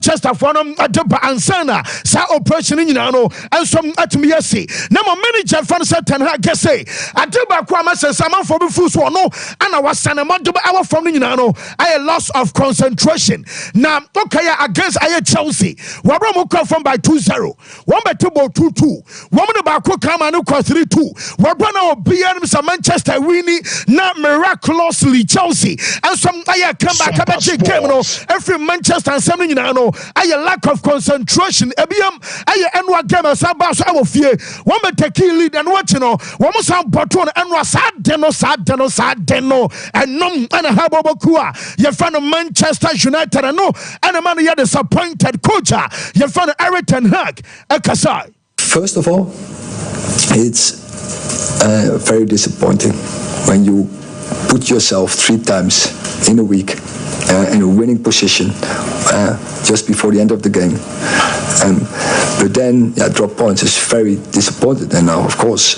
Manchester for them at the Ansana, sa operation in Yano, and some at me. Now, my manager fan said, and I guess say, I do back Quamas and Sama for the Fus or no, and I was Sanamadu hour from Yano. I had loss of concentration. Now, okay, against I Chelsea, Wabramu come from by 2-0, 1-2-2-2, woman about Kamanu 3-2, Wabrana BM some Manchester winning, not miraculously Chelsea, and some I come back every Manchester and something Yano. I lack of concentration. Ebiam, I enwa game as about our fear. One take lead and what you know. One must have bottom and was sad deno, and num and a habobokua. Your friend of Manchester United and no, and a man here disappointed coach. Your friend Eric Ten Hag, Kasai. First of all, it's very disappointing when you put yourself 3 times in a week in a winning position just before the end of the game. But then, drop points is very disappointing. And now, of course,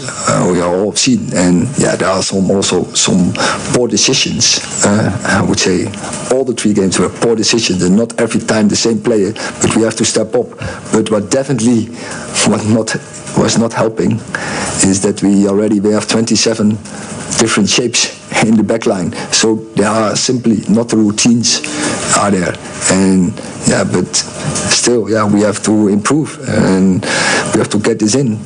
we are all seen. And there are also some poor decisions. I would say all the 3 games were poor decisions, and not every time the same player. But we have to step up. But what definitely was not helping is that we have 27 different shapes in the back line, so there are simply not the routines are there, and but still we have to improve and we have to get this in.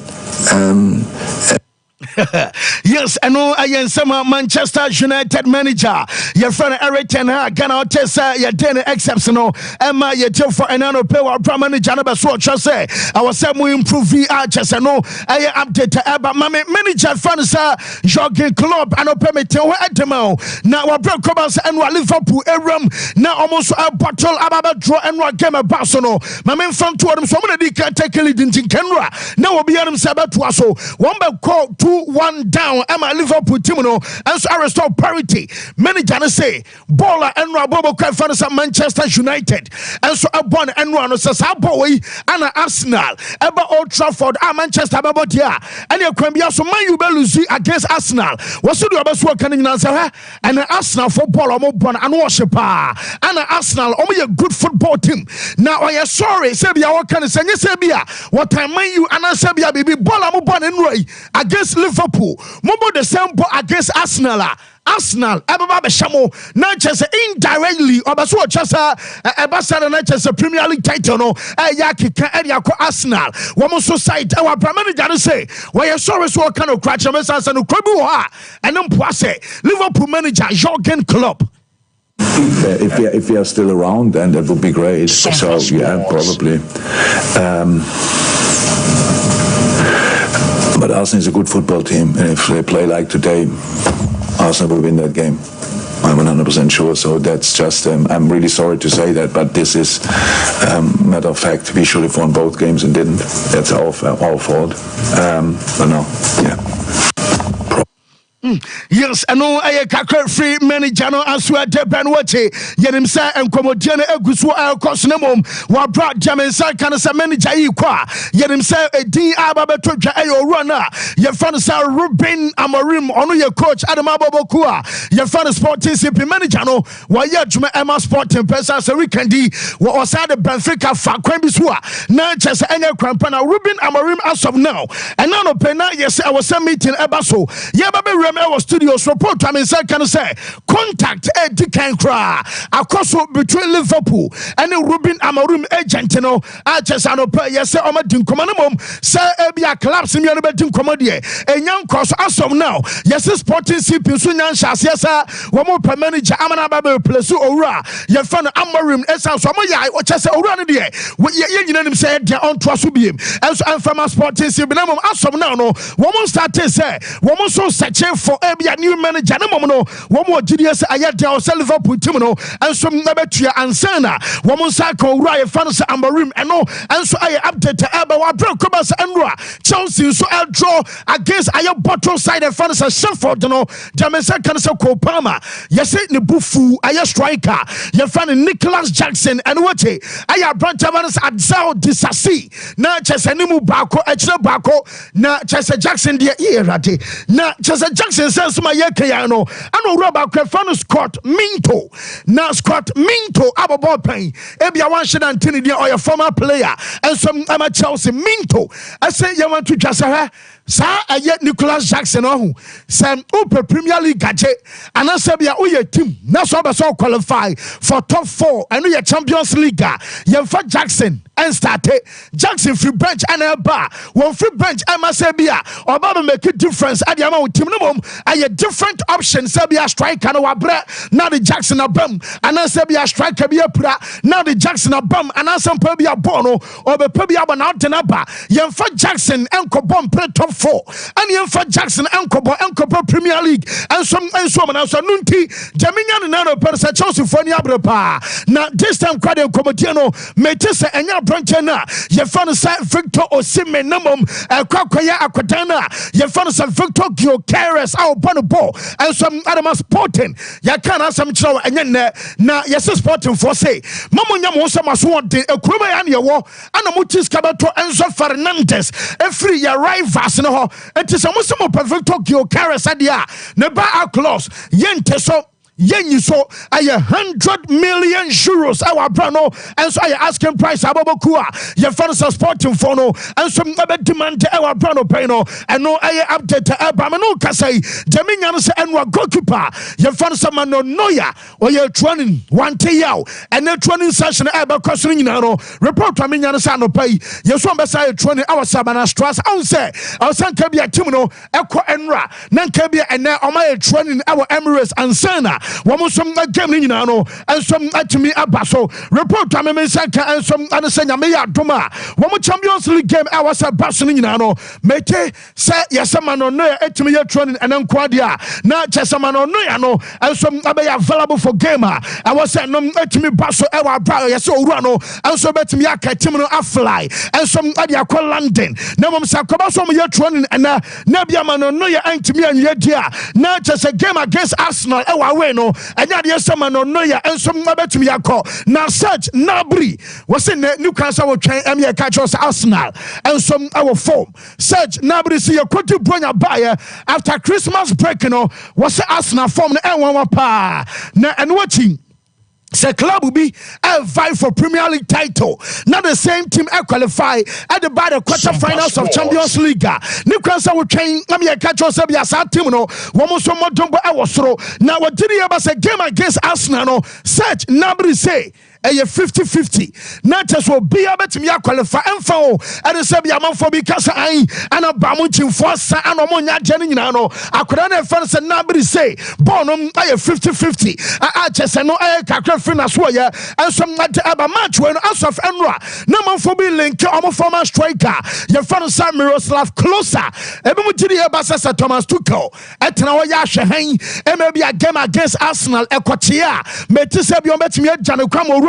Yes, I know I am some Manchester United manager. Your friend Eric Ten Hag, Ghana Tessa, your dinner exceptional. Emma, your job for another pay our prime manager. Never saw just say I was saying we improve VR. Just I know I update about my manager friends, Jurgen Klopp, and open me to at the mouth. Now, our brother Cobas and Liverpool, Aram, now almost a bottle about draw and what game of Barcelona. My men from two of them, so many can take a lead in Kenra. Now, we'll be on them Sabat to us. One by call 2-1 down. I'm a Liverpool team, and so I restore parity. Many Jana say, Bola and Rabobo fans at Manchester United, and so I born and run as a boy and Arsenal. Ever Old Trafford, Manchester Babotia, and you can be also man you lose against Arsenal. What's the best work can you answer? And Arsenal football, I'm born and worshiper, and Arsenal, only a good football team. Now I am sorry, Sabia, what can I say? Sabia, what time you and Sabia, baby, Bola, I'm born and Roy against Liverpool. Mobo the same against Arsenal. Arsenal, Ababa Shamo, not just indirectly, or Basu Chasa, Abasana, not just a Premier League title, no, Yaki, Ediako Arsenal. One society, our primary to say, why you sorry, so kind of crash, and Krabua, and then Poise, Liverpool manager, Jurgen Klopp. If we are still around, then that would be great. So, yeah, probably. But Arsenal is a good football team, and if they play like today, Arsenal will win that game. I'm 100% sure. So that's just, I'm really sorry to say that, but this is matter of fact. We should have won both games and didn't. That's our fault. But no, yeah. Yes, I know I a free manager no aswa deban wache yenim sa enkomodie na eguso alkosnemom wa bra Jaminsa kan sa manager yi kwa yenim sa edin ababetodwa ayo runa ye fan sa Ruben Amorim ono ye coach Adama Boboku ye fan sporting CP manager no wa ye adwuma Emma Sporting pesa sa weekendi wa osade Benfica fa kwan bi so a na chese enye kwampa na Ruben Amorim as of now and now no pena yes I was a meeting eba so ye babe our studios report I mean can say contact Dikan Kra across between Liverpool and Ruben Amorim agent no Achesano play yes say omadin komanum say ebia collapse me no bedin komodie enyan cross as of now yes sporting CP so nyan shase yes wo mo manager amana ba place owura ye fan Amorim esa so mo ya o chese owura no de ye nyinanim say de on to aso biem and so am sporting CP na mom as of now no wo mo start say wo mo so search for a new manager no no one more GDS ayade o Liverpool team no and so na betua ansana wo mo sa ka owura fans Amorim eno and so I update aba wa bro Cobas Enra Chelsea so I draw against ayo bottom side fans Sheffield no Jaminsa kan say Kopama yes ne bufu ayo striker ye fan Nicholas Jackson and what aya branch fans Adzao Disasi na chese nimu bako echre bako na chese Jackson de erade na chese Jackson says my yekayano and Robert Crefano Scott Minto. Now Scott Minto ababo pain. Ebia one shit and tinny or your former player and some Chelsea Minto. I say you want to just sa ayet Nicholas Jackson Sam Upper Premier League gaje and Asabia Uye team na so qualify for top 4 and your Champions League Yemfa Jackson and started Jackson free bench and a bar one free bench Amasabia or Baba make a difference at the amount team minimum a different option Sabia striker no wabre now the Jackson a bum and Asabia striker be a pra now the Jackson a bum and Asam Pebia Bono or the Pebia Banautanaba Yemfa Jackson and Cobom play top 4 and Yemfa Jackson and Cobo Premier League and some and so on Nunti Jaminian and Nano Persa Chelsea Fonia Brepa now this time Quadio Comodiano Metesa and Branchana Yefana Victor Osimhen Namum Kwakwaya Akwadana Yefana Victor Gyokeres our Bonobo and some Adama Sporting Yakana some chow and na yes Sporting for say Mamunya Mosa Maswante a Kruma and Yawo and a Mutis Cabato Enzo Fernandez a free your rivals no and to some Victor Gyokeres Adia Neba Claus Yenteso Yen so a 100 million euros our brano and so I asking price ababokua your fans are sporting phono and some other demand our brano payno and no I update abamano kasai Jaminian se and goalkeeper your fans are no noya or you're training one yao and the training session aba costing report to Minian Sano pay your son beside training our Sabana Stras on say our son Kabia Timono Echo Enra Nan Kabia and now on my training our Emirates and Sana One some game in Nano and some to me abaso report to me Saka and some Anasanya Mea Doma. One Champions League game I was a bassin in Nano. Mete say yes a man on no etimi training and Quadia. Not just a man on no and some abe available for gamer. I was saying no etimi basso ewa bra yes so rano and so bet me aka timino afly and some adia call London. No mom sakoba so me training and na bia man on no ya antimi anya dia. Not just a game against Arsenal ewa we no and yet some no ya and some to me call now search Nabri was in Newcastle will train Emia catch us Arsenal and some our form search Nabri see a quote bring a buyer after Christmas break was Arsenal form and one pa now and watching. The club will be a fight for Premier League title. Not the same team qualify at the quarterfinals of Champions League. Newcastle will train. Let me catch us up. Yes, our team no. One more some more jumbo. I was throw. Now what did he ever say? Game against Arsenal. Search Nabri say. A 50-50. Not just will be able to me qualify and fall. And the Sabia man for because I and a Bamuchin for and Omonia Janinano. I couldn't have fans and nobody say, Bonum, I 50-50. I just know I can't finish where and some match when us of Enra. No man for being linked to our former striker. Your father Sam Miroslav closer. Ebumuti Basasa Thomas Tuchel. At Nawaya Shahain. And maybe a game against Arsenal. Equatia. Metisabio Metimia Janukamo.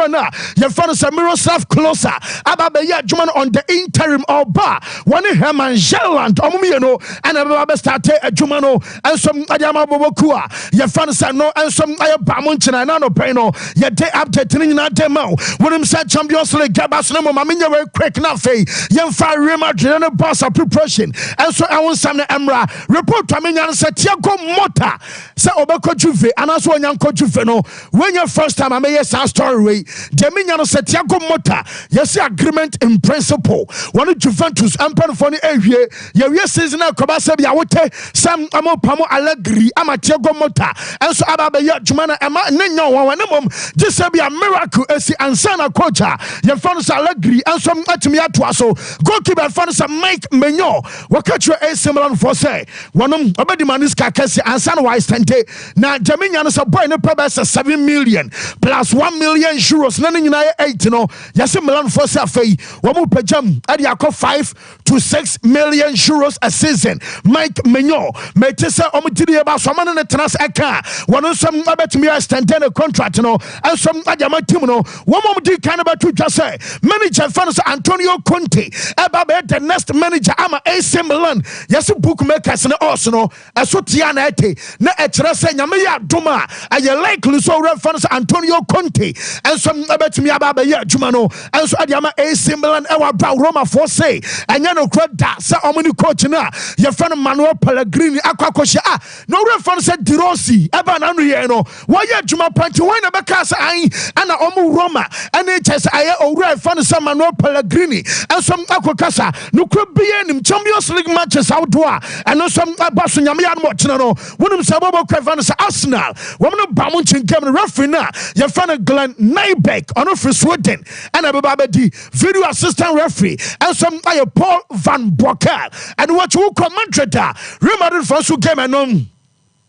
Your father Miroslav closer. Ababeya Juman on the interim or bar. One Herman Jelland, Omumiano, and Ababa started a Jumano, and some Adama Bobokua. Your father no, and some Ayabamunchina, and Nano Peno. Your day after Tinina demo. When him said Champions League, Gabas no Mamina very quick nafe. Young Fire Rema General Boss of preparation. And so I want some Emra report to Aminan said Tiago Mota. Sa Obako Juve, and also Yanko Juveno. When your first time I may yes our story. Jaminiano said Tiago Mota, yes, agreement in principle. One of Juventus and Panfoni area, yes, season Kobasabi, I would take some Amo Pamo Allegri, Ama Tiago Mota, and so Ababaya Jumana Ama Nino, one of them, just be a miracle as the Ansana Cocha, your father's Allegri, and some Atimiatuaso, goalkeeper father's Mike Menyo, Wakatro a similar for say, one of Obedi Maniska Cassi, Ansana Wise Tente, now Jaminiano's a boy in the purpose 7 million plus 1 million euros. None in 8 no. Yes, Milan for Safi. Wamu Pajam Adiako 5 to 6 million euros a season. Mike Menyo, Metesa Omutidi about someone in the Trans Aka. One of some about me a standard contract, no, and some Adama Timono. One more kind about to just say. Manager fan is Antonio Conte eba be the next manager ama AC Milan yes bookmakers ne also no eso tia na ete na e kire se nyame ya doma aye likely so re fan is Antonio Conte enso ebetumi aba be ya adwuma no enso ade ama AC Milan e wa bra Roma for say enya no kro da se omuni coach na ye fan Manuel Pellegrini akwakohye no re fan se Di Rossi eba na no ye no wa ye adwuma panti wan na be ka se an ana omu Roma ene chese aye owura fan se Manuel Pellegrini enso akokasa no kro biye nim Champions League matches outdoor and no some basu nyame ya mo kina no wonum se bobo kwa fan se Arsenal wo no ba mo chinkam referee na ye fan Glenn Nybeck ono free Sweden and ababa di video assistant referee and some aye Paul van Bokel and what you Madrid Real Madrid first game and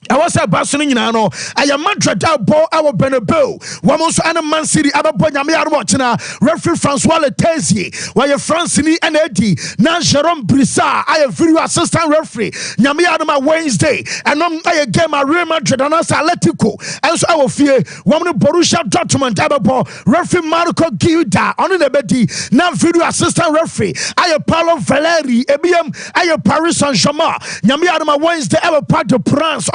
I was a Barcelona, no. I am Madrid ball our Bernabeu. Wamos and Man City, Ababoya, me are watching. Referee Francois Letessier, while Francini and Eddie, now Jerome Brissard, I have video assistant referee. Nyami Adama Wednesday, and I game a Real Madrid and us Atletico. And so I will fear woman Borussia Dortmund, Ababo, referee Marco Gilda, on the Betty, now video assistant referee. I have Paulo Valeri, EBM, I have Paris Saint-Germain, Nyami Adama Wednesday, I have Parc de Prince,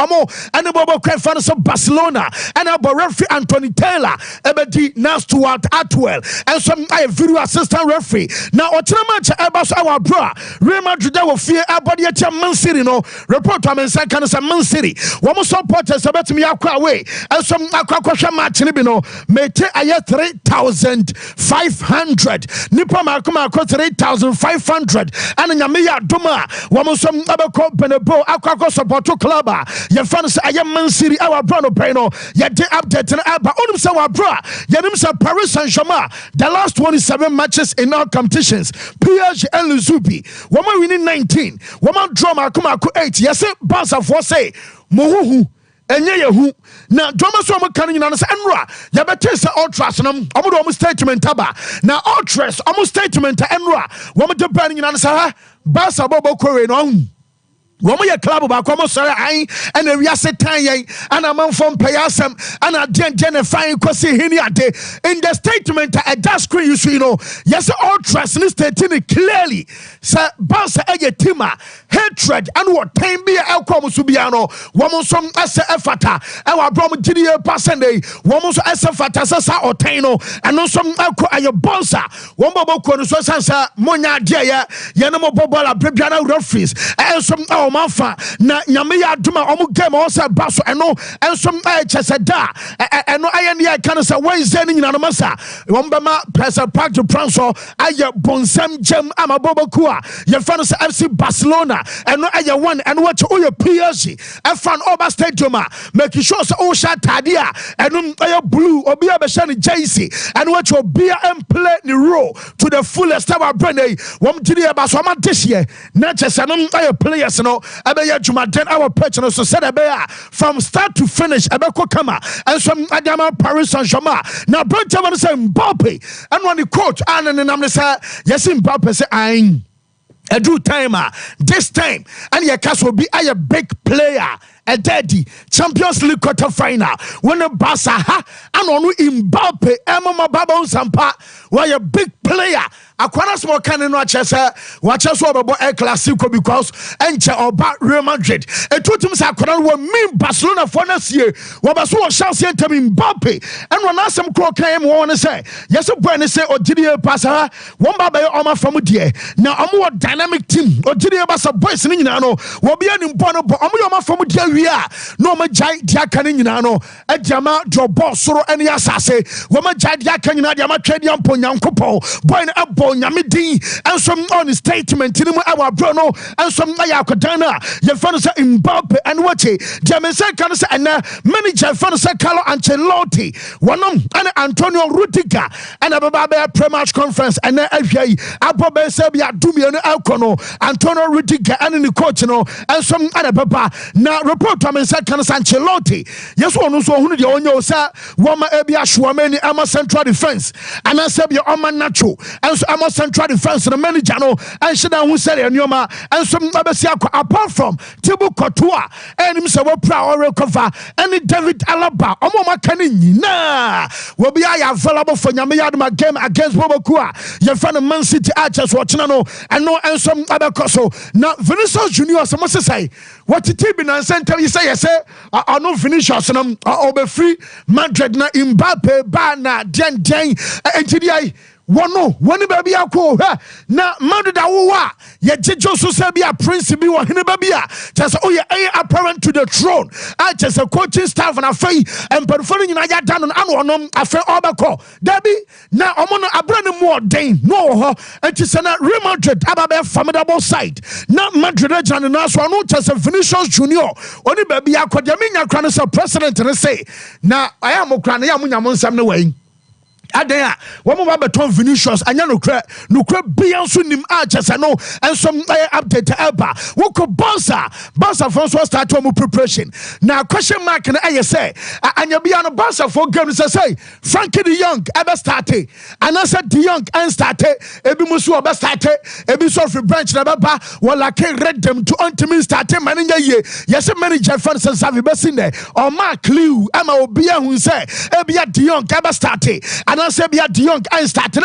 and the Bobo fans of Barcelona and our referee Anthony Taylor, Ebedi now Stuart Atwell, and some video assistant referee. Now, match about our bro, Real Madrid will fear about the Man City. No report to Man City. One more supporters about me away, and some aqua match Libino may take a 3,500. Nipa Makuma 3,500, and Yamia Duma, one more some other Benebo, Aqua support club. Fans I am Man City our brother Peno ya de update na aba onum say wa bro ya nim say Paris Saint-Germain the last 27 matches in all competitions PSG and Luzubi woman winning 19 woman draw makomako 8 yes Barca for say mohuhu enye yehu na drama so mo kan nyina say enra ya bete say ultras nam omo do statement aba na ultras omo statement enra wo mo de ban nyina say Barca bobo kore no woman your club about come sorry and we are setting and a man from payasam and a gen fine kwasi hini ade in the statement at that screen you know yes all trust in stating it clearly sir bounce a tima hatred and what time be elcom subiano woman some as efata our brom gda pasende woman so as efata sasa otino and no some elko ayo bonsa one bobo kono so sansa monya dia ya no bobola prebiana referees and some Mafa na nyame ya aduma omu game o se baso eno ensom cheseda eno ayene kan se Wednesday ni nyina no masa wombema pressure Parc de France aye bonsam jam amaboboku a ye fan se FC Barcelona eno aye one eno what o PSG e fan over stadium make sure se o sha tade a eno aye blue obi a be sha ni jersey eno what obi a play ni role to the fullest our brand wom gidi e baso ma this year na chese no aye players no Abeya Jumaden our person so said Abeya from start to finish Abeko Kama and some Adama Paris Saint-Germain. Now Brentman say Mbappe and when the coach and then I'm say yes Mbappe say I do timer this time and your cast will be a big player. A daddy Champions League quarter final when the Barca and on Mbappe Emma Baba Sompa were a big player. Akwana small can no chese watch us over El Clasico because enche oba Real Madrid e tutum say akwana wo mean Barcelona for next year wo ba so chance enter Mbappe and when asem kro kan mo won say yes boy ne say ogide pass ha won ba be oma from there na omo dynamic team ogide ba sa boys ni nyina no wo bia ni mpo no bo omo oma from there wi a no ma jai dia kan nyina no adjama drop ball soro ene asase wo ma jai dia kan nyina dia ma twedi ampo nyankopon boy na Nyame din and some on statement in our bro no and some ayakodana your fan say Mbappe and what Jamen say can say and manager fan say Carlo Ancelotti one and Antonio Rudiger and ababa pre-match conference and ahwai abobe say bia dumie no alkono Antonio Rudiger and the coach no and some other baba na report to me say kan Ancelotti yes one so hunu de onye osa woma ebi ahwamani ama central defense and answer be oma nacho and so ama central defense the manager no and sheda hu say enioma and so abesi apart from Thibaut Courtois and him say we pra or recover any David Alaba omo maka ni nyina we be available for nyame yadma game against Bobokua ye fan Man City Archers watching no and no and some abekoso na Vinicius Junior so say what it be na center you say no Vinicius no be free Madrid na Mbappe ba na den entidi Wani baby ako na Madrid awowa ye jejo so say be a prince bi wo hene baby a just oh ye apparent to the throne I just a coaching staff na afei emperfor nyina ya dan no onom afei obako dabi na omo no abra ne mo den no ho enti na Real Madrid ababe formidable side na Madrid agent na so no just Vinicius Junior oni baby akode me nya kra no say president ne say na aya mo kra na ya mo nya mo nsam ne wai Adea, one more beton Vinicius, and no crap beyond Sunim Archers, and no, and some update to Elba. Woko Bossa Francois start to preparation. Now, question mark and I say, and you'll be on a Bossa for games. I say, Frankie the Young ever started, and I said the Young and started, Ebimusu ever started, Ebisofi branch Nababa, while I can read them to ultimately start manager ye. Yes, a manager Francis have been there, or Mark Liu, Emma Obia who say, Ebia the Young ever started, and I say, Bia the Young and started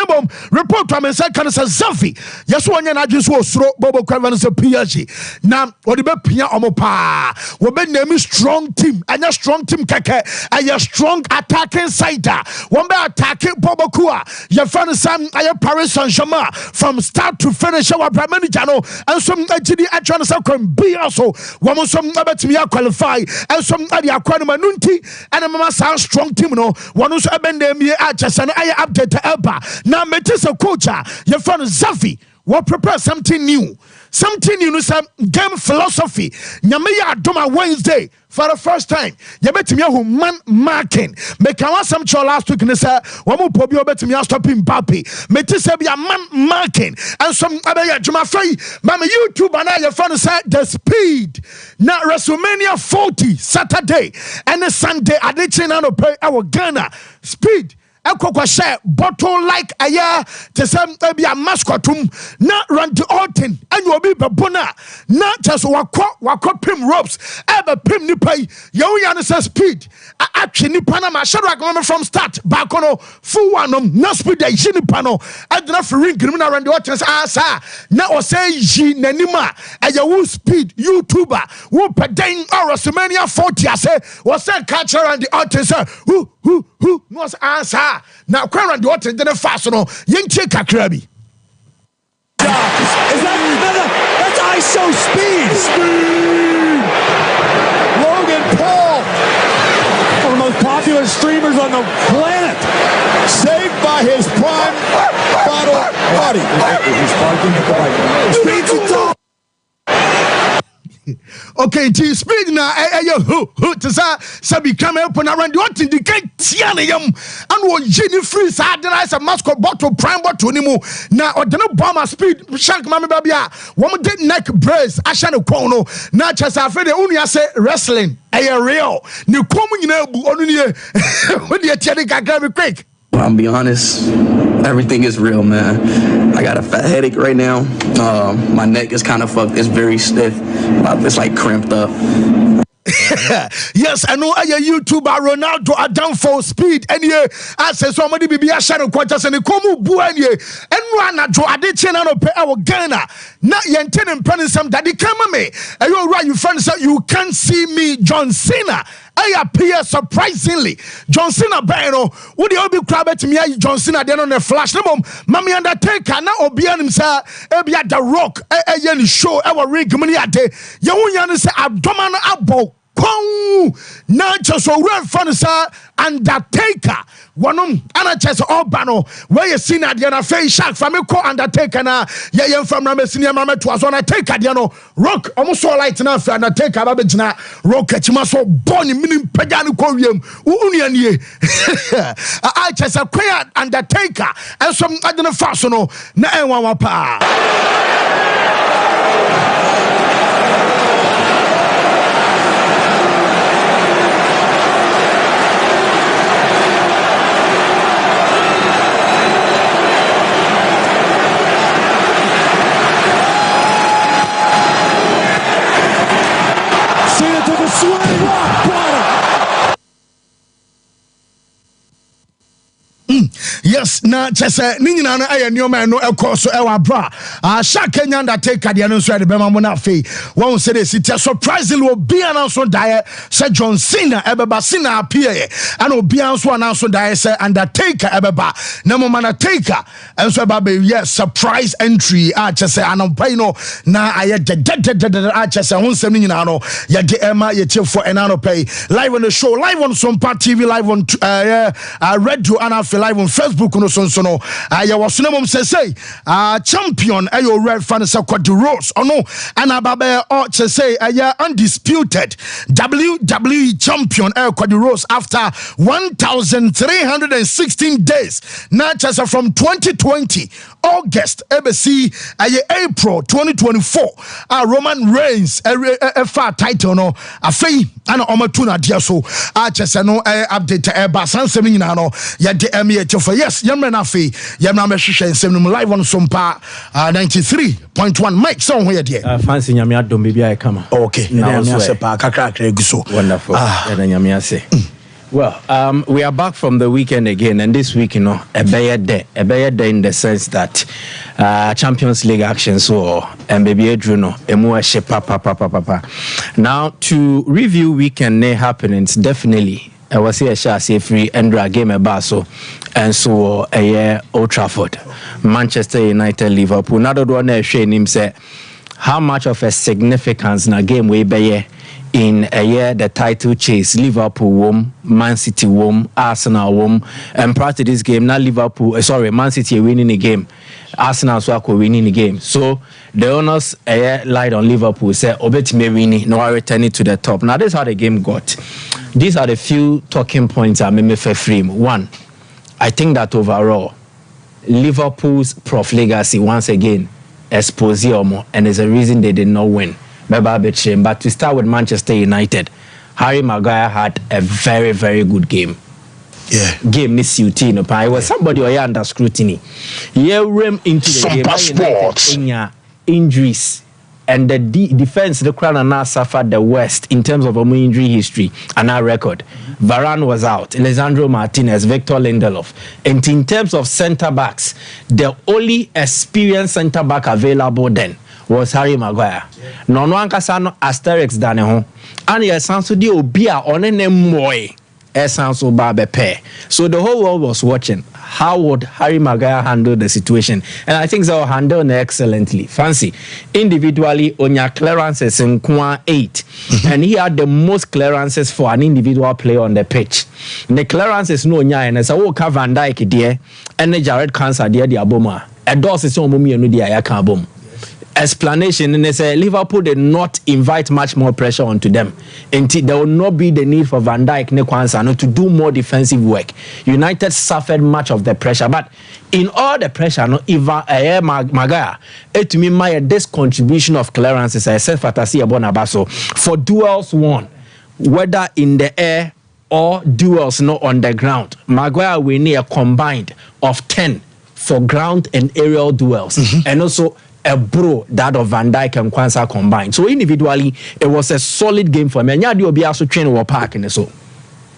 report to me say can say Zafi. Yes, one na just was Bobo Craven say PSG. Now, what the be pia omopa. We be name strong team, and a strong team keke, and a strong attacking side. One be attacking Bobo Kua. You find some Paris Saint-Germain from start to finish our prime channel, and some actually trying to can be also one some about me qualify, and some other Manunti, and a mama strong team no one who's abandoned me at I update to Elba. Now, Metis a coach, your friend Zafi will prepare something new. Something new, some game philosophy. Nyamiya Doma Wednesday for the first time. You bet me who man marking. Make I want some show last week and say, one more probably bet me stopping Papi. Metis a man marking. And some other Juma Free, Mama YouTube and I your friend said the speed. Now, WrestleMania 40 Saturday and a Sunday at the channel pay our Ghana speed. Ekoko share bottle like aya te sem be a mascotum na Randy Orton and you be babona na just wako pim ropes ebe pim ni pay you yan say speed actually ni panama shadow come from start back on full one na speed dey ni pano adna for ring criminal Randy Orton asa na o say ji nanima aya wo speed YouTuber wo peden or WrestleMania 40 say o say catch Randy Orton say who no answer now current what in the fast no yenche kakrabi is that's ISO speed Logan Paul, one of the most popular streamers on the planet, saved by his prime bottle body. Speed's a dog. Okay, T speed na who to say be come up around what indicate tiana yam and one genie free side as a mascot bottle prime bottle ni mu na odeno bomber speed shank mama babia one did neck brace ashano kono na chasa afre de unu say wrestling real ni komu nyina bu onu ni we dey tiade gaga me quick. I'll be honest, everything is real, man. I got a fat headache right now. My neck is kind of fucked. It's very stiff. It's like cramped up. Yes, I know a YouTuber Ronaldo are down for speed and yeah, I say somebody be a shadow quarters and come buanye and run a draw a channel no pay our Ghana. Not yen ten penny some daddy come me. And you're right, you friends you can't see me, John Cena. I appear surprisingly. John Cena Bano, would you be crab to me? John Cena then on the flash. No, Mammy Undertaker now Obian himself, Ebi at the rock, a yen show our rig money at the Yawan say abdomen abo. Not just so real fun, sir. Undertaker, one anachess Obano, where you seen at the face shark from a co Undertaker na Yayan from Ramessinia Mamet was on a take at rock almost so light enough for Undertaker Babajina rocket maso bonny meaning Pagano Corium Union ye. I just a queer Undertaker and some other fasono na one pa. yes na chese ni nyina no aye nioma no ekoso ewa bra sha Kenya Undertaker de no so de bema mo na fe won say dey sit surprisingly obi an so die say John Cena ebeba Cena appear and obi an so an so die say Undertaker ebeba na mo Undertaker and so eba be yes surprise entry chese anampai no na aye chese won sem ni nyina no ye de ema ye chefo enano pay live on the show, live on Sompa TV, live on radio and I feel live on Facebook no so no ya was no say champion ayo red fan say Cody Rhodes no and ababe or say undisputed WWE champion Cody Rhodes after 1,316 days now just from 2020 August ABC April 2024 Roman Reigns a far title no afei ana omatuna dia so chese no update ba sansem nyina no ye de for yes yemre na afei yemra mehwehwe nsem no live on Sompa 93.1 Mike so ho ye de fancy nyame adom bibia e kama okay na so se pa kakra egu so wonderful ya nyame ase. Well, we are back from the weekend again, and this week, you know, a better day in the sense that Champions League action so and baby Adruno, papa. Now to review weekend happenings, definitely I was here say free Endra game about so and so a year Old Trafford, Manchester United, Liverpool. Another one showing him say how much of a significance na game we be in a year the title chase Liverpool won, Man City won, Arsenal won, and prior to this game now Man City are winning the game, Arsenal so are winning the game. So the owners lied on Liverpool say obetime winning no are returning to the top. Now this is how the game got. These are the few talking points I made for frame. One, I think that overall Liverpool's prof legacy once again exposed more, and there's a reason they did not win. But to start with Manchester United, Harry Maguire had a very, very good game. Yeah. Game this suiting. It was somebody who under scrutiny. Yeah, ran into the game. United injuries and the defense, the crown and now suffered the worst in terms of injury history and our record. Varane was out, Alessandro Martinez, Victor Lindelof. And in terms of centre backs, the only experienced centre back available then was Harry Maguire. No one can asterisk dane ho. And yes, so the obia on a moy. So the whole world was watching. How would Harry Maguire handle the situation? And I think they'll handle it excellently. Fancy. Individually, on your clearances in Kwa 8. And he had the most clearances for an individual player on the pitch. The clearances no nya and so Walker Van Dijk dear and the Jared Cancer dear the Aboma. A dos is on Mummy and the Ayaka bomb. Explanation and they say Liverpool did not invite much more pressure onto them until there will not be the need for Van Dijk Nekwansa to do more defensive work. United suffered much of the pressure, but in all the pressure, Maguire, to me, this contribution of clearances, I said fantasy Abonabaso for duels won, whether in the air or duels not on the ground. Maguire will need a combined of 10 for ground and aerial duels, and also a bro that of Van Dijk and Kwanzaa combined. So individually, it was a solid game for me. And Yadi Obi also trained in park in so.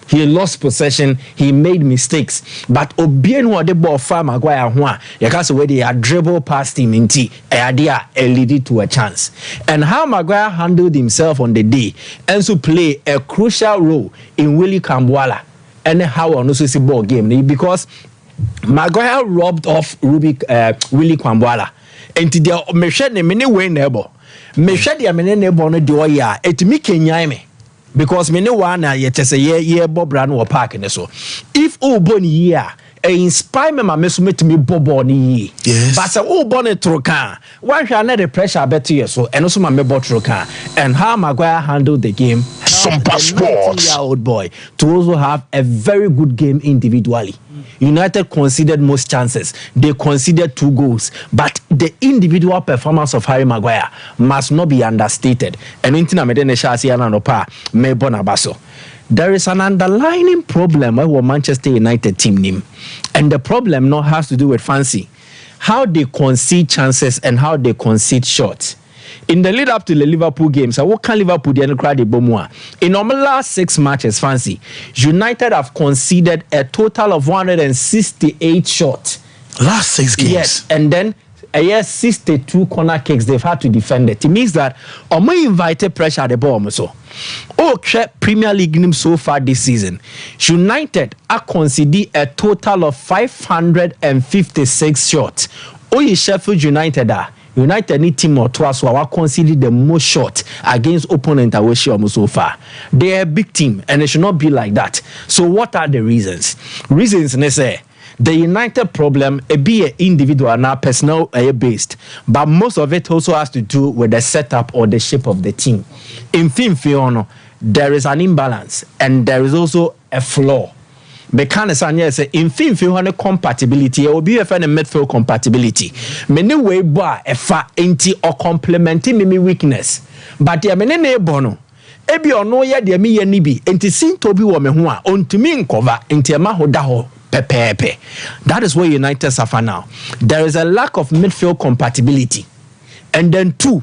He lost possession, he made mistakes, but Obien who the ball for Maguire Hua, you can say where they had dribbled past him in T, idea leaded to a chance. And how Maguire handled himself on the day and to play a crucial role in Willie Kambwala and how on also see ball game because Maguire robbed off Willie Kambwala. And to the machine, many way neighbor. Machine, the many neighbor no do ya. It me Kenya me because many one yet say yeah Bob Brand or park in so. If boni year, inspire me my mesume to me Bob boni. Yes. But say boni trokan. Why shall not the pressure better you so and also my mebo trokan and how Maguire handled the game. Sompa Sports. 19-year-old boy to also have a very good game individually. United conceded most chances. They conceded 2 goals. But the individual performance of Harry Maguire must not be understated. And there is an underlying problem with Manchester United team name. And the problem not has to do with fancy. How they concede chances and how they concede shots. in the lead up to the Liverpool games, what can Liverpool do? In the last 6 matches, fancy, United have conceded a total of 168 shots. Last 6 games? Yes, and then 62 corner kicks they've had to defend it. It means that we invited pressure at the ball. So, Premier League so far this season, United are conceding a total of 556 shots. Sheffield United United need team or twice so I consider the most shot against opponent so far. They are a big team and it should not be like that. So what are the reasons? Reasons they say the United problem be an individual now personal based, but most of it also has to do with the setup or the shape of the team. In Fiona, there is an imbalance and there is also a flaw. Mechanics say in field compatibility will be a midfield compatibility. Many way bar a fa anti or complementing me weakness. But ya mene bono. Ebi ono ya de mi ya nibi enti sin to bi wo me ho a ontumi nkova enti ma ho da ho pepepe. That is where United suffer now. There is a lack of midfield compatibility. And then 2,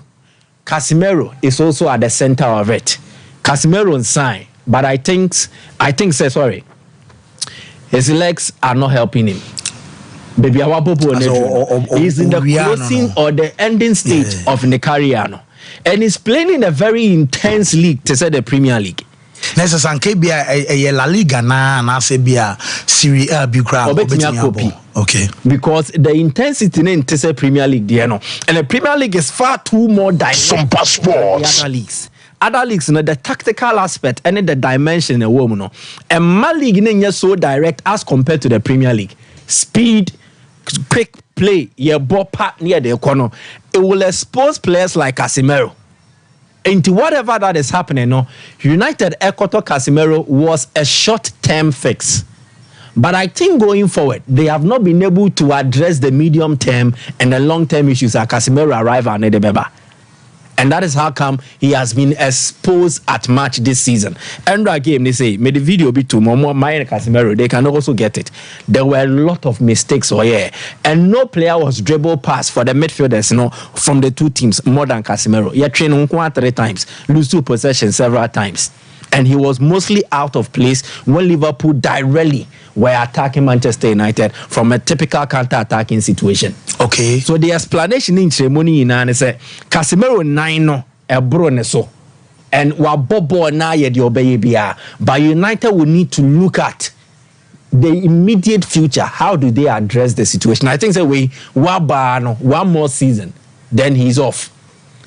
Casemiro is also at the center of it. Casemiro on sign, but I think sorry. His legs are not helping him. Baby, he's in the closing or the ending stage of the career. And he's playing in a very intense league, to say the Premier League. Necessarily, La Liga na Serie A okay. Because the intensity in the Premier League, and the Premier League is far too more direct than the other leagues. Other leagues, the tactical aspect and the dimension in a woman, and my league is so direct as compared to the Premier League. Speed, quick play, your ball part near the corner. It will expose players like Casemiro. Into whatever that is happening, United Ekoto Casemiro was a short-term fix. But I think going forward, they have not been able to address the medium-term and the long-term issues at Casemiro arrival and Edebeba. And that is how come he has been exposed at match this season. And again, they say, may the video be too more and Casemiro, they can also get it. There were a lot of mistakes and no player was dribble pass for the midfielders, from the 2 teams more than Casemiro. He trained 3 times, lose 2 possessions several times. And he was mostly out of place when Liverpool directly were attacking Manchester United from a typical counter-attacking situation. Okay. So the explanation in ceremony is say Casemiro 9 a bro so and wa bobo na ye de obey bia. But United will need to look at the immediate future. How do they address the situation? I think one more season, then he's off.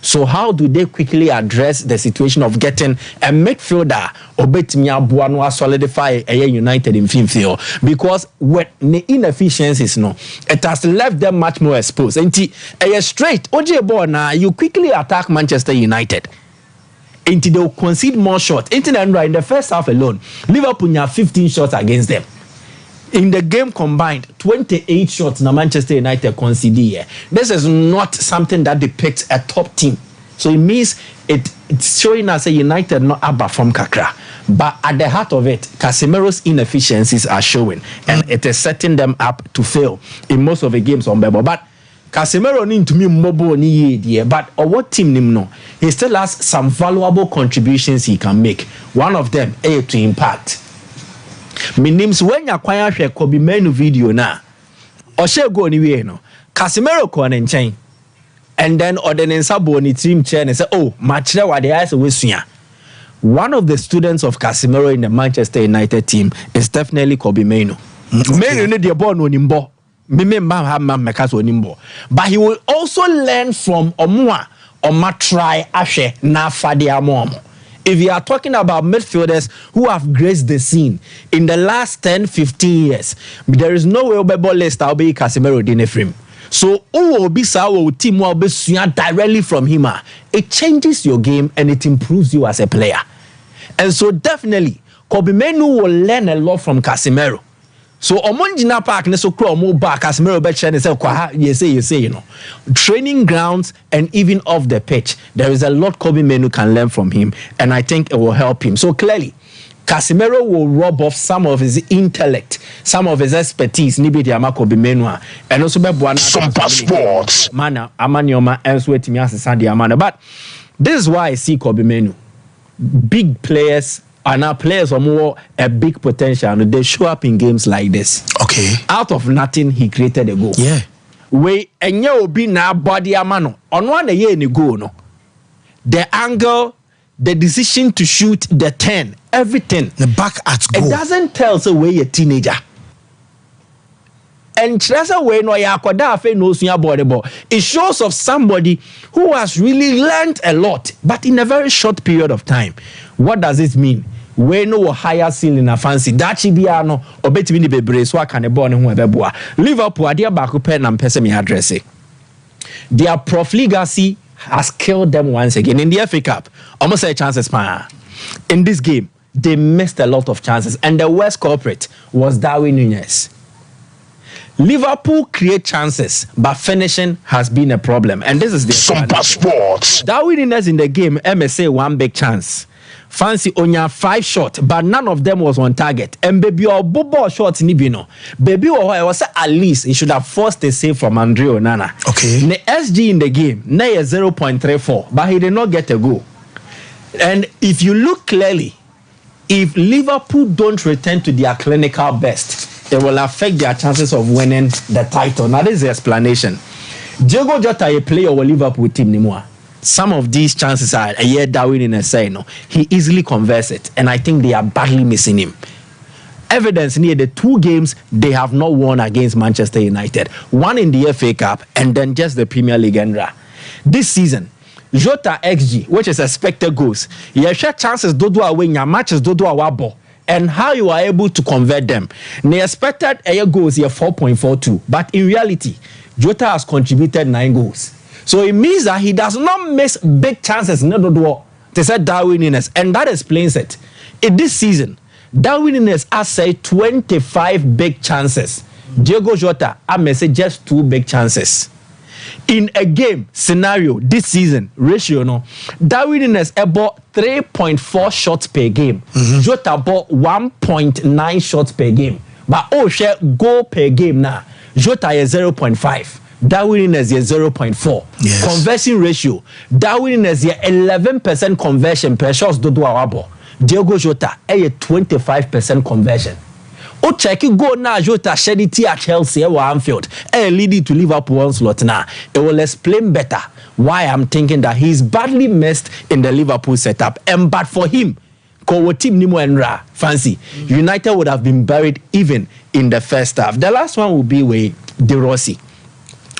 So how do they quickly address the situation of getting a midfielder or Buano solidify a United in field? Because with the inefficiencies, it has left them much more exposed. And straight, you quickly attack Manchester United. Until they'll concede more shots. In the first half alone, Liverpool have 15 shots against them. In the game combined, 28 shots na Manchester United conceded. This is not something that depicts a top team. So it means it's showing us a United not abba from Kakra. But at the heart of it, Casemiro's inefficiencies are showing. And it is setting them up to fail in most of the games on Bebo. But Casemiro need to be mobile but what team no? He still has some valuable contributions he can make. One of them is to impact. My name's when you acquire a Kobe menu video now. Or shall go anywhere, Casemiro ko an chain. And then ordinance aboni team chair and say, oh, match what the eyes with you. One of the students of Casemiro in the Manchester United team is definitely Kobe Menu. Menu need the ball no nimbo. But he will also learn from Omua try ashe na fadia mom. If you are talking about midfielders who have graced the scene in the last 10-15 years, there is no way Obebo Leicester will be Casemiro Dinefrim. So who will be our team will be directly from him. It changes your game and it improves you as a player. And so definitely Kobe Menu will learn a lot from Casemiro. So Omonjina Park ne so kro mo back Casemiro be chere say kwa you say training grounds and even off the pitch there is a lot Kobe Menu can learn from him and I think it will help him. So clearly Casemiro will rob off some of his intellect, some of his expertise. Nibi Diamako Bimenua, and also Bebuana Sompa Sports. Mana Amanioma and Sweetimias Sandy Amana. But this is why I see Kobe Menu. Big players are now players or more a big potential, and they show up in games like this. Okay. Out of nothing, he created a goal. Yeah. We and you be now body amano. On one year in the goal, no. The angle, the decision to shoot, the 10, everything. The back at goal. It doesn't tell us where you're a teenager. And that's a way no yakwada knows your body ball. It shows of somebody who has really learned a lot, but in a very short period of time. What does it mean? We know higher ceiling a fancy. Dachi biano obeti ni bebre so aka ne ball ne ho ebeboa. Liverpool adia baako pen and person me address it. Their profligacy has killed them once again in the FA Cup. Almost say chances pa. In this game, they missed a lot of chances, and the worst culprit was Darwin Núñez. Liverpool create chances, but finishing has been a problem, and this is the Sompa Sports. Darwin Núñez in the game, MSA one big chance. Fancy Onya 5 shots, but none of them was on target. And baby or bobo shots nibino. Baby or I was at least he should have forced a save from Andre Onana. Okay. The SG in the game, now 0.34, but he did not get a goal. And if you look clearly, if Liverpool don't return to their clinical best, it will affect their chances of winning the title. Now this is the explanation. Diego Jota, a player of Liverpool team anymore. Some of these chances are a year Darwin in a say, no, he easily converts it, and I think they are badly missing him. Evidence near the 2 games they have not won against Manchester United, one in the FA Cup and then just the Premier League endra. This season, Jota XG, which is expected goals, you share chances dodo away your matches dodo awabo, and how you are able to convert them. The expected air goals here 4.42, but in reality, Jota has contributed 9 goals. So it means that he does not miss big chances. They said Darwin Núñez, and that explains it. In this season, Darwin Núñez has said 25 big chances. Diego Jota has said just 2 big chances. In a game scenario this season, ratio no, Darwin Núñez bought 3.4 shots per game. Jota bought 1.9 shots per game. But share goal per game now. Jota is 0.5. Darwin Núñez is 0.4. Yes. Conversion ratio. Darwin Núñez is 11% conversion per shots dodo awabo. Diego Jota is 25% conversion. O check go now Jota shedity at Chelsea or Anfield. Leading to Liverpool onslaught now. It will explain better why I'm thinking that he's badly missed in the Liverpool setup. And but for him, team Nimo and fancy. United would have been buried even in the first half. The last one will be with De Rossi.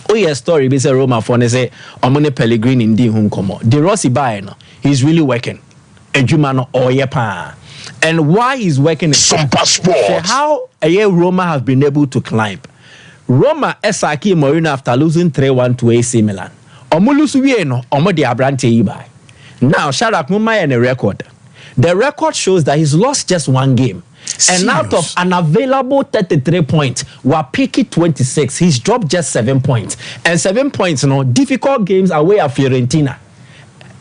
Oh yeah, story be say Roma for say Omone Pellegrini in home komo. De Rossi by no, he's really working. Ejumano oyepa. And why he's working is how a year Roma has been able to climb. Roma Esaki Mourinho after losing 3-1 to AC Milan. Omulusu wie no, omo de abrante ibai. Now Shadrack Mumai and a record. The record shows that he's lost just 1 game. And out of an available 33 points, we're picking 26. He's dropped just 7 points. And 7 points, difficult games away at Fiorentina.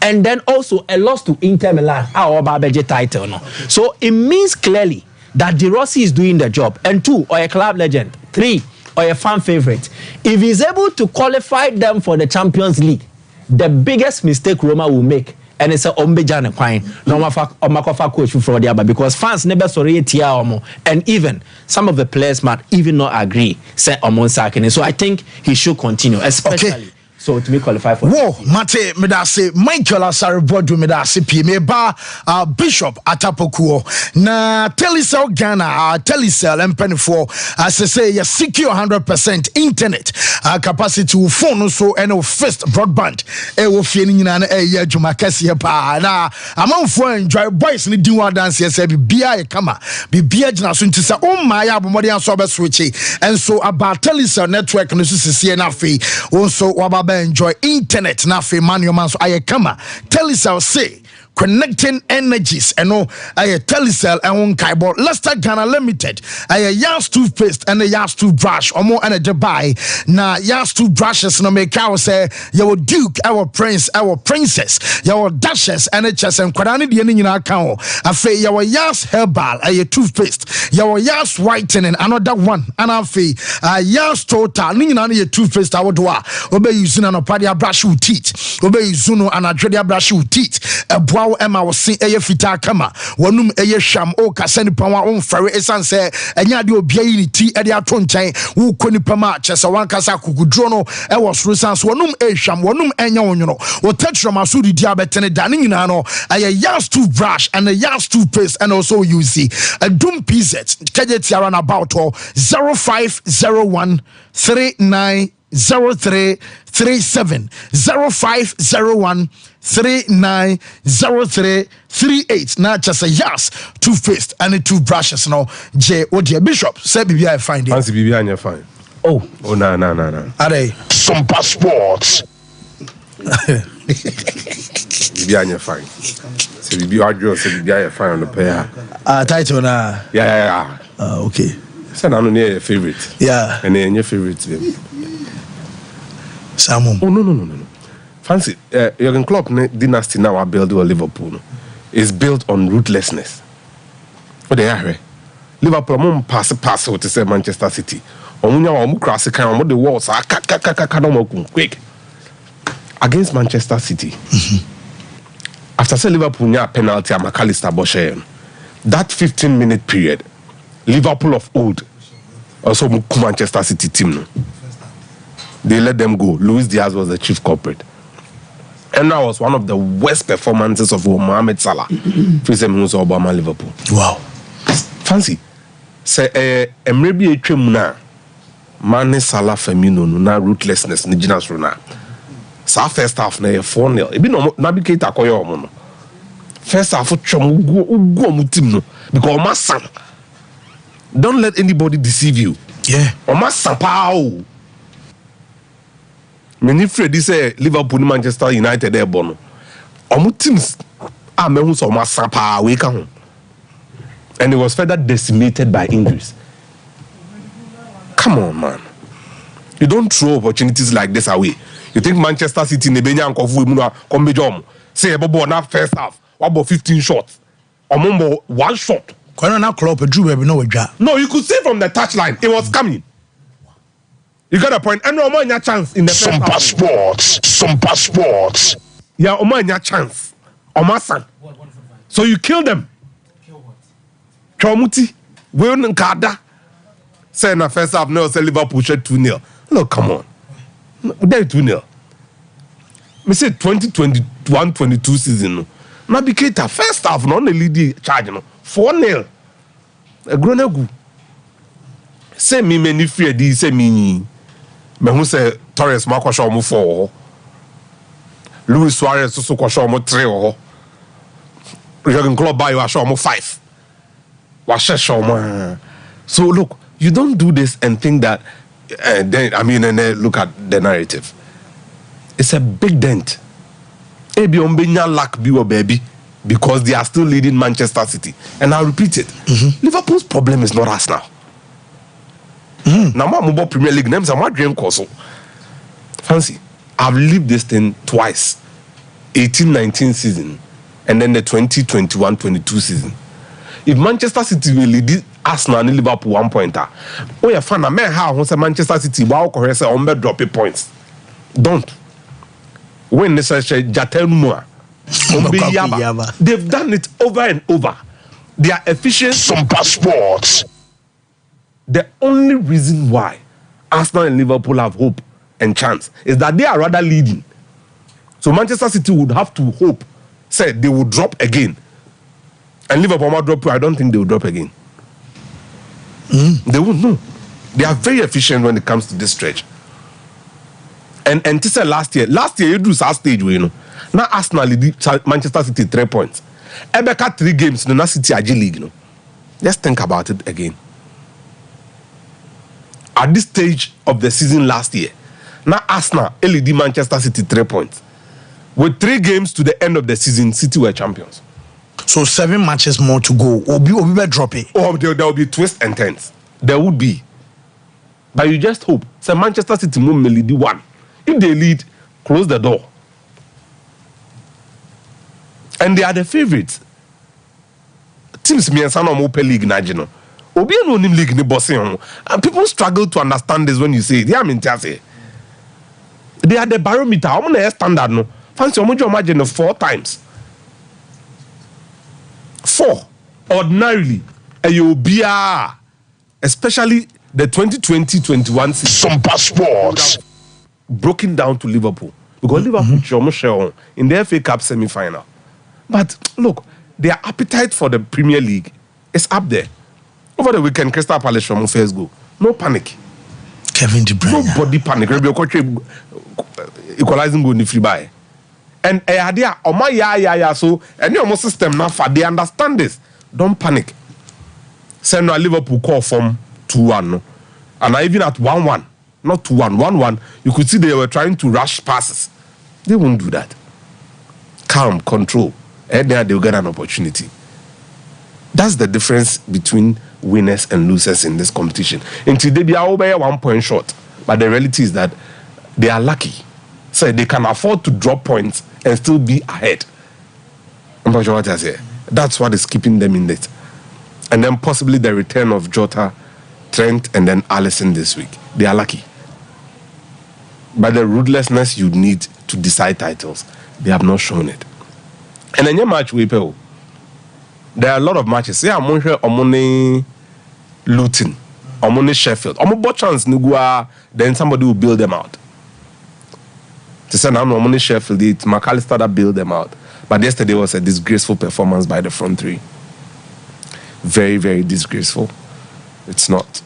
And then also a loss to Inter Milan, our Babeje title. So it means clearly that De Rossi is doing the job. And 2, or a club legend. 3, or a fan favorite. If he's able to qualify them for the Champions League, the biggest mistake Roma will make, and it's a ombeja ne kwine no makofa coach for the other, because fans never sorry tia omo, and even some of the players might even not agree say omon sakene. So I think he should continue, especially so to be qualified for. Whoa, Mate, Medase, Michael Asaribodu Medase, Meba, Bishop Atapokuo. Na Telecel Ghana, Telecel M24, as I say, you secure 100% internet capacity phone so and first broadband. Will feeling in a year Jumakasi pa. Na among foreign dry boys in the Dua dance, yes, be Bia Kama, be Bia Janasun to say, oh my, Abomodian Sober Switchy, and so about Telecel network, and this is CNF also Wababa enjoy internet na fe manual man so ayekama. Telecel say connecting energies ɛno ɛyɛ Telecel ɛho nkaebɔ. Leicester Ghana Limited ɛyɛ Yas toothpaste ɛne Yas toothbrush ɔmo ɛna gye bae na Yas toothbrushes no meka wo sɛ yɛwɔ Duke ɛwɔ Prince ɛwɔ Princess yɛwɔ Duchess ɛne Chess nkwadaa ne deɛ ne nyinaa ka ho. Afei yɛwɔ Yas Herbal ɛyɛ toothpaste yɛwɔ Yas Whitening another one ana afei Yas Total ne nyinaa ne yɛ toothpaste awodoɔ a wobɛyi na no pade abrush wo teeth wobɛyi no anadwede abrush wo teeth ɛboa wo ɛma wo se ɛyɛ fitaa kama wɔnum ɛyɛ hwam o kasa nipa wa wo mfɛre esan sɛ ɛnya de obia yi ne ti ɛde ato nkyɛn wo kɔ nipa ma kyɛsɛ wankasa kukuduro no ɛwɔ soro san so wɔnum ɛhwam wɔnum ɛnya wo nwono wo tetram aso didi abɛtene da ne nyinaa no ɛyɛ Yas toothbrush and a Yas toothpaste and also UC Adum PZ kɛgye tiara na about 0501 390337 0501 390338 na just a Yas toothpaste and the toothbrushes no J o dear Bishop say bibi I find it fancy bibi anya fine oh no are they Sompa Sports bibi anya fine say bibi adwo say bibi anya fine on the pair title na yeah okay say na no near favorite yeah and then your favorite Samum. Oh no. Fancy, Jurgen Klopp dynasty now are built with Liverpool is built on ruthlessness. What they are, Liverpool mum pass to say Manchester City. Omunya cross the the walls quick against Manchester City. After say Liverpool nya penalty at McAllister Boshe, that 15-minute period, Liverpool of old also Manchester City team no. They let them go. Luis Diaz was the chief culprit. And that was one of the worst performances of Mohamed Salah. Face Obama Liverpool. Wow. Fancy. Say maybe a trimuna. Mane Salah Firmino na ruthlessness ni Ginas Runa. Sa first half na 4-0. Ebi no navigate akoyo omo no. First half chom ugo mu team no because Omasan. Don't let anybody deceive you. Yeah. Omasan pao. Many Freddy say Liverpool Manchester United there bono. Omu teams are mehu so masapa we can. And it was further decimated by injuries. Come on, man. You don't throw opportunities like this away. You think Manchester City nebenya ankofu mu na kombejom. Say bobo na first half. What about 15 shots? Omumbo one shot. Kono na club drew baby no wadwa. No, you could see from the touchline it was coming. You got a point. And no more chance in the first half. Sompa Sports. Yeah, Omanya chance. Omasan. So you kill them. Chomuti. Weon Nkada. Say in the first half, no, say Liverpool shot 2-0. Look, come on. They're 2-0. Me say 2021-22 season. Now be Keita. First half, no, the lead charge. 4-0. A grown say me many fear di say me. Me who say Torres ma kwasho mo 4. Luis Suarez so kwasho mo 3. Jurgen Klopp buy wa show mo 5. Wa show mo. So look, you don't do this and think that then and then look at the narrative. It's a big dent. Ebi ombenya lack biwo baby because they are still leading Manchester City. And I'll repeat it. Liverpool's problem is not us now. Now my Premier League names are my dream course. Fancy, I've lived this thing twice. 18-19 season and then the 2021-22 season. If Manchester City will lead Arsenal and Liverpool 1 pointer, oh yeah, fan man how say Manchester City wow correct say on drop points. Don't. When necessary Jatel Mua. They've done it over and over. They are efficient. Sompa Sports. The only reason why Arsenal and Liverpool have hope and chance is that they are rather leading. So Manchester City would have to hope, say they will drop again. And Liverpool might drop, I don't think they will drop again. They won't know. They are very efficient when it comes to this stretch. And to say last year you do our stage where you know. Now Arsenal lead Manchester City 3 points. Ebeka 3 games no na City AG League no. Let's think about it again. At this stage of the season last year, now Arsenal lead Manchester City 3 points. With 3 games to the end of the season, City were champions. So 7 matches more to go. Obi drop it. Oh, there will be twists and turns. There would be. But you just hope. So Manchester City will lead 1. If they lead, close the door. And they are the favourites. Teams me and Sana Mope League Najino. Obi no nim league ni bossing. And people struggle to understand this when you say it. They are They are the barometer. I'm on the standard no. Fancy omojo imagine 4 times. 4 ordinarily. And you be especially the 2020-21 season. Sompa Sports. Broken down to Liverpool. Because Liverpool in the FA Cup semi-final. But look, their appetite for the Premier League is up there. Over the weekend, Crystal Palace from first goal. No panic. Kevin De Bruyne. Nobody panic. Equalizing goal in the free buy. And so any almost system now for they understand this. Don't panic. Send now Liverpool call from 2-1. No? And even at 1-1, not 2-1, 1-1, you could see they were trying to rush passes. They won't do that. Calm, control. And then they'll get an opportunity. That's the difference between winners and losers in this competition. Until they be over 1 point short. But the reality is that they are lucky. So they can afford to drop points and still be ahead. I'm not sure what I say. That's what is keeping them in it. And then possibly the return of Jota, Trent, and then Alisson this week. They are lucky. But the ruthlessness you need to decide titles, they have not shown it. And then your match we pay. There are a lot of matches. Say I'm on Luton, I'm on Sheffield. I'm on chance Nugua, then somebody will build them out. To say I'm on Sheffield, it's McAllister that build them out. But yesterday was a disgraceful performance by the front 3. Very, very disgraceful. It's not.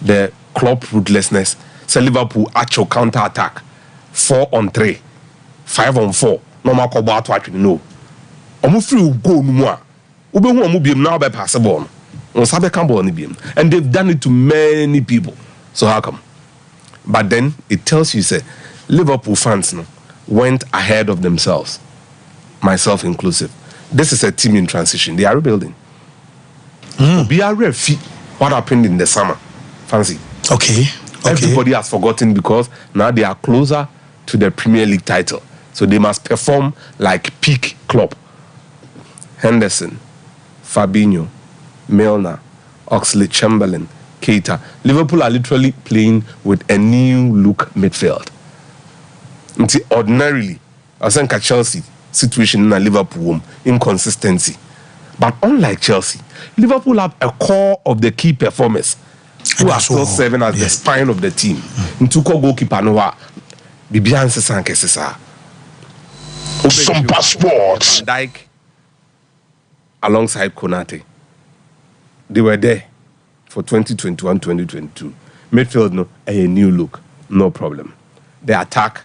The club ruthlessness. Say Liverpool actual counter attack. 4-on-3, 5-on-4. Normal call back to no. Omu free go no more. Ube hu omu biem now be pass ball. On sabe can ball ni biem. And they've done it to many people. So how come? But then it tells you say Liverpool fans no, went ahead of themselves. Myself inclusive. This is a team in transition. They are rebuilding. Be a refi what happened in the summer. Fancy. Okay. Everybody has forgotten because now they are closer to the Premier League title. So they must perform like peak club. Henderson, Fabinho, Milner, Oxlade-Chamberlain, Keita. Liverpool are literally playing with a new look midfield. Until ordinarily, I think a Chelsea situation in a Liverpool inconsistency. But unlike Chelsea, Liverpool have a core of the key performers who are still serving as the spine of the team. Ntuko goalkeeper Noah, Bibian Sesankesesa. Sompa Sports. Dyke alongside Konate. They were there for 2021-2022. Midfield, no, a new look, no problem. The attack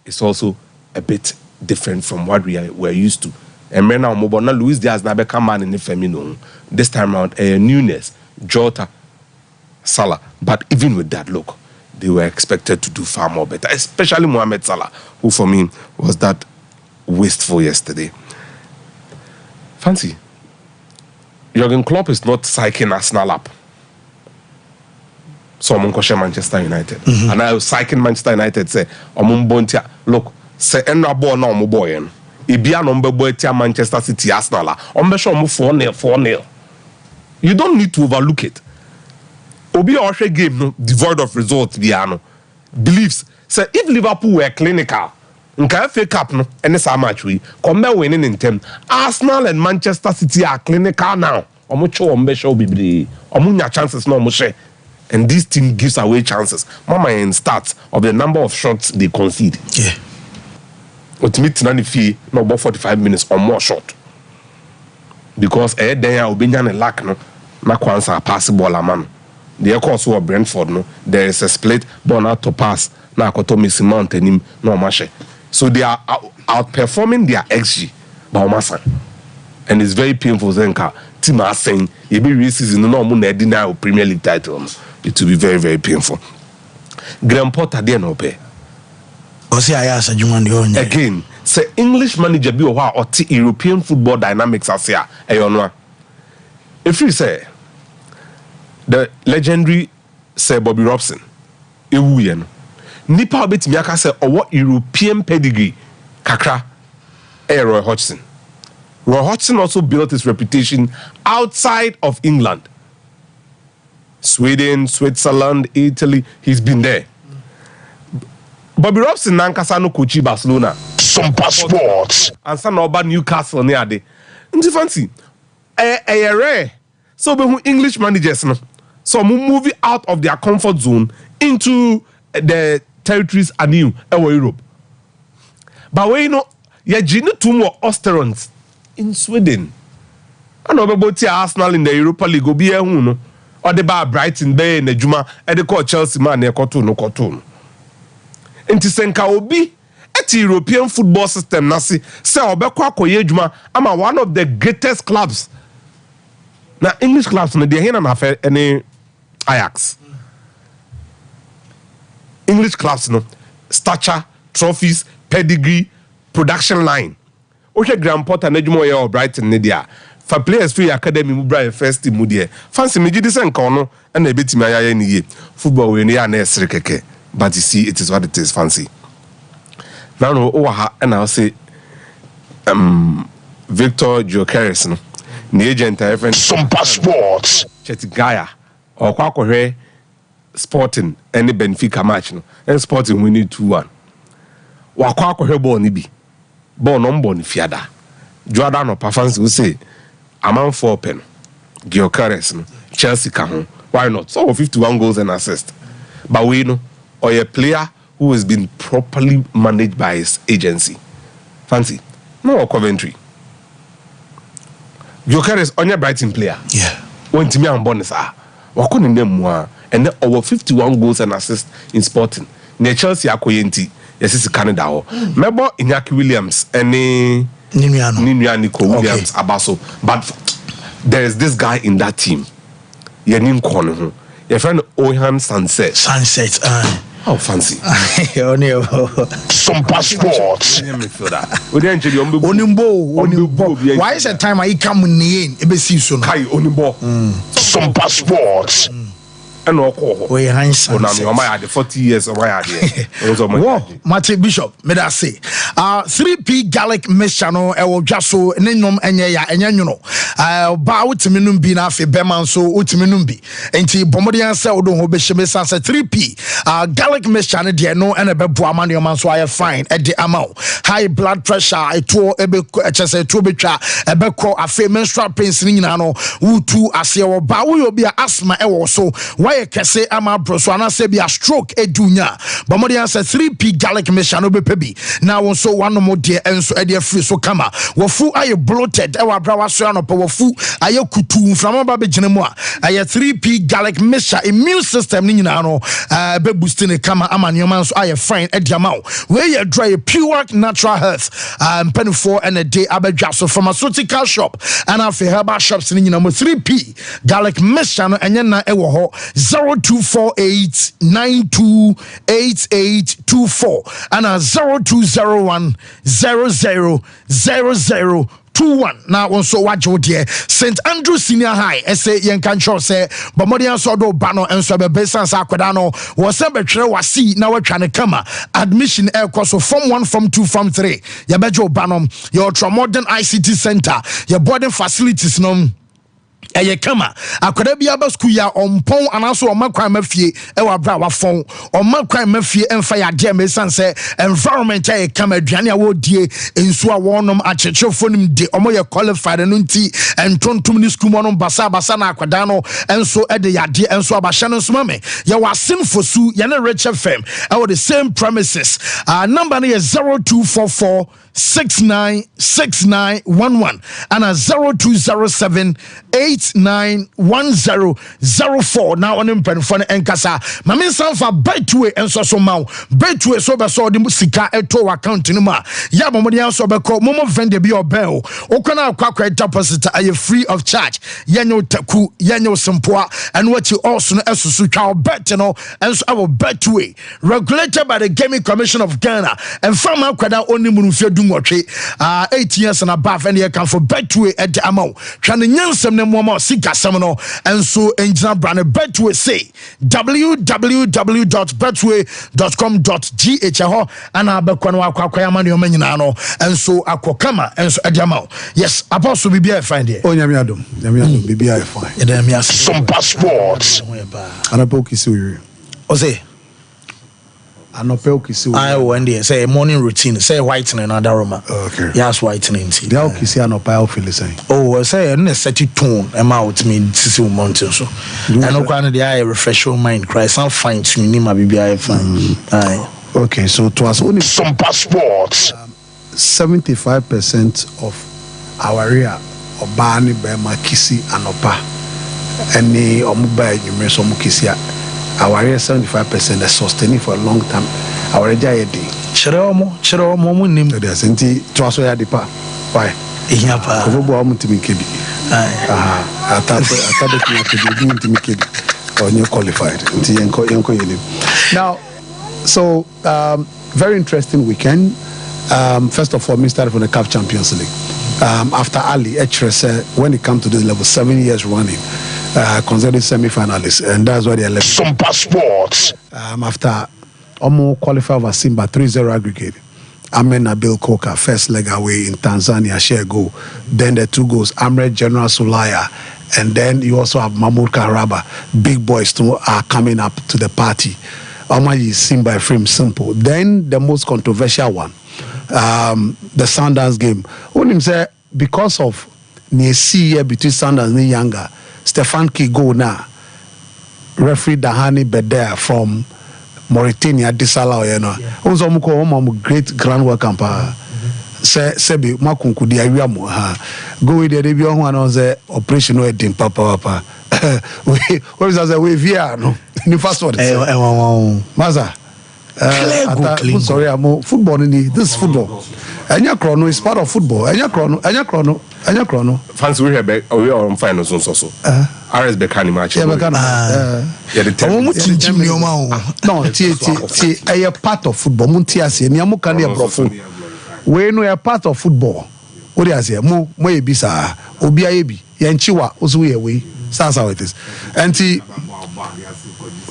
is also a bit different from what we're used to. And now, Luis Diaz na become man in the Femino. This time around, newness, Jota, Salah. But even with that look, they were expected to do far more better, especially Mohamed Salah, who for me was that wasteful yesterday. Fancy. Jurgen Klopp is not psyching Arsenal up. So I'm going to Manchester United. And I was psyching Manchester United, say, look, say, enra ball now, my boy. Ibia number boy tia Manchester City Arsenal. Show 4-0. You don't need to overlook it. Obi Oshe game no devoid of results biano. Believes say if Liverpool were clinical, nka FA Cup no any sa match we come winning in term. Arsenal and Manchester City are clinical now. Omo cho ombe show bibiri. Omo nya chances no omo share. And this team gives away chances. Mama in stats of the number of shots they concede. Yeah. Ultimately, nani fee no about 45 minutes or more short. Because then I will be a lack no na kwansa pass ball a man. The course of Brentford no there is a split ball out to pass na akoto Messi Mount him no mashe. So they are outperforming their XG by Omasa. And it's very painful Zenka. Team are saying you be season no mo na deny Premier League title. It will be very, very painful. Graham Potter there no pay. Osi ayasa jumandi onye. Again, say English manager bi oha or European football dynamics asia eyonoa. If you say the legendary Sir Bobby Robson, ewu ye no. Nipa obetimi aka say owo European pedigree kakra Roy Hodgson. Roy Hodgson also built his reputation outside of England. Sweden, Switzerland, Italy, he's been there. Bobby Robson nankasa no coach Barcelona. Sompa Sports. And some over Newcastle near there. Nti fancy. Rare. So we English managers no. So we move out of their comfort zone into the territories anew in Europe. But we know you gene two more Osterons in Sweden. I know about Arsenal in the Europa League go be here no. Or the bar Brighton Bay in the Juma and the call Chelsea man near Cotton. Nti senka obi at European football system nasi say obekwa koye adwuma ama one of the greatest clubs. Na English clubs no dey here na affair any Ajax. English clubs no stature, trophies, pedigree, production line. Oche Graham Potter na adwuma ye Brighton ne dia. For players free academy mu Brian first team mu dia. Fancy me gidi senka ono na ebetimi ayaya ni ye. Football we ni ya na esere keke. But you see, it is what it is, fancy. Now, no, and I'll say, Victor Jokeres, no, the agent, I friend, Sompa Sports. Chetigaya, or Quackore Sporting, any Benfica match, no, and Sporting we need 2-1. Wakwako ball ni bi, ball non born fiada. Jordan or Pafans will say, I'm on 4 pen. Jokeres, no, Chelsea can why not? So 51 goals and assists. But we know. Or a player who has been properly managed by his agency. Fancy. No Coventry. Joker is on your Brighton player. Yeah. When Timmy and Bonus are. Wakon in them more. And then over 51 goals and assists in Sporting. Near Chelsea Akoyenti. Yes, it's Canada. Remember Iñaki Williams and Nico Williams Abaso. But there is this guy in that team. Your name Kono. Your friend Ohan Sunset. How fancy. Sompa Sports. Onimbo. Why is that time I come in the end? Kai Onimbo. Sompa Sports. And we hands on my 40 years of my idea. Mate Bishop, me da say. 3P Gallic Mixture no e wo dwaso ne nom enye ya enye nwono. Ba utimi num bi na afi beman so utimi num bi. Enti bomode ansa odo ho be hyeme sanse 3P Gallic Mixture ne de no ene bebo amane man so aye fine e de amao. High blood pressure eto ebe chese eto betwa ebekọ afi menstrual pains ni nyina no utu ase wo ba wo yo bi asthma e wo so why kese ama broso anase bi a stroke edunya bomode ansa 3P Gallic Mixture no be pebi na won so one more dear enso e de free so kama wofu aye bloated e wa bra wa so anopo wofu aye kutu mframa ba be gine mu a aye 3P Gallic Mixture immune system ni nyina no be boosting kama ama nyoma so aye fine e de ama we ye dry pure natural health penifo and a day abedwa so pharmaceutical shop and afi herbal shops ni nyina mo 3P Gallic Mixture no enye na e wo ho 0248928824 and 0201000021 now also watch dear St. Andrew Senior High say yen can show say but modian so do bano and so be besan sa akwadano was betwere wasi na watwa ne kama admission air course so form 1 form 2 form 3 ya bejo banom your modern ICT center your boarding facilities no eye kama akwada bia ba school ya ompon anaso omakwan mafie e wa bra wa fon omakwan mafie emfa ya de mesan se environment eye kama aduane a wo die ensu a wonom achechefo nim de omo ye qualified no nti entontom ni school mo no basa na akwada no enso e de ya de enso abahye no so mame ye wa sinfosu ye na Rich FM e wo the same premises number no is 0244 696911 and 0207 891004 now on mpemfo enkasa mame sanfa Betway enso so maw Betway so be so de sika eto account ni ma ya bomode anso be ko momo vende bi obel okona akwa deposit are free of charge yenyo taku yenyo simpoa and what you also no esusu twa bet no enso our Betway regulated by the Gaming Commission of Ghana and from akwada oni munufia dumwotwe 8 years and above and you can for Betway at the amount twan nyansem ne mo sika no and so engine brand Betway say www.betway.com.gh and abekwa akwa ma ne omanyina no and so akokama and so adiamao yes apostle bibia find there nyame adom bibia fine Sompa Sports anapoki siwe ose anopoki siwe I one day say morning routine say whitening another room okay yes whitening see dia okisi anopa feel say oh say na set tone am out me sisi mountain so and no kwa no dey refresh your mind Christ and fine tune ni ma bibia fine aye okay so to us only Sompa Sports 75% of our area oba ni be makisi anopa any omuba enyume so mukisi our area 75% is sustaining for a long time our area yedi chiro mo mu nim they senti to us ya depa why iya pa ko bo am timi kebi atabe timi kebi onye qualified nti yenko yele now so very interesting weekend. First of all, we started from the CAF Champions League. After Ali, when it comes to this level, 7 years running, considered semi-finalists, and that's why they left. Sompa Sports. After almost qualified over Simba 3-0 aggregate. Amen Nabil Koka, first leg away in Tanzania, share goal. Then the 2 goals, Amred General Sulaya, and then you also have Mahmoud Karaba. Big boys too are coming up to the party. Omayi Simba frame simple. Then the most controversial one, the Sundowns game. When him say because of near year between Sundowns and Yanga, Stefan Kigo now referee Dahani Beder from Mauritania Disala oyeno. Unzo muko omo great grand welcome pa. Sebi makunkudi awiamo ha. Go with the debut one on the operation no edim papa. What is that we via no the first one maza sorry I'm football ni this football anya chrono is part of football anya chrono fans we here we are on final so RS Bekani match yeah Bekani no ti a part of football munti ase ni amuka na brofo we no a part of football what dey ase mo e bi sa obi aye bi ye nchiwa ozo ye we that's how it is. And the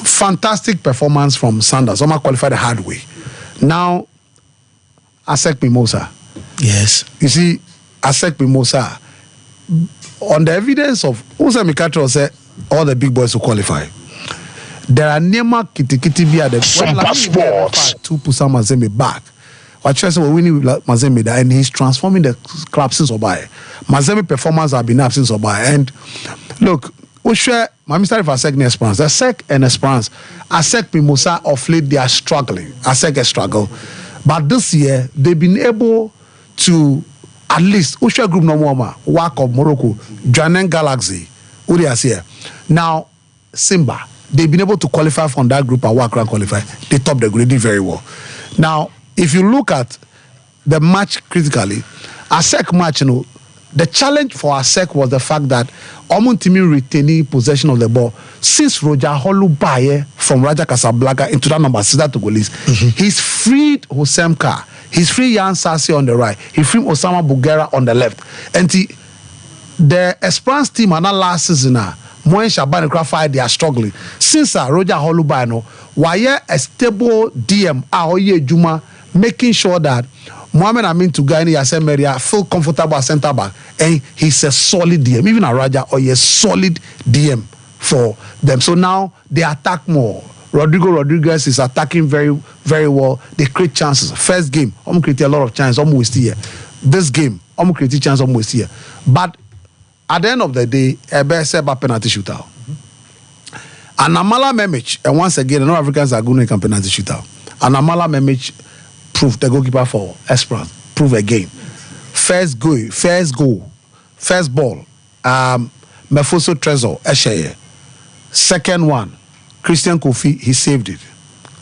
fantastic performance from Sanders. Oma qualified the hard way. Now, Asek Mimosa. Yes. You see, Asek Mimosa, on the evidence of Usa Mikato said all the big boys who qualify. There are Nema Kitikiti via the Sompa Sports. 2 Pusa Mazembe back. Watchers were winning Mazembe and he's transforming the club since Obaye. Mazembe performance have been up since Obaye. And look, we share my Mr. Asek and Esperance. The Asek and Esperance, Asek Mimosa of late they are struggling. Asek has struggled. But this year they've been able to at least we share group no more work of Morocco, Janen Galaxy. Who they are here. Now Simba, they've been able to qualify from that group and work around qualify. They top the grade very well. Now if you look at the match critically, Asek match, you know, the challenge for Asek was the fact that Omuntimi retaining possession of the ball since Roger Holubaye from Raja Casablanca into that number 6 to goal list. He's freed Hosemka, he's freed Yan Sasi on the right, he freed Osama Bugera on the left. And the Esperance team and last season Moen Shaban and Craft they are struggling. Since Roger Holubaye no, why a stable DM Ahoye Juma making sure that Mohamed Amin to Gani Yasemeria feel comfortable as center back, and he's a solid DM, even a Raja or a solid DM for them. So now they attack more. Rodriguez is attacking very, very well. They create chances. First game, create a lot of chances, almost here. This game, create a chance almost here. But at the end of the day, a penalty shootout. And Amala Memich, and once again, no Africans are going to make penalty shootout. And Amala Memich proved the goalkeeper for Esperance. Prove again. First goal. First ball. Mefoso Trezor Esheye. Second one, Christian Kofi, he saved it.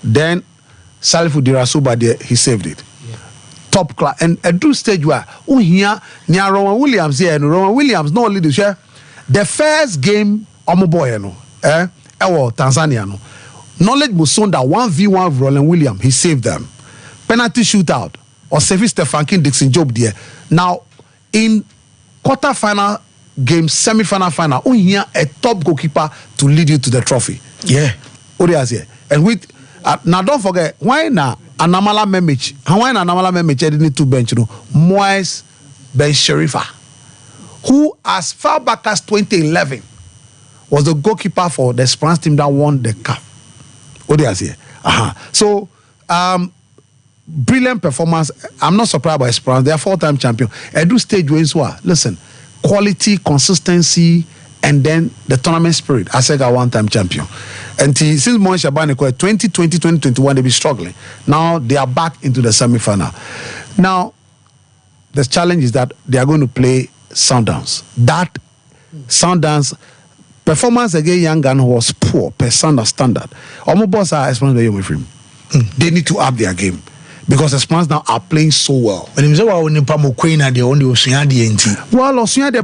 Then Salifu Dirasuba there, he saved it. Top class. And at this stage where here near Rowan Williams here, and Rowan Williams no only share the first game Omoboy Tanzania no. Knowledge Musonda 1v1 of Roland Williams, he saved them. Penalty shootout or Sefi Stefankin Dixon Job there. Now in quarter-final game, semi-final, final, here a top goalkeeper to lead you to the trophy. Yeah. And with now don't forget why now Anamala Memich, why Anamala Memich didn't to bench Moise Ben Sherifa, who as far back as 2011 was the goalkeeper for the Esperance team that won the cup. So brilliant performance. I'm not surprised by Esperance. They are 4-time champion. Edu stage wins listen, quality, consistency, and then the tournament spirit. I said 1-time champion. And since Moen Shabani 2020, 2021, they be struggling. Now they are back into the semi-final. Now the challenge is that they are going to play Sundowns. That Sundowns performance against Yangan was poor per Sundowns standard. Almost boss are Esperance with him. They need to up their game. Because Esperance now are playing so well. When you say well, Osunya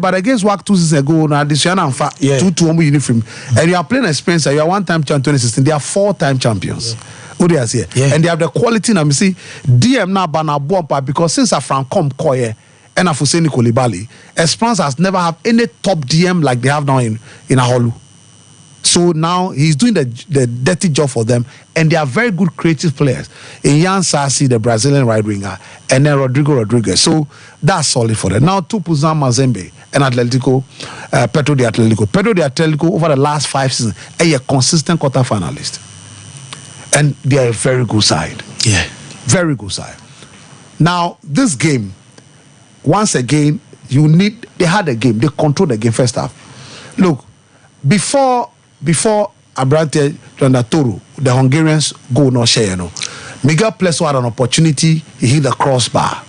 but against WAC 2 seasons ago, now this year 2-2 uniform, and you are playing Esperance. You are 1-time champion 2016. They are 4-time champions. And they have the quality. Now, me see DM now bana bomba because since Afran come Koye and Afuseni Kolibali, Esperance has never had any top DM like they have now in Aholu. So now he's doing the dirty job for them, and they are very good creative players. In Yan Sassi, the Brazilian right winger, and then Rodrigo Rodriguez. So that's solid for them. Now Tupuzan Mazembe and Atletico, Petro de Atletico. Petro de Atletico over the last 5 seasons, a consistent quarter finalist, and they are a very good side. Yeah, very good side. Now this game, once again, they had a game. They controlled the game first half. Look, before Abrante Toro, the Hungarians go no share, Miguel Pleso had an opportunity, he hit the crossbar.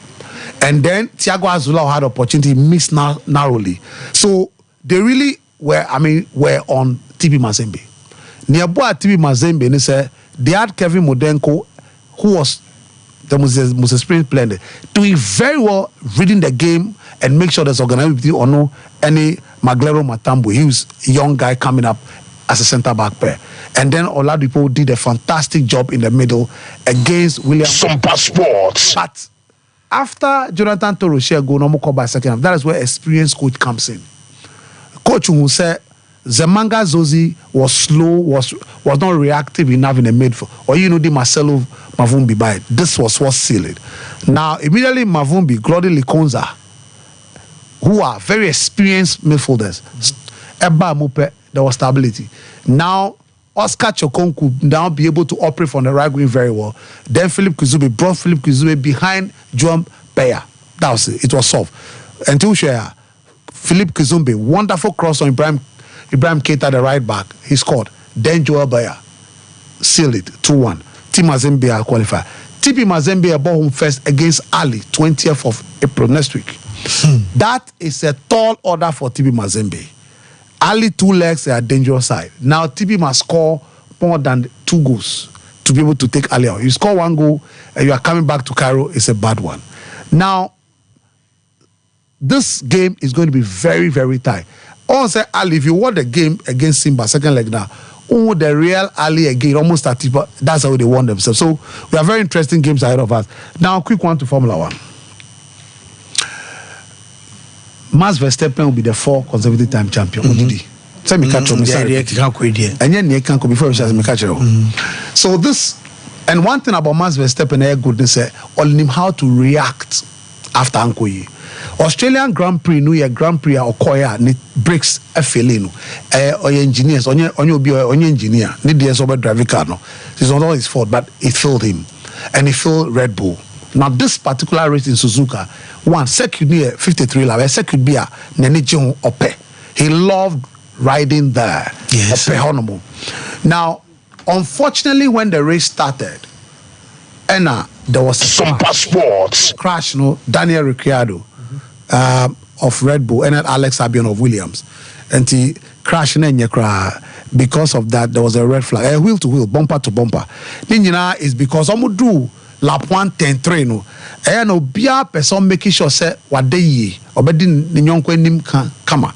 And then Thiago Azula had an opportunity, he missed narrowly. So they really were on TP Mazembe. Nearby TP Mazembe, they said they had Kevin Modenko, who was the most experienced player, doing very well, reading the game and make sure there's organized or no any Maglero Matambo. He was a young guy coming up as a centre back pair. And then Oladipo did a fantastic job in the middle against William Sompa Sports. But after Jonathan Toro share go no more by second half, that is where experienced coach comes in. Coach who said Zemanga Zozi was slow, was not reactive enough in the midfield. Or the Marcelo Mavumbi by it. This was what sealed it. Now immediately Mavumbi, Glody Likonza, who are very experienced midfielders, Eba Mupe, there was stability. Now, Oscar Chokon could now be able to operate from the right wing very well. Then Philip Kizube brought Philip Kizube behind Joam Peya. That was it. It was solved. Until Philip Kizumbe, wonderful cross on Ibrahim Keita, the right back. He scored. Then Joel Beya sealed it 2-1. Team Mazembe are qualified. TP Mazembe are born home first against Ali, 20th of April next week. That is a tall order for TP Mazembe. Ali 2 legs are a dangerous side. Now TP must score more than 2 goals to be able to take Ali out. You score 1 goal and you are coming back to Cairo, it's a bad one. Now, this game is going to be very, very tight. Also, Ali, if you want the game against Simba, second leg now, the real Ali again, almost at it, that's how they won themselves. So we have very interesting games ahead of us. Now, quick one to Formula 1. Max Verstappen will be the 4th consecutive time champion. Say me catch before we shall me catch. So this, and one thing about Max Verstappen, goodness, on him how to react after Ankoye. Australian Grand Prix, New Year Grand Prix, or Koya, breaks a feeling. Or engineers, on your engineer, need the over driving car. No, it's not all his fault, but it failed him, and he failed Red Bull. Now, this particular race in Suzuka, one circuit near 53 lap, a circuit beer, Nenijon Ope. He loved riding there. Yes. Ope. Now, unfortunately, when the race started, and there was a Sompa Sports crash, Daniel Ricciardo of Red Bull, and then Alex Albon of Williams. and he crashed in Nyekra. Because of that, there was a red flag. Wheel to wheel, bumper to bumper. Ninjina is because I'm do lap 110 no. No bia person making sure say what they ye obedi ninyonko nim kama.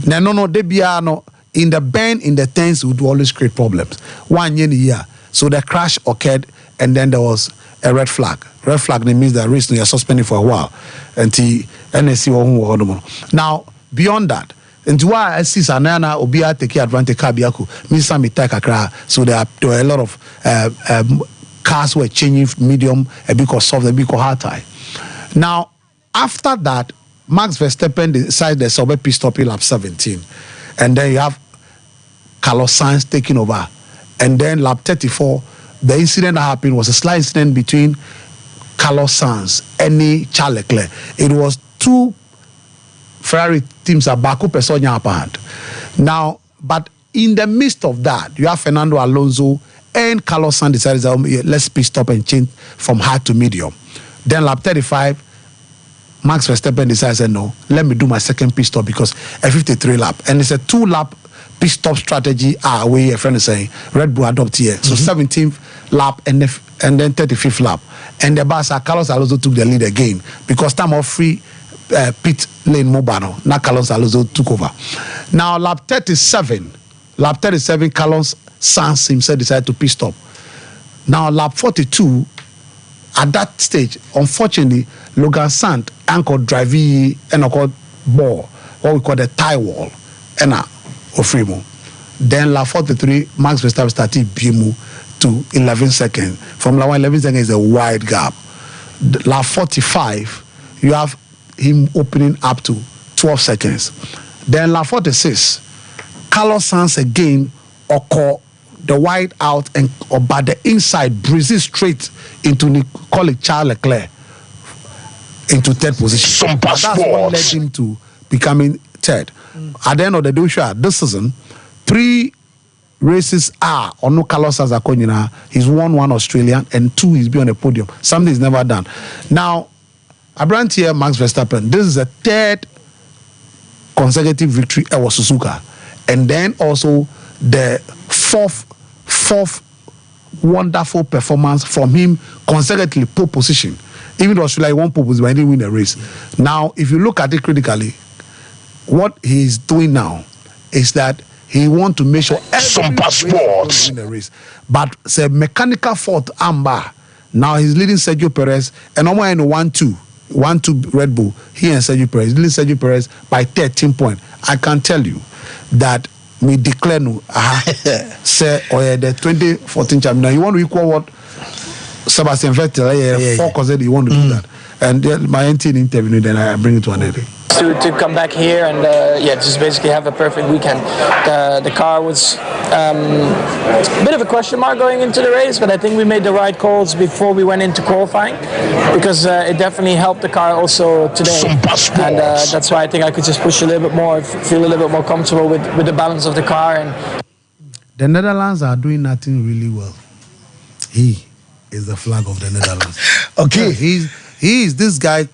No de bia no in the bend in the turns would always create problems. 1 year. So the crash occurred and then there was a red flag. Red flag means that race you're suspended for a while. And the NSC now beyond that. And why I see Sanana Obia take advantage Kabiaku, means some kakra. So there were a lot of cars were changing medium, a bit of soft, a bit of hard tie. Now, after that, Max Verstappen decided the sub pit stop in lap 17. And then you have Carlos Sainz taking over. And then lap 34, the incident that happened was a slight incident between Carlos Sainz and Charles Leclerc. It was two Ferrari teams are back up on your hand. Now, but in the midst of that, you have Fernando Alonso and Carlos Sainz decided, let's pit stop and change from hard to medium. Then lap 35, Max Verstappen decided, no, let me do my second pit stop because a 53 lap. And it's a 2-lap pit stop strategy where a friend is saying Red Bull adopt here. So 17th lap and then 35th lap. And the boss, Carlos Alonso took the lead again because time of free pit lane mobile. Now Carlos Alonso took over. Now lap 37, Carlos Sainz himself decided to pit stop. Now lap 42, at that stage, unfortunately, Logan Sainz anchored driving and called ball, what we call the tie wall, and Ofrimo. Then lap 43, Max Verstappen started BMU to 11 seconds. From lap 11 seconds is a wide gap. Lap 45, you have him opening up to 12 seconds. Then lap 46, Carlos Sainz again occur the wide out and by the inside breezes straight into colleague Charles Leclerc into third position. Sompa That's what led him to becoming third. At the end of the day, this season, 3 races are on no Carlos Sainz Akonyina. He's won 1 Australian and 2 he's been on the podium. Something he's never done. Now, Abrant here, Max Verstappen. This is a 3rd consecutive victory at Suzuka, and then also the fourth wonderful performance from him consecutively pole position. Even though Australia won pole position, but he didn't win the race. Now, if you look at it critically, what he's doing now is that he wants to make sure Sompa Sports win the race. But it's a mechanical fault, Amber. Now he's leading Sergio Perez, and almost in 1-2 Red Bull. He and Sergio Perez, leading Sergio Perez by 13 points. I can tell you that we declare no. Say, the 2014 champion. Now you want to equal what Sebastian Vettel? Four consecutive. You want to do that, and my interview. Then I bring it to an end. To come back here and just basically have a perfect weekend. The car was a bit of a question mark going into the race, but I think we made the right calls before we went into qualifying because it definitely helped the car also today. And that's why I think I could just push a little bit more, feel a little bit more comfortable with the balance of the car. And the Netherlands are doing nothing really well. He is the flag of the Netherlands. Okay, he is this guy.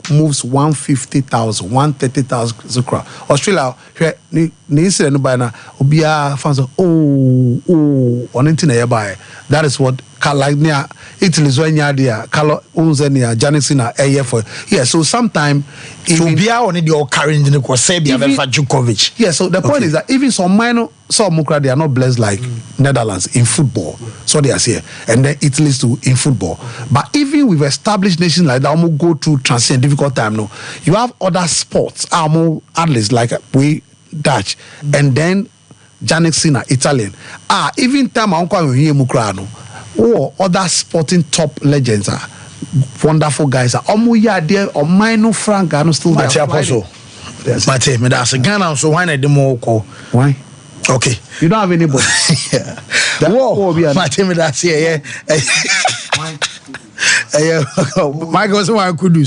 Moves 150,000, 130,000 crowd. Australia, ni incident no by na obia fans on internet by. That is what like near Italy so nya dia Carlo Unzenia Janisina for. Yeah, so sometime so bia on the carrying the Serbia for Djokovic. Yeah, so the point is that even some Mukra, they are not blessed like Netherlands in football. So they are here. And then Italy too in football. But even with established nations like that, we go through transient difficult time now. You have other sports, athletes like we Dutch, and then Janik Sinner, Italian. Even time I don't hear Mukra no. Or other sporting top legends are wonderful guys. Omuya there or Mino Frank are still there. Mate, me that's a Ghana, so why not the more call? Why? Okay. You don't have anybody. Whoa, Mate, me that's here, Michael, so I could do.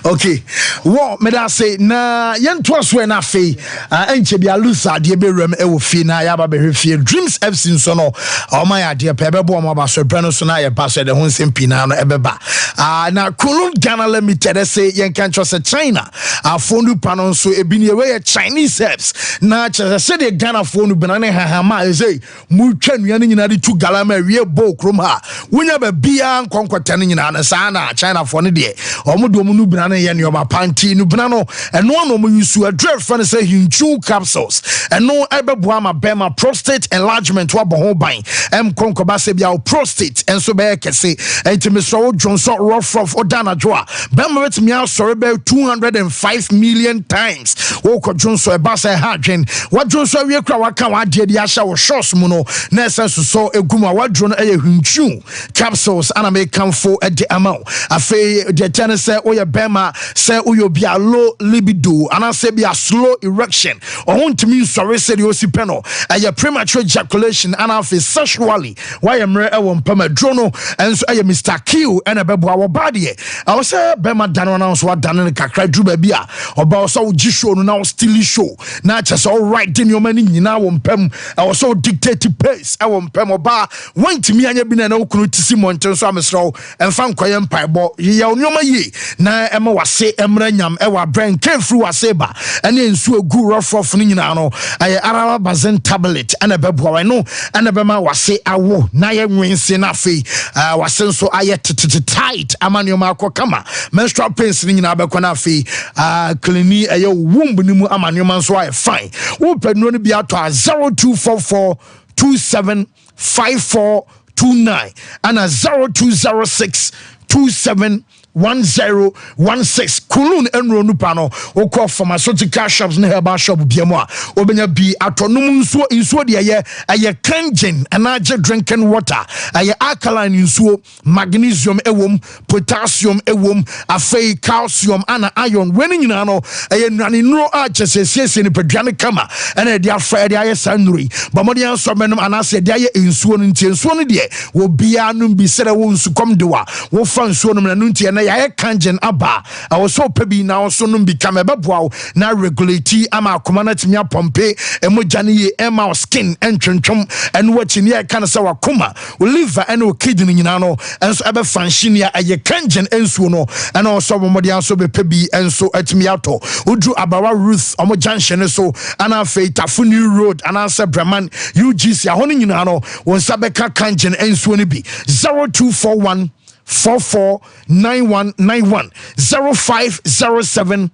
Okay. Well, me da say na yen to so na fe enche bia lusa de be rem e wo fi na ya ba be hwe Dreams FC so no o ma ya de pe be bo mo ba so bre no so na ye ba so de ho nsem pi na no e be ba na Kulun Ghana Limited say yen kan trust China phone panon so e bi ne we Chinese herbs na say the Ghana phone banana hahama e say mu twa nuane nyina de tu galama wie bo krom ha wonya ba bia nkonkwata ne nyina na sa na China phone de omo do mu nu banana ye ne oma panti nu banana eno no mo use a friend say hinchu capsules eno ebeboa ma bema prostate enlargement wa bo ho ban konkoba se bia prostate enso be kese entimi so Johnson rough odana joa bema wetimi asore be 205 million times wo ko Johnson e ba say hadwen wa Johnson wie kra waka wa de de ahya wo shorts mu no na sense so eguma wa dro no e hinchu capsules ana me kamfo e de amount afi de tene say oye bema say oyo bia low libido ana say bia slow erection or want me sorry said you see peno a premature ejaculation and afi sexually why am re e won pama drono and so Mr. Q and a bebo our body I was say bema dano na so dano kakra dru ba bia oba so gi show no now still show na just all right in your money nyina won pam I was so dictate pace I won pam oba want me anya bi na na okunu tisi monten so amesro emfa nkoye mpaibo ye onyoma yi na ema wase emra nyam e wa brain kefru wase ba ene nsu egu rough ni nyina no aye araba bazen tablet ana beboa no ana bema wase awo na ye nwense na fe wase nso aye tight amanioma akokama menstrual pains ni nyina abekwa na fe klini aye womb ni mu amanioma nso aye fine wo pedno ni bia to 0244 275429 and 0206 271016 Kulun enro nupa no okọ pharmaceutical shops na herbal shop biamo a obenya bi atonum nsuo de ye kangen anaje drinking water aye alkaline nsuo magnesium ewom potassium ewom afei calcium ana iron weni nyina no aye nane nuro a chesesese ni pedwane kama ana de afa de aye sanuri bamodi anso menum anase de aye nsuo no ntie nsuo no de wo bia no bi sere wo nsukom de wa wo fa nsuo no na ntie na ya kangen aba I was so pebi na so no become a beboa na regulate ama akoma na timia pompe emojane ye ema skin entwentwom and watching ye kan say wakoma we liver and o kidney nyina no enso ebe function ya aye kangen ensuo no and also bomodi anso be pebi enso atimi ato udru abawa Ruth omo junction so ana feitafo new road ana se Breman UGC ahoni nyina no won sabeka kangen ensuo ni bi 0241 449191 0507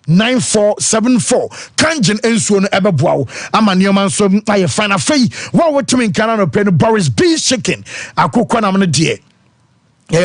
379474 kanjen ensuo no ebeboa ama neoma nso aye fine afei wa wotumi nkana no pe no Boris B chicken akokɔ nam no de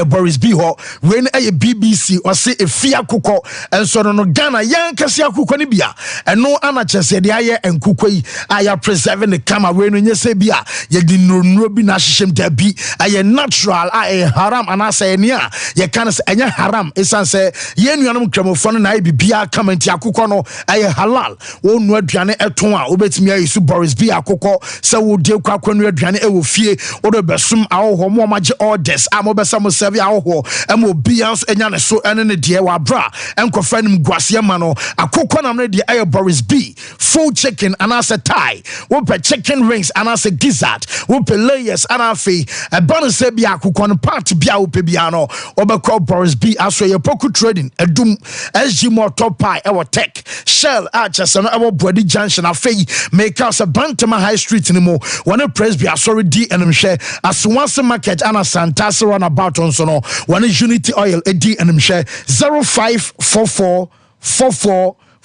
Boris B ho when a BBC or say a fear kuko and so no Ghana yan kasia kuko ni bia and no anachese de aye en kuko yi aya preserving the camera when you say bia ye di no bi na hyehyem da bi aye natural aye haram anasa enia ye kan say enya haram esan say ye nuanom kramofo no na aye bia comment akukọ no aye halal wo nu aduane eton a obetimi aye su Boris B akukọ say wo de kwakọ nu aduane e wo fie wo do besum awo mo ma je orders am obesam serve awo emo bia so enya ne so ene ne de wa bra enkofa nim guase ma no akukọ nam ne de aye Boris B full chicken anasa thigh wo pe chicken rings anasa gizzard wo pe layers anafi e bon se bia akukọ no part bia wo pe bia no obekọ Boris B aso ye poku trading edum SG motor pie e wo tech shell achese no e wo body junction afi make us a Bantama high street ni mo one press bia sorry di enim hwe asonwase market ana Santase run about on so no one Unity oil edi enim hwe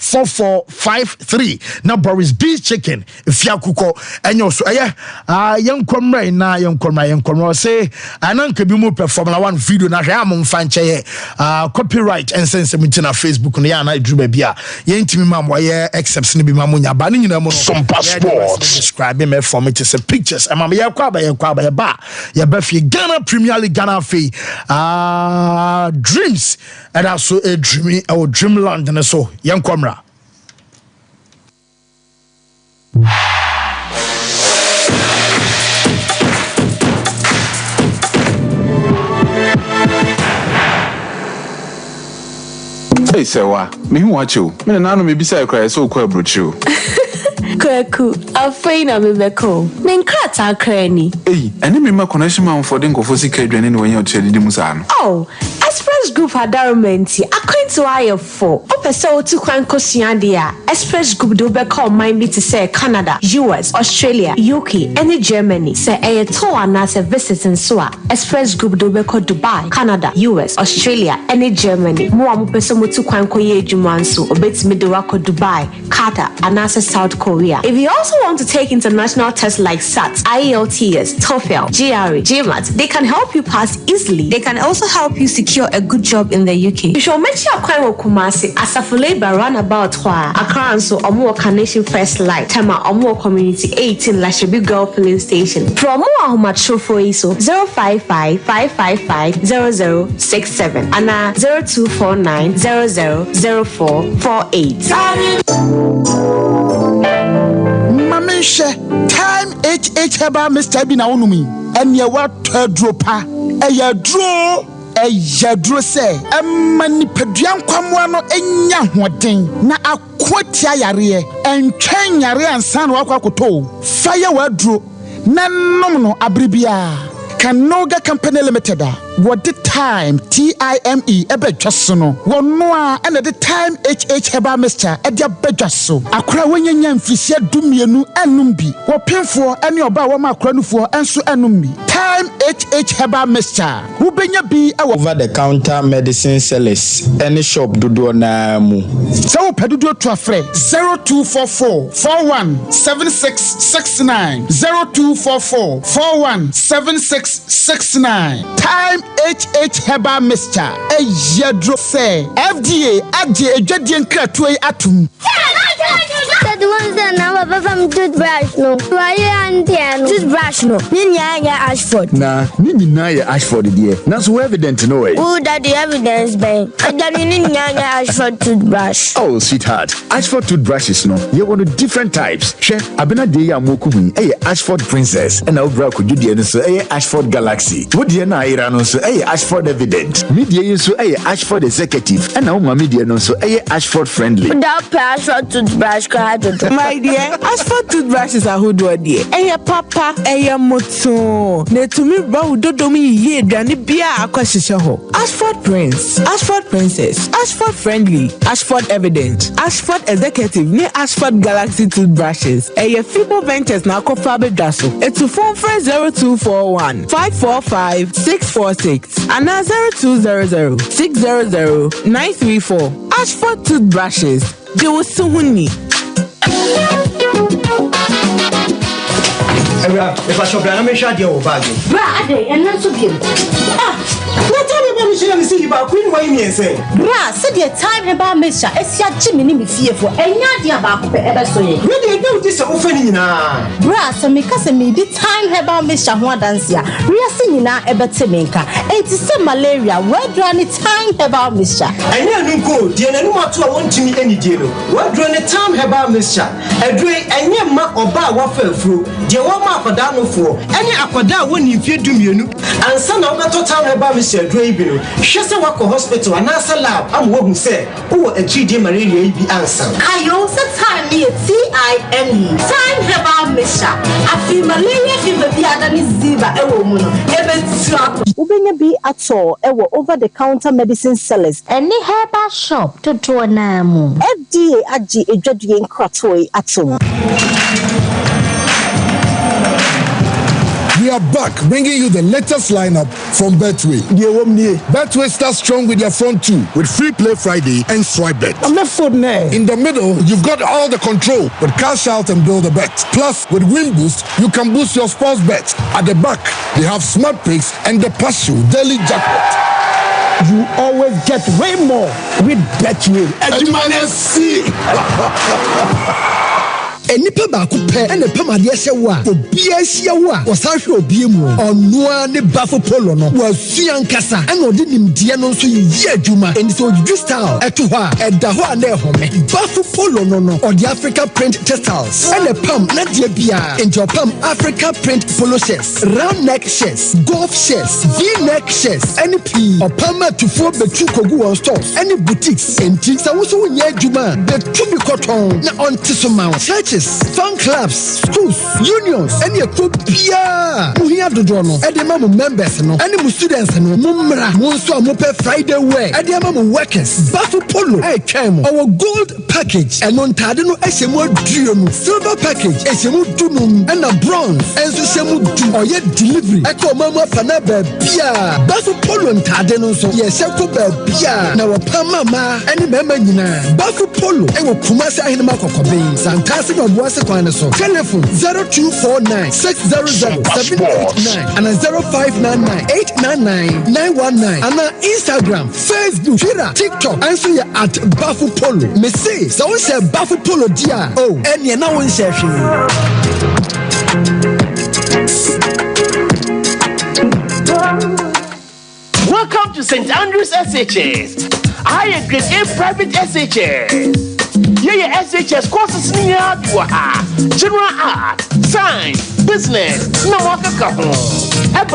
0544444453 na Boris B chicken ifia kuko enyo so yenkomre na yenkomre say ananka bi mu perform na one video na hwe am mfanche ye copyright and sense na Facebook no ya na edruba bia yentimi mam ye excepts ni bi mam nya ba ni nyina mu no Sompa Sports describe me for me to say pictures am ye kwa ba ye ba ye ba fi Ghana Premier League Ghana fi dreams and also a dreamy or dreamland and so yenkomra. Hey, Sewa, me who watch you. Me no me bisa cry so kwa brochu. Kweku, afraid of me beko. Nenkrata kreni. Hey, and me ma connection man for den go for secret when you tell the musano. Oh, Express Group had darumenti. According to IF4, Opeso to Kwankosiandia. Express Group do be call mind me to say Canada, US, Australia, UK, and Germany. Say a tour and as a visit in Swa. Express Group do be call Dubai, Canada, US, Australia, and Germany. More person to Kwankoye Jumansu, Obits Midwako Dubai, Qatar, and as South Korea. If you also want to take international tests like SAT, IELTS, TOEFL, GRE, GMAT, they can help you pass easily. They can also help you secure a good job in the UK. You should make sure Kwanwo Kumasi, Asafule Runabout Hwa, Accra and so Omo Carnation First Light, Tema Omo Community 18 Lashabi Girl Filling Station. From Omo Trofo ISO 055-555-0067 and 0249-000448. Mamisha, time HH Heba Mr. Bina Unumi, and your what dropa, a ya draw. Yadro say, mani pedian kwamwano enya hoden na akwatia yare en twen yare ansan wakwakoto fire wadro na nomno abribia Kanoga Company Limited what the time TIME ebe twasono wono a na the time HH Heba Mr. Edia bedwaso akra wonyanya mfisia dumienu enum bi wo pemfo ene oba wo ma akra nufo enso enum bi time HH Heba Mr. Who benya bi over the counter medicine sellers any shop dodo na mu so pedodo to afre 0244417669 0244417669 time HH Heba Mr. Ejadro say FDA aje edwadie nkratoi atum the ones that now from toothbrush no why and toothbrush no ninya Ashford na ninya Ashford there na so evident no way who that the evidence ben ninya Ashford toothbrush oh sweetheart Ashford toothbrushes no you want different types she abena dey ya mokubi Ashford Princess and obra kodudie no so Ashford Galaxy wodie na ira no so Ashford Evident media so Ashford Executive and now media no so Ashford Friendly that Ashford toothbrush my dear Ashford toothbrushes are who do dear papa moto ne to me ba dodomi ye dwane bia akwahyehe ho Ashford Prince Ashford Princess Ashford Friendly Ashford Evident Ashford Executive ne Ashford Galaxy toothbrushes Fibo Ventures na akofa bedwaso etu phone 0241 545 646 and 0200 600 934 Ashford toothbrushes they will soon need. If I shop, I'm sure you'll bag it. Brother, and not to give. What time about Michelle see about Queen Wayne say? Bra, said your time about Mister, it's your Jimmy fearful, and not your back ever so. Really, I don't this offending now. Bra, so me cousin me the time about Mister Huadansia, we are singing now about Temenka, 87 malaria, where drawn the time about Mister. I never go, dear, and what I want to me any deal. What drawn the time about Mister? A drink and your mark or bar waffle through, dear one mark for down for any aquada when you fear do you and son of the time about Mr. Draven. She's a walk hospital and answer lab. I'm what say, oh, a GD malaria be answer. I also time me TIME. Time about Mister. I feel malaria fever be an ziva a woman. Even slap. Ubenya be at all over the counter medicine sellers. Any herbal shop to draw namu. FDA aji a judging cratoi at all. We are back, bringing you the latest lineup from Betway. Betway starts strong with their front two, with Free Play Friday and Swipe Bet. I'm not for now. In the middle, you've got all the control with Cash Out and Build a Bet. Plus, with Win Boost, you can boost your sports bets. At the back, they have Smart Picks and the Passion Daily Jackpot. You always get way more with Betway. As you might see. Enipa ba ko pe ene pamade hye wo a obi ahia wo a osan hwe obi mu ono ne bafo polo no wa suankasa ene odi nimde no nso yi adwuma eni so oju style eto ho a eda ho a na ehome bafo polo no odi Africa print textiles ene pam na de bia enti pam Africa print polo shirts round neck shirts golf shirts v-neck shirts ene p opam atufo betu kogu won stores ene boutiques enti sa wo so nya adwuma betu bi cotton na onti so ma churches churches, fan clubs, schools, unions, and your Kubia. Muhia Dodono, Edema members, no, any students, no, Mumra, Monso, Mope Friday way, Edema workers, Bafu Polo, I came, our gold package, and on Tadano Esemo Duum, silver package, Esemo Dunum, and a bronze, and Semo Du, or yet delivery, Echo Mama Fanabe, Pia, Bafu Polo and Tadano, so yes, Echo Pia, now a Pamama, any member, Bafu Polo, and Kumasa in Marco Cobain, Santastic of Wasakwana, so telephone 0249 600 789 and 0599 899 919 and on Instagram, Facebook, Twitter, TikTok, and so you're at Bafu Polo. Me say, so we say Bafu Polo dia. Oh, and you now we say welcome to St. Andrews SHS. I am grade A private SHS. Yeah, SHS courses near general art, science, business, no work at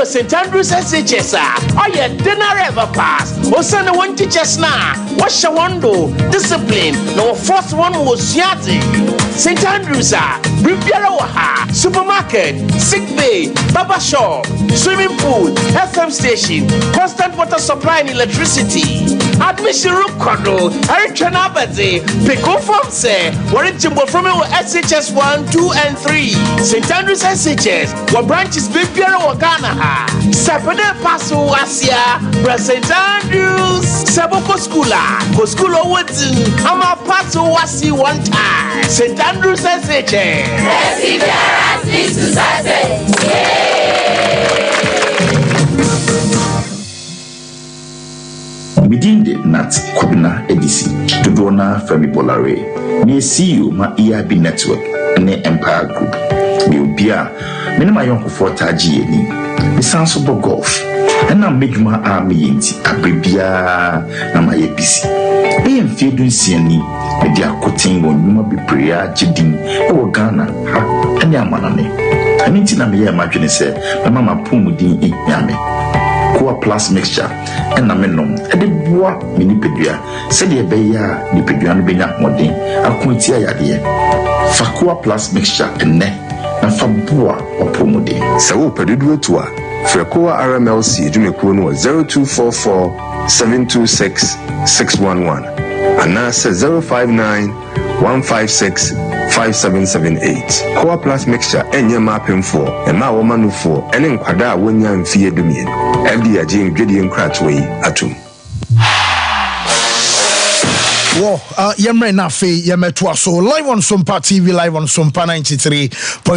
St. Andrews SHS. I had dinner ever pass. Or send one teachers now. What's your window? Discipline. No first one was yati. St. Andrews, Riviera, supermarket, sick bay, barber shop, swimming pool, FM station, constant water supply and electricity. Admission room condo, Eric Chanabati, Pico from say, what Jimbo from SHS 1, 2, and 3. St. Andrews SHS, what branches Big Piero or Ghana, Sapade Paso Asia, St. Andrews, Saboko Schoola, School of Woodson, Ama Paso Wasi one time. St. Andrews SHS. Within the Nat Kobina Edisi, Dodona Femi Bolare, near CEO, my EIB network, and the Empire Group. Biobia, many my uncle for Taji, the Sansobo Golf, and now make my army into Abribia, and my APC. They am feeding Sieni, with their cutting on you be prayer, Jidding, or Ghana, and Yamanane. I mean, Tina, me imagine, say, my mamma Pumudin in Yame. Coa plus mixture, and Namenum, and the bois minipedua, said the Beya, the Peduan Bena Modin, a quintia yadia. Fakua plus mixture and ne, and Fabua or Pomodin. So, Pedudu Tua, Fracoa RMLC, Jumicun was 0244 726 611, and now says 059 156 5778. Coa plus mixture, and your mapping for, and my woman for, and in Quada when you're in fear domain. FD Jim Gideon Cratchway Atum. Whoa, Yemre Nafi, Yemetua. So live on Sompa TV, live on Sompa 93.1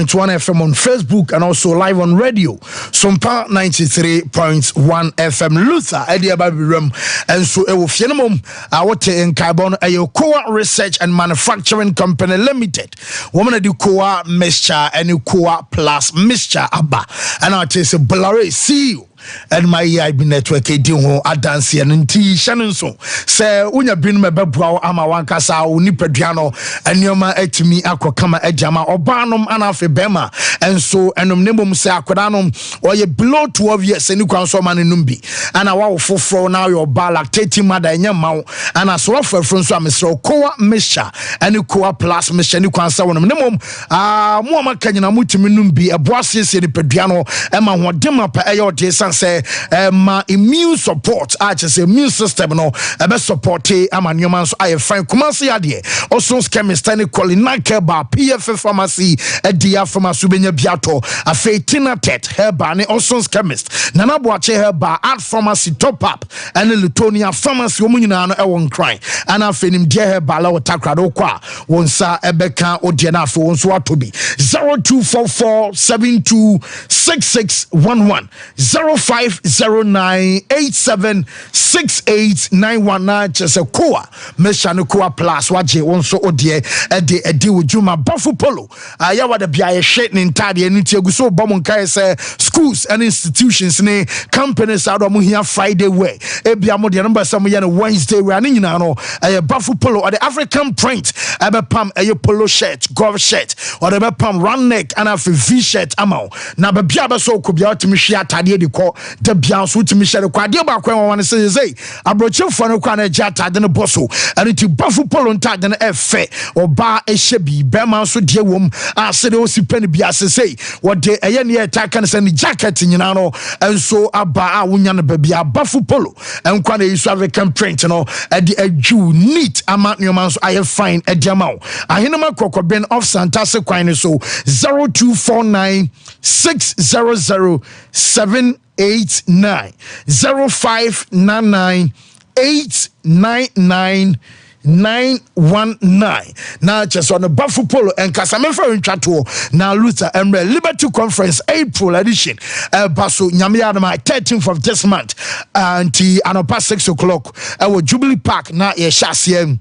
FM on Facebook, and also live on radio, Sompa 93.1 FM. Luther, Eddie Babirum, and so Ewofianum, Awote in Carbon, a Coa Research and Manufacturing Company Limited. Woman do Coa Mixture and Coa Plus Mixture Abba, and I taste a Blare, see you. And my EIB network ho adanse and nti Shannon so say unya binu mebebua ama wankasa uni peduano enioma etimi akokama ejama obanom anafe bema enso enom nemom say akodanom oye below 12 years eni kwanso ma nenum bi ana wa foforo na your ba lactating mother enya mawo ana so afafro nso amesro Coa Mixture eni Coa Plus Mixture ni kwansa wonom nemom mo ma kanyina mutimi num bi eboasese ni peduano ema hodema pa eyo de say my immune support say immune system no ebe support amanyoma so aye fine Kumasi ade also chemist and Colinac ba PF pharmacy edia pharmacy benya biato afetina tet herba ne also chemist nana boache herba art pharmacy top up and Lutonia pharmacy omunyina no e won cry and afenim de herba la otakrado kwa wonsa ebeka odie na afo wonso atobi 0244 726611 0509876891 just a Coa Mixture Coa Plus waje wonso odie edi wujuma Bafu Polo ayawa de bia shit ni ntade enu tie guso bomon kai say schools and institutions ne companies out of here Friday way ebia mo de number some ya Wednesday we ani nyina no Bafu Polo or the African print ebe pam polo shirt golf shirt or the pam round neck and a V shirt amount na be bia be so ko bia otimi hwe atade de call hɔ da bia so timi hyɛ de kwade ba kwan wɔn say abrochefo no kwa na gya tade no boso ɛne ti bafu polo ntade no ɛfɛ ɔba ɛhyɛ bi bɛma so de wom asede osi pɛ ne bi asesei wɔde ɛyɛ ne ɛta kan sɛ ne jacket nyina no ɛnso aba a wonya no ba bia bafu polo ɛnkwa na East African print no ɛde adwu neat ama nneɛma so ayɛ fine ɛde ama wo ahenema kokobin of Santase kwan no so 0249 600 789 0599 899 919 na just on the Bafu Polo and Casamefa in Chato now Luther and Liberty Conference April edition Basso Nyamiadama 13th of this month and past 6 o'clock our Jubilee Park na Yeshasiem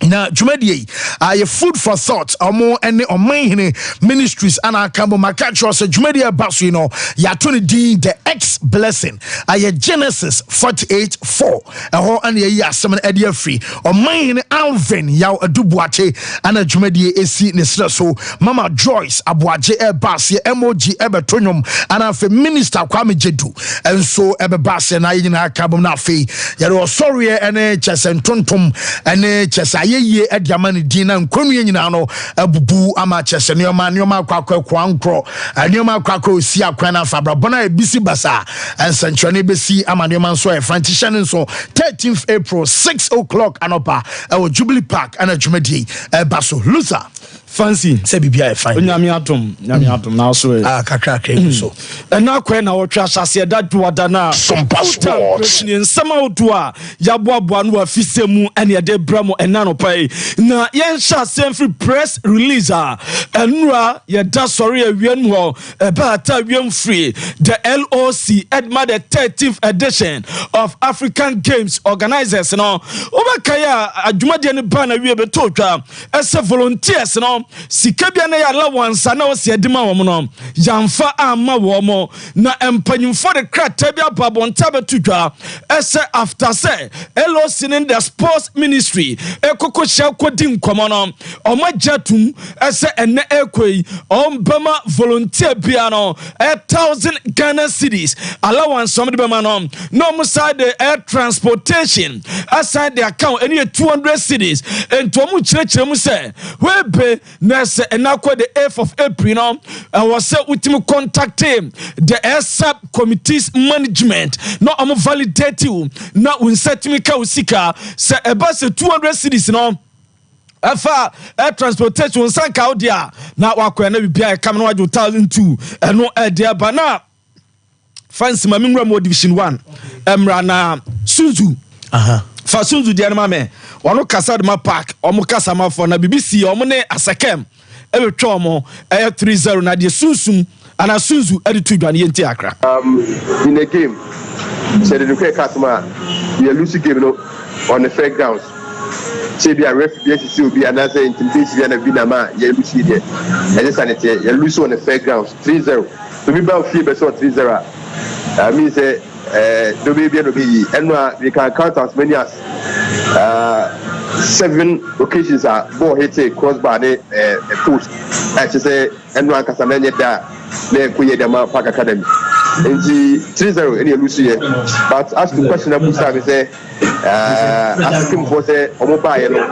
na jumadi aye food for thought omo ene omanhene ministries ana kambo makatro se jumadi abaso no ya to din the X blessing aye Genesis 48:4 eho ane yi asem na ade afri omanhene Alvin yaw adubuache ana jumadi esi ne sra so Mama Joyce abuaje ebase emoji ebetonyom ana fe minister Kwame Jedu enso ebebase na yina kambo na fe yare sorry ene chesentontom ene chesa ye ediamani dina nkwonu nyina no abubu ama chese neoma kwakwa ankro neoma kwakwa osi akwan na fabra bona ebisi basa ensanchwane besi ama neoma nso e frantishan nso 13th April 6 o'clock anopa e Jubilee Park ana jumadi baso Luther fancy say bibia e fine nyame atom na so kakra so na kwen na wotwa asase da duada na Sompa Sports ni nsama odu a yaboaboa no afisemu ene de bramo enano pai na yen sha free press release enura ye da sorry awian ho ba ta awian free the LOC Edma the 13th edition of African Games organizers no obakaya adwumade ne ba na wie betotwa ese volunteers no sika bia na ya allowance na o se edima wo no yamfa ama wo mo na empanyimfo de krata bia babonta betutwa ese after say LOC in the sports ministry ekoko shakodi nkomo no omajatum ese ene ekoi ombama volunteer bia no 1000 Ghana cedis allowance somebody bema no mo side air transportation aside the account any 200 cedis ento mo chirechire mu say we be nese enakwa the 8th of April no was say ultimo contact him the sub committees management no am validate you na unsetimi ka usika say ebase 200 cedis no afa air transportation sanka odia na wakwa na bibia kam na waju 1002 eno edia bana fancy mamimra mo division 1 emra na Sunzu fa Sunzu dia na me wono kasa de ma park omo kasa ma for na BBC omo ne asekem ebetwa omo 30 na de Sunsum ana Sunzu editu dwane yenti akra in a game said the okay customer you lose game no on the fair grounds say be a ref yes will be another intimidation and be na ma you lose there and just sanity you lose on the fair grounds 3-0 to be about 3-0 I mean say no be and we can count as many as 7 occasions are ball hit a crossbar post I should say and one casamania that they kuye dama park academy and the 3-0 any Lucia but as to question about say asking for say omoba yellow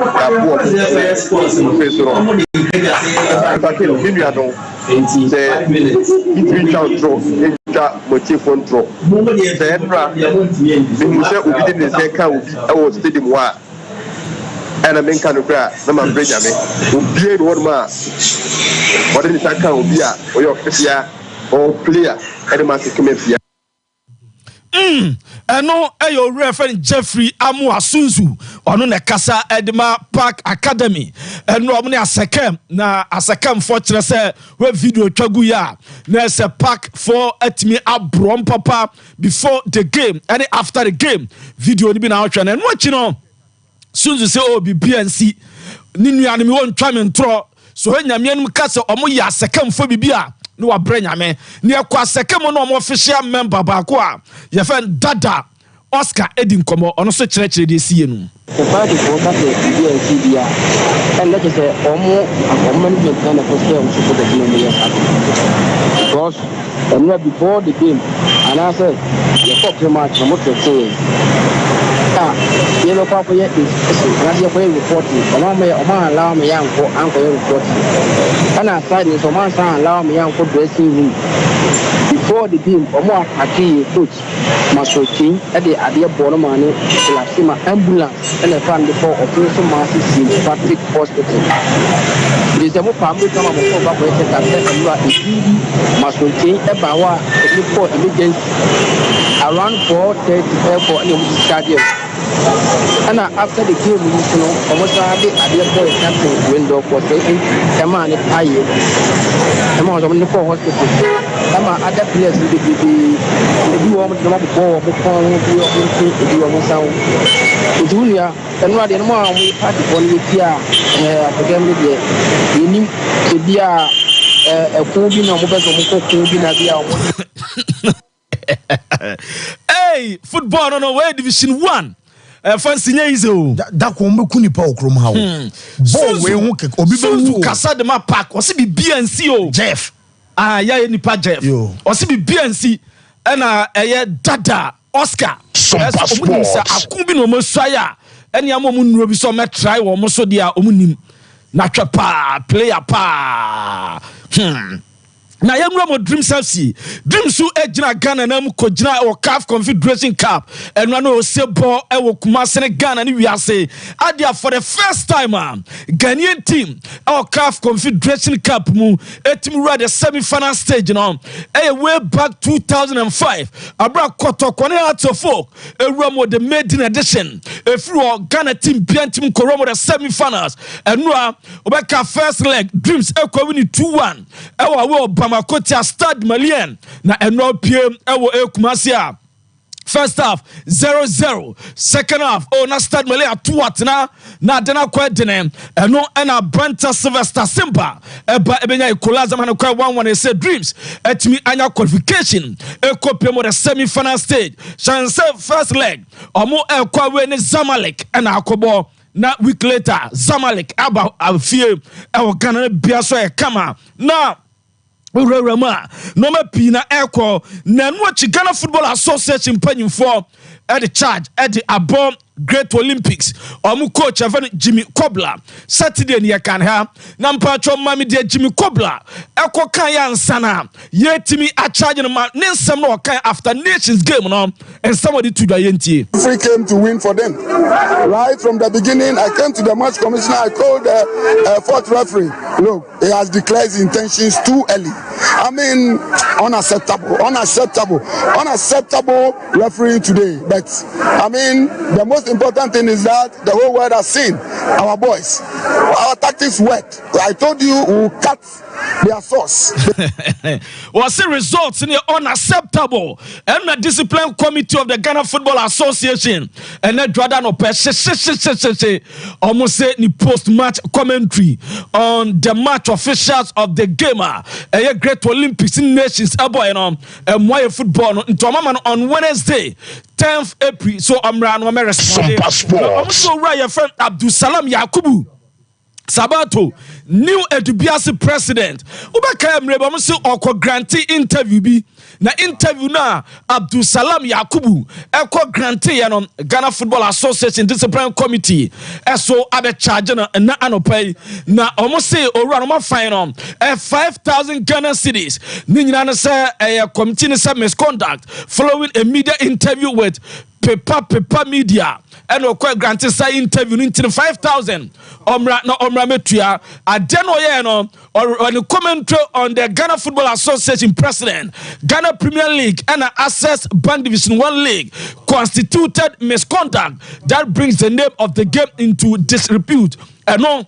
that motive control the Edra the stadium and I mean kind of cry no man bring me be what ma what in that can be or your or player and man come here eno eyo referent Jeffrey Amu Asunzu ono ne kasa Edma Park Academy eno omne asekem na asekem for kire se we video twagu ya na se park for atimi abrom papa before the game and after the game video ni bi na otwa na eno achi no Sunzu se obi BNC ni nuane mi won twa me ntro so nyame anum kasa omo ya asekem fo bibia no wa branyame ne akwa sekem no omo official member ba ko a ye fen Dada Oscar Edin komo ono so kire de sie nu the party for that BNC dia and let us say omo management kind of for the game because and before the game And I said, you talk too much, I'm not saying. You know, Papa, yet is a way reporting. Oma allow me young for uncle reporting. And I said, is Oma allow me young for dressing room. Before the team, Oma Aki coach, Master King, at the idea bottom money, the Lasima ambulance, and a fan before Operation Massive in Patrick Hospital. It is a more public come over where they can set a lot of Master King, a power, a report emergency around 4:30 airport in the stadium. And after the game, you know, almost a idea boy captain window for saying, come on, it's high. Come on, I'm in the hospital. Come on, other players will be the woman to the ball, the phone, the woman sound. Julia, and what in more we party for the year, for them with you need to be a Kubin or Hey, football on away Division 1. Fancy Nyazo. That won't be Kunipa Okrom how. Ball we won't Obi Casa de Mapak, or see BNC Jeff. Ya nipa Jeff. Or see BNC and a Dada Oscar. Sompa Sports. Akubi no Messiah. And Yamomun Robinson met try or Mosodia Omunim. Natural pa, player pa. Na yamra mo dream selfie dream su ejina Ghana na mu kojina o CAF Confederation Cup enwa no sebo e wo Kumasi ne Ghana ni wiase adia for the first time Ghanaian team our CAF Confederation Cup mu etim ready the semi-final stage no way back 2005 abra kotoko ne atofo ewra the maiden edition efru Ghana team biantim koromo the semi-finals enwa obeka first leg dreams ekwa win 2-1 ewa we Makotia Stade Malien na eno PM ewo Kumasi a first half 0-0 second half na Stade Malien 2-1 na dena kwa dene eno na Brenta Sylvester Simba ebenya equalizer man kwa 1-1 say dreams etimi anya qualification ekopia the semi-final stage chance first leg omo ekwa we ne Zamalek na akobo na week later Zamalek aba afie ewo Ghana bia so e kama na Rama, no me pina echo, Nanwachi Ghana Football Association penny for at the charge at the Abom Great Olympics. Omu coach Jimmy Kobler. Saturday ni yakanha. Nampacho mami de Jimmy Kobler. Eko kaya sana. Ye timi a charge no man. Nensam no kaya after Nations game no. And somebody to the yenti. We came to win for them. Right from the beginning, I came to the match commissioner. I called the fourth referee. Look, he has declared his intentions too early. I mean, unacceptable refereeing today. But I mean, the most important thing is that the whole world has seen our boys. Our tactics worked. I told you we'll cut their source. Was the results in the unacceptable and the discipline committee of the Ghana Football Association and the Jordan almost say the post-match commentary on the match officials of the gamer a Great Olympics in Nations and why football into on Wednesday 10th April. So I'm responding. I'm so right, your friend Abdul Salam Yakubu Sabato, new Edubiasi president. Ubaka Mreba Musu Oko grantee interview bi. Na interview na Abdul Salam Yakubu Eko grantee yanon Ghana Football Association Discipline Committee. Eso abe charge na anopay na almost say ora no fine on 5,000 Ghana cedis. Ni nyina na say committee ni say misconduct following a media interview with Pepa Media. And we quite granted say interview into 5,000. Omra metuya. Adeno yeno or the commentary on the Ghana Football Association president, Ghana Premier League and Access Bank Division 1 League constituted misconduct that brings the name of the game into disrepute. And no.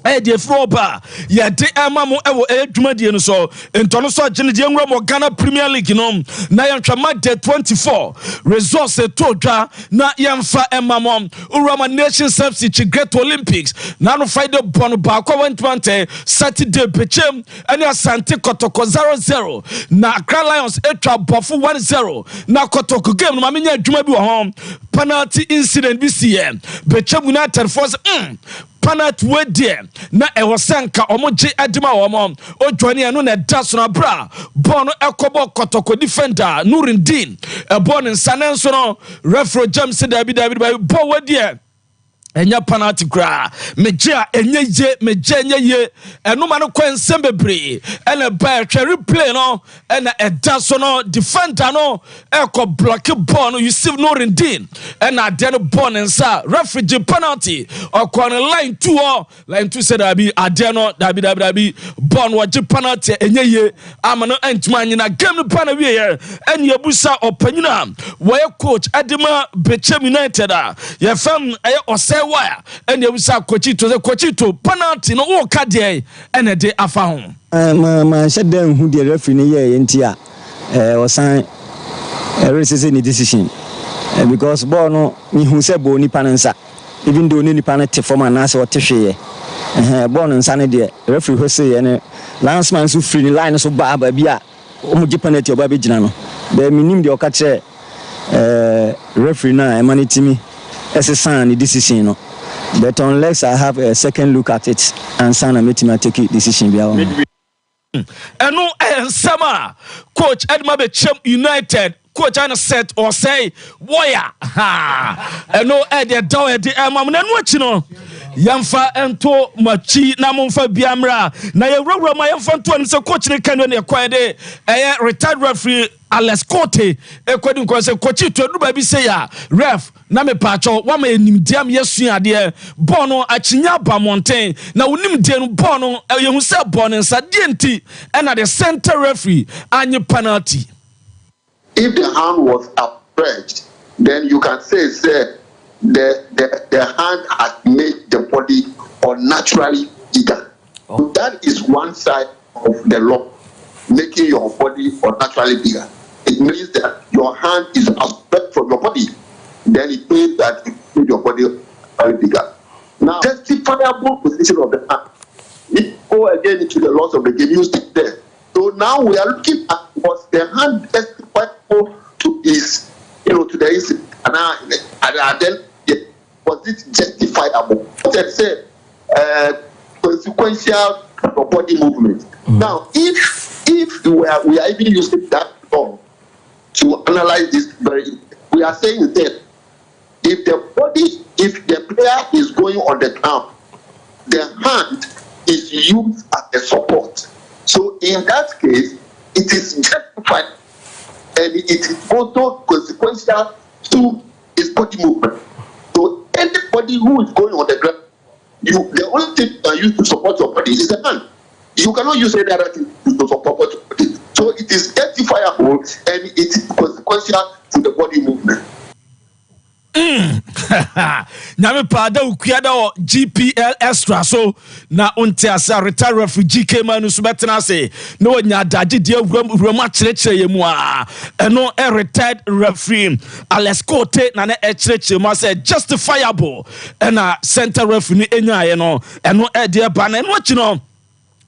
The Froba, ya de Amamo ewo Dumadi no so, and Tonoso Jenny mo Ghana Premier League no, na yamma de 24 resource toja na yamfa emamom Urama Nation Service Great Olympics na no fight the bon ba kwa 20 Saturday Bechem and Asante Kotoko 0-0 na Accra Lions etra bofu 1-0 na Kotoko game no maminya adwuma bi wo penalty incident bi sie Bechem United force penalty we there na e was sanka omoje adima omo o join anu na daso na bra ball no ekobo kotoko defender Nurindin e ball nsa na nso no referee James David ball we there enya penalty kra meja enye ye enuma no kwensem bebre ena ba replay no ena eda so no defender no eko block ball no you see Nurindin ena de no ball nsa referee penalty okon line 2 said abi ade no dabi ball no je penalty enye ye amano entuma nyina game no pana wie ye ena ebusa opanyina wo coach Adima Bechem United ye fam ose wire and you say Cochito penalty no wo ka de ene de afa ho ma shed dem hu de referee ni ye ntia o san resese ni decision because ball no ni hu se bo ni panansa even though ni pan te form na se o te hwe ball no nsa ne de referee ho se ye ne landsman so free ni line so ba bi a o mu penalty o ba be gina no be minim de o ka che referee na emanitimi ese san ni decision no. But unless I have a second look at it and Sana make me take a decision. And no Sama coach Adima Bechem United coach and set or say warrior and no idea down at the mam and watching on Yamfa ento machi na momfa biamra na ye rowro ma yamfa to ne se coach ne kan ne kwade retired referee Alex Cote ekwedi nko se coach to du ba bi say ya ref na me pacho wa ma enim diam yesu ade ball no achinya ba monten na wonim die no ball no ye hu se ball no nsa die nti na the center referee anye penalty. If the hand was outstretched, then you can say the hand has made the body unnaturally bigger. So that is one side of the law, making your body unnaturally bigger. It means that your hand is outstretched from your body. Then it means that it made your body very bigger. Now, justifiable position of the hand. It go again into the laws of the game. You stick there. So now we are looking at was the hand justifiable to his, to the incident, and then was it justifiable? What say consequential body movement. Now, if we are even using that form to analyze this we are saying that if the player is going on the ground, the hand is used as a support. So in that case, it is justified and it is also consequential to his body movement. So anybody who is going on the ground, the only thing you can use to support your body is the hand. You cannot use any other thing to support your body. So it is justifiable and it is consequential to the body movement. Nyame pada ukuada o GPL extra so na unte asa retired referee GK manu so betena se na onya daje de awuram akyerechire yemu a eno retired referee Alex Cote na na akyerechire mu say justifiable na center referee ni enyaye no eno de ba na eno achi no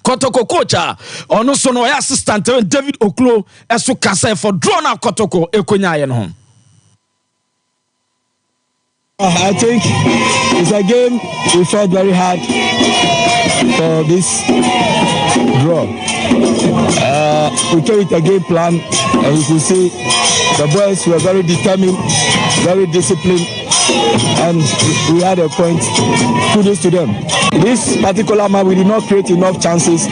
Kotoko coacha ono so no assistant David Oklo eso kasa for draw na Kotoko ekonyaye no. I think it's a game we fought very hard for this draw. We came with a game plan, and you can see the boys were very determined, very disciplined, and we had a point. Kudos to them. This particular match, we did not create enough chances,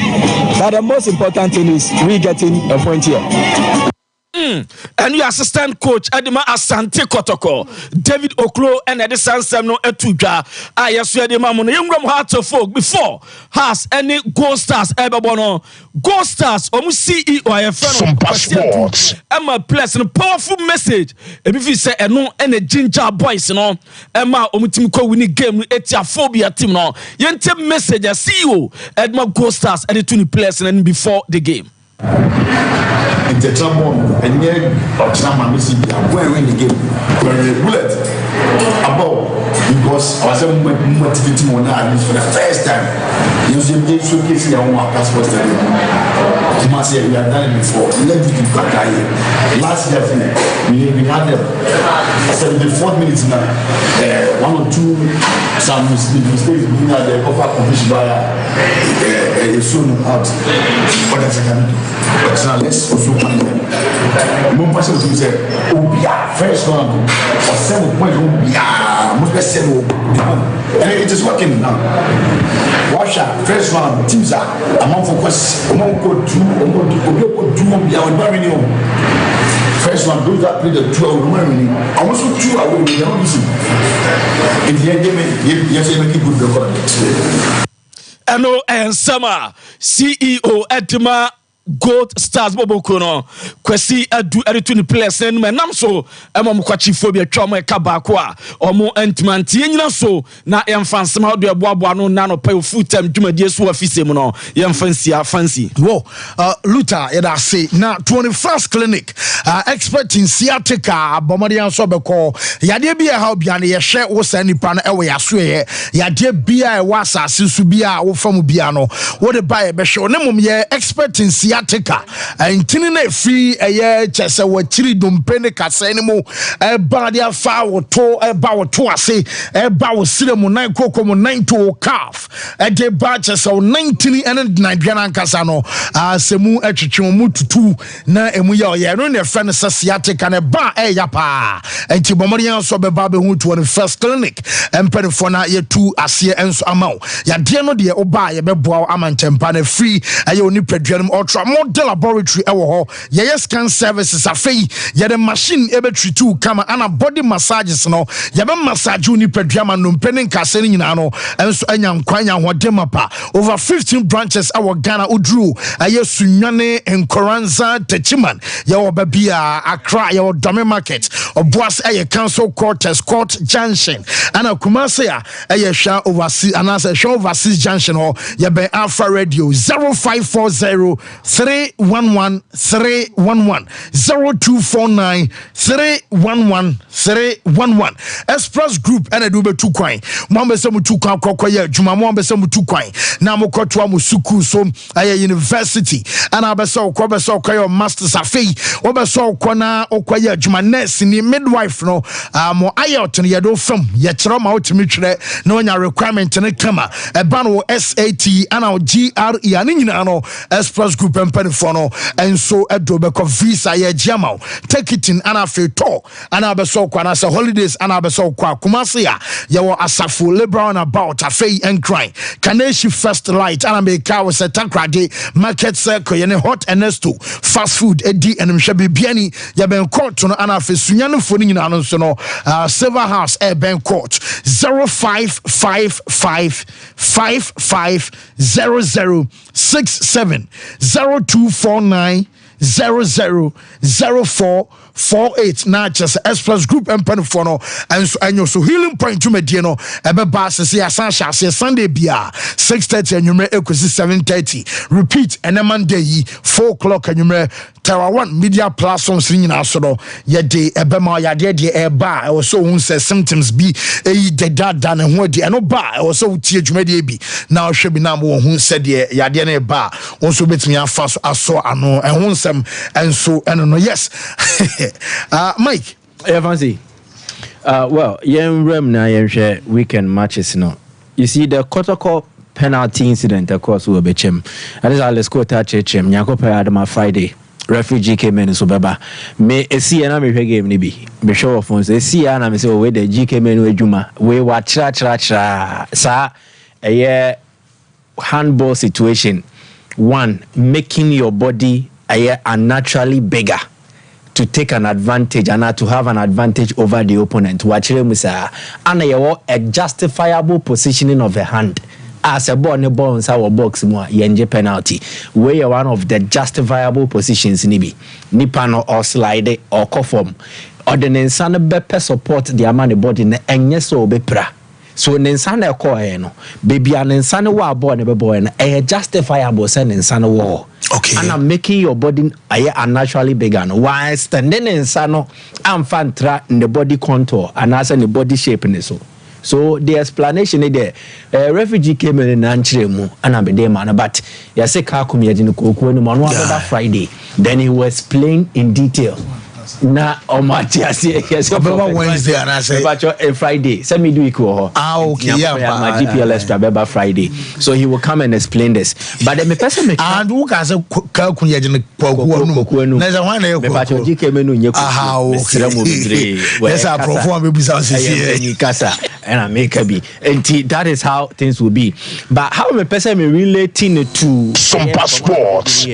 but the most important thing is we getting a point here. And your assistant coach Adima Asante Kotoko David Oklo and the Sansam no etudwa ayesu Adima mo no yengrom heart of folk before has any Gold Stars Ebebono Gold Stars omu CEO Sompa Sports Emma plus no powerful message ebi fi say eno and ginger boys no Emma omutim ko win game etiaphobia team no yente message CEO Edma Gold Stars and the 20 players and before the game. And the trouble, and yet, some are missing. When win the game, when the bullet above, because was motivating on that for the first time. You see, they showcase your own passport. You must say we have done it before. Let me do that. Last year, we had them 74 minutes now. One or two some mistakes being at the offer provision by a soon out. What else I can do? But now let's also find them. One person who said, oh, yeah, first one, or 7 points, oh, yeah, most best say, and it is working now. Watch out, first one, teams are among focus, among code 2, among first one, those that play the 12 remaining, I also 2 away with the only. In the end, yes, you make a good record. Eno and Summer, CEO Edma Gold Stars Bobokono, Kwesi Adu Erituni Players, and Manamso, Amom Quachiphobia Trauma Kabakwa, or more Entmanti, so now young fans somehow do a Bobuano Nano pay full time to my dear Swafisimono, young fancy. Whoa, Luther, I say now 21st clinic, expert in sciatica, Bomadian Sobeko, Yadia Bia Hobiani, a share was any pan away, I swear, Yadia Bia Wasa, Sinsubia, or Famubiano, what a buyer, Besho, Nemum, expert in sciatica. And tinine free a year chess a chili dumpene casanimo a badia foul to a bow to a say a bow cinema 9 coco 9 to calf a de batches of 19 and Nigerian Casano semu echichumu to 2 na emuya ya no ne friend sciatica and a bar a yapa and Tibomorian so be babe who to the first clinic and penifona ye 2 asia enso amount ya diano de oba ye beboa amantempane free a yoni predwanum ultra model laboratory ewo ho ye scan services afei ye the machine ebe treat kama ana body massages no ye be massage ni pedwama no mpene nkase ni nyina no enso anya nkwanya hodema pa over 15 branches our Ghana udru aye sunwane enkoranza techiman ye oba bia Accra ye Dome market oboas aye council quarters court junction ana Kumasi aye sha overseas anasa sha overseas junction ho ye be Alpha Radio 0540 311 311 0249 311 311 Express Group and do be 2 kwan mo be mu 2 kwan kokoye adwuma mo be mu 2 kwan na mo kwoto am suku so aye university ana be so ko be so koyo masters afei wo be so ko na okoye adwuma nurse ni midwife no mo ayot no ye do fam ye kire ma otimi twere na onya requirement ne kama e ba no SAT ana GRE ani nyina no Express Group Penifono and so Edobeko visa ye jamau take it in anafeto anabeso kwa na holidays anabeso kwa Kumasi yawo asafu liberal and about afei and crying Kaneshi first light anameka was a takrade market circle yene hot enesto fast food edi enimhwe bibiani ya ben court no anafe sunyane foni nyina no so no Silver House ben court 0555550067 0249 000448 na just Express Group Penifono and so anyo so healing point to medie no ebe ba sese asan hase Sunday bia 6:30 anwumre ekosi 7:30 repeat and Monday 4:00 anwumre Tower 1 media platforms nyina so no ye de ebe ma ya de eba e so hu se symptoms bi eyi de dada na ho de no ba e so tie dwumade bi na ohwe bi na mo hu se de ya de na eba won so betimi afa so aso ano e hu nsem enso eno no yes Mike Fancy well yen rem na yen hwe weekend matches no you see the Kotoko penalty incident across Ubechem that is let's go touch chem nyakopa adama Friday refugee came in so baba me esi na me hwe game ni bi me show of phones esi na me say we the GK men adwuma we wa tra sa a handball situation one making your body unnaturally bigger to take an advantage and to have an advantage over the opponent wachire musa and a justifiable positioning of the hand as a ball inside our box mo yenje penalty where you one of the justifiable positions nipa no or slide or conform or the nensane bepe support the amount body na enye so bepra so nensane ekọ no baby an nensane wa ball ne bebo na justifiable say nensane wo okay and I'm making your body unnaturally bigger no why standing insano amfantra in the body contour and as in the body shape in so So the explanation is there. Refugee came in Nanchiremu and I'm a man, but yes, a car come here in the Friday. Then he was explained in detail. Na yes, Wednesday and I say Friday. Send me do equal. Okay, my GPLS to Friday. So he will come and explain this. But the person and who can say Kakunya in the there's a one yes, I perform and I make a be. And that is how things will be. But how a person relating to Sompa Sports.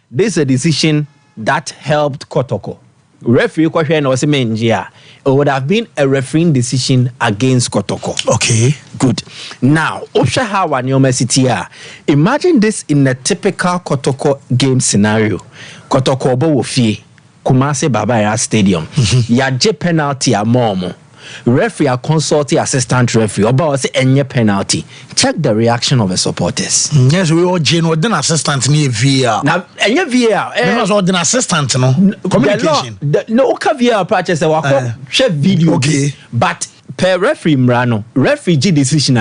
This is a decision that helped Kotoko. Referee question was it would have been a refereeing decision against Kotoko. Okay, good. Now, imagine this in a typical Kotoko game scenario. Kotoko Bowofie, Kumase Babaya Stadium. Yaje penalty a momo. Referee a consult assistant referee about say any penalty. Check the reaction of the supporters. Yes, we all general then assistant near VR. Now any VR was all the assistant no communication. No VR purchase share video. Okay. But per referee mrano, referee decision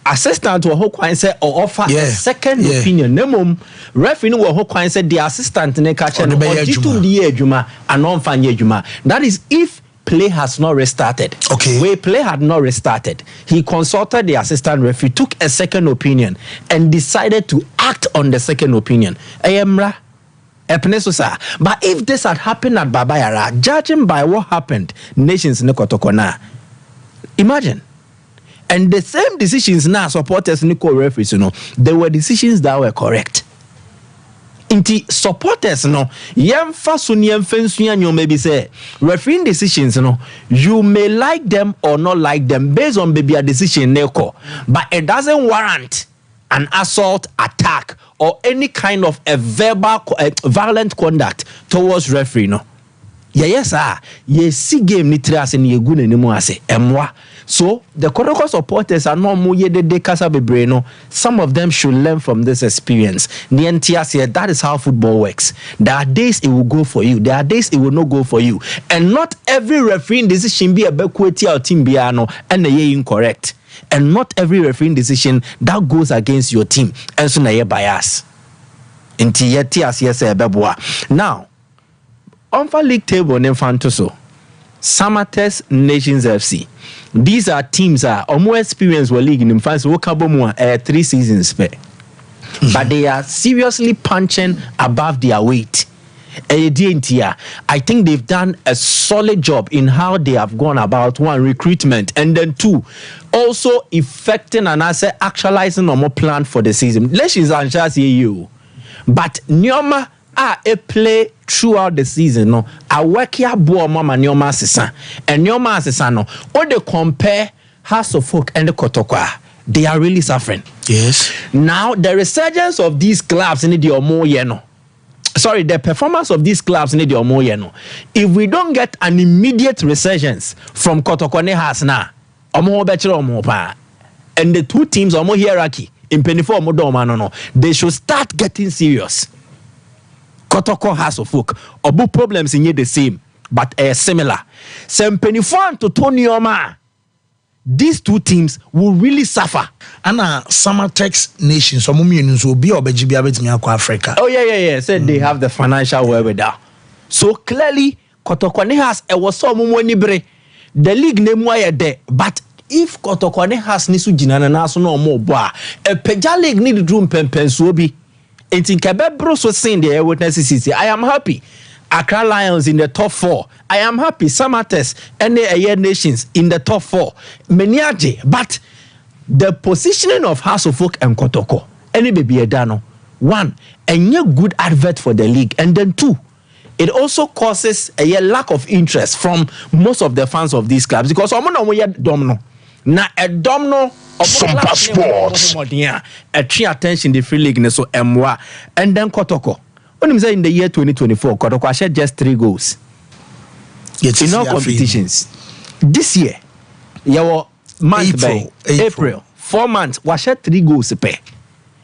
assistant will kwan say or offer a second opinion. Nemum referee no will kwan say the assistant ne ka che no ojitum di adwuma anon fanye adwuma. That is if play has not restarted. Okay. Where play had not restarted, he consulted the assistant referee, took a second opinion, and decided to act on the second opinion. But if this had happened at Babayara, judging by what happened, nations in Kotokona, imagine. And the same decisions now supporters Nico referees, they were decisions that were correct. Inti supporters no yemfa so ne yemfensua nyo maybe say refereeing decisions no you may like them or not like them based on baby a decision neko, but it doesn't warrant an assault, attack or any kind of a verbal violent conduct towards referee no. Yes see game ni trias ni egu nanimu ase emwa. So the Kotoko supporters are not more de casa bebreno. Some of them should learn from this experience. That is how football works. There are days it will go for you. There are days it will not go for you. And not every refereeing decision be a bekweti or team biano and the incorrect. And not every refereeing decision that goes against your team and so na bias. Now, on for league table ne fantoso. Samates Nations FC. These are teams that are more experienced with league in France. 3 seasons, but they are seriously punching above their weight. I think they've done a solid job in how they have gone about one recruitment and then two also effecting and actualizing a more plan for the season. Let's just you, but Nyoma a play throughout the season no a work here boy mama Nyoma sisa and Nyoma sisa no or they compare House of Folk and the Kotoko, they are really suffering. Yes. Now the resurgence of these clubs in the the performance of these clubs in the if we don't get an immediate resurgence from Kotoko has now and the two teams are more hierarchy in 24 no they should start getting serious. Kotoko has of folk obu problems in the same but similar. Sem 24 to Tonyoma. These two teams will really suffer. And Samatex nations, some millions will be Africa. Oh yeah. Said they have the financial wherewithal. So clearly, Kotoko has a wasomu wonibre. The league name why there, but if Kotoko has nisu jinana naso no more boa, a peja league need room pensuobi. And in Kebebro so saying the witnesses, I am happy. Accra Lions in the top 4. I am happy. Samates and the nations in the top 4. Meniaje, but the positioning of House of Folk and Kotoko, any baby edano. 1, a good advert for the league, and then 2, it also causes a lack of interest from most of the fans of these clubs because domino. Na a domino Sompa Sports. A tree attention the free league so MWA and then Kotoko. When in the year 2024, Kotoko shared just 3 goals. In all competitions. This year, your month by April, 4 months, we shared 3 goals per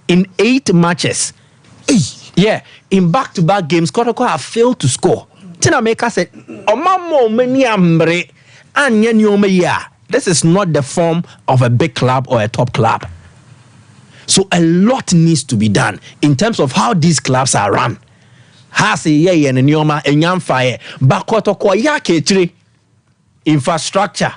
in 8 matches. Yeah, in back-to-back games, Kotoko have failed to score. Tina Maker said, "Omamo many ambre anya nyoma ya This is not the form of a big club or a top club. So a lot needs to be done in terms of how these clubs are run. Infrastructure,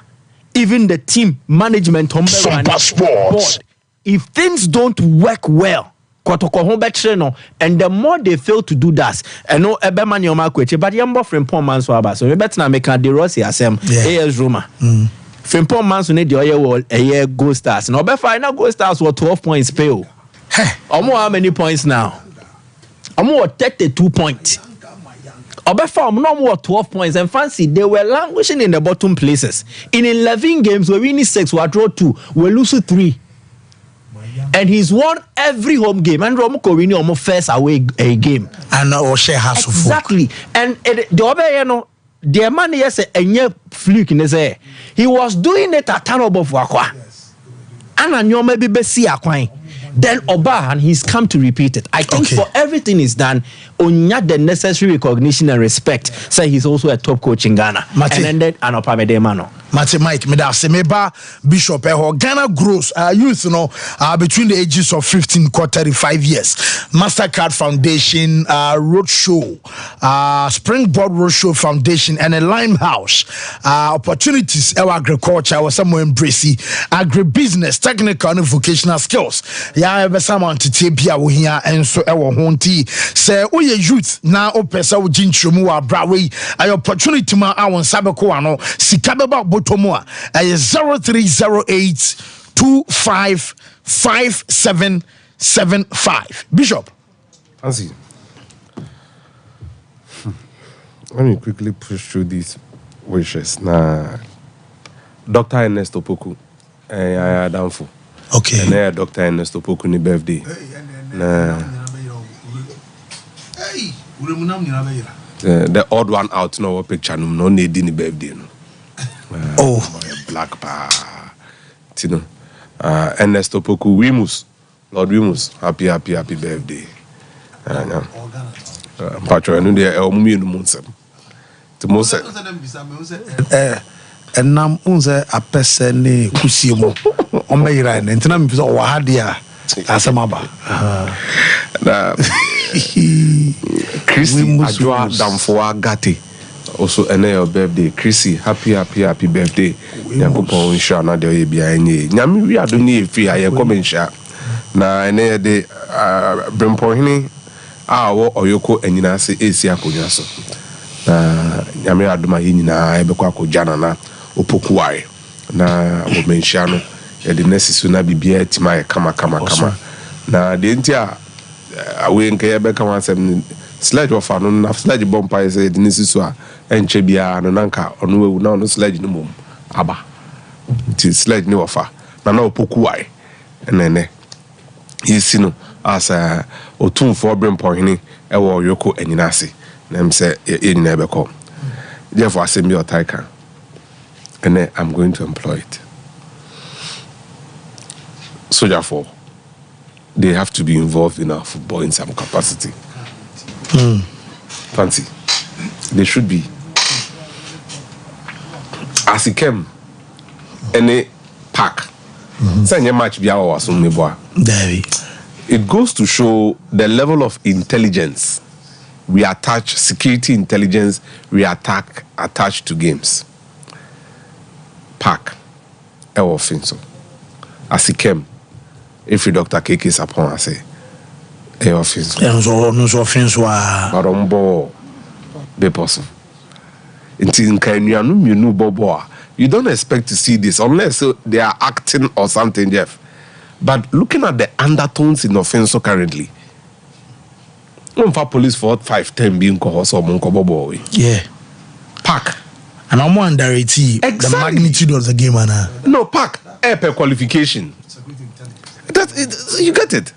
even the team management, Sompa Sports. If things don't work well, and the more they fail to do that, and no ebeman your market, but you're from poor man's waba. So we better make a derossi asem AS Roma. From poor man's need the oil wall a year Gold Stars. No, but final Gold Stars were 12 points fail. How many points now? I'm 32 points. Obefa no more 12 points and fancy they were languishing in the bottom places. In 11 games, we're winning 6, we draw 2, we lose 3. And he's won every home game. And Romoko winning almost first away a game. And O'Shea has exactly. And the other, the man yes a fluke in his air. He was doing it at Tanobo Wakwa. And I know maybe Bessie Aquine. Then Oba, and he's come to repeat it. I think for everything is done, Onya the necessary recognition and respect. Say he's also a top coach in Ghana. And ended an Opamede Mano. Mike, Meba Bishop, Ghana grows youth, between the ages of 15 to 35 years. MasterCard Foundation, Roadshow, Springboard Roadshow Foundation, and a Limehouse. Opportunities, agriculture, somewhere embracing agribusiness, technical and vocational skills. Yeah, someone to take here and so our honti. Say, oh, ye youth now, Opesa, Jinchumu, Brawi, an opportunity, ma, I want Sabacoano, Sikababa. Tomoa 0308255775. Bishop. Fancy. Let me quickly push through these wishes. Now, Dr. Ernest Opoku, I am for. Okay. And Dr. Ernest Opoku ni birthday. The odd one out no picture no need any birthday no. Black pa, Ernest Opoku Wimus, Lord Wimus, happy birthday. Patro, and there are Munsem. To most and Nam Unze a person Kusimo, Omeira, and Tenam Wahadia, Asamaba. Christy Adwa Damfoa Gatti. Also, your birthday, Chrissy. Happy birthday. Nyankopon insha na de bia enye. Nyame wi adoni efi aye komensha. Na ene de brempohini wo oyoko anyina se esi akonwa so. Na nyame adoma nyina ebekọ akoja na opokuware. Na wo mensha no e de nesisu na bibia tima kama. Na de ntia awe nke ebeka wansem sledge of an na sledge bomb is a dinisisu and chebia and nanka on we now no sledge no mum aba ti sledge no offer na opokuwai and then he's no as a otun for brim pohini e wo yoko anyinase na me say e nyina ebeko therefore assembly or taika and then I'm going to employ it so therefore they have to be involved in our football in some capacity. Fancy. They should be. As it came, any pack. It goes to show the level of intelligence we attach, security intelligence we attached to games. Pack. So. As it came, if you Dr. Keke is upon, I say, office. Be possible. You don't expect to see this unless they are acting or something, Jeff. But looking at the undertones in offense currently, police for 5-10 being yeah. Pack. And I'm wondering exactly. The magnitude of the game. No, pack. Per qualification. You get it.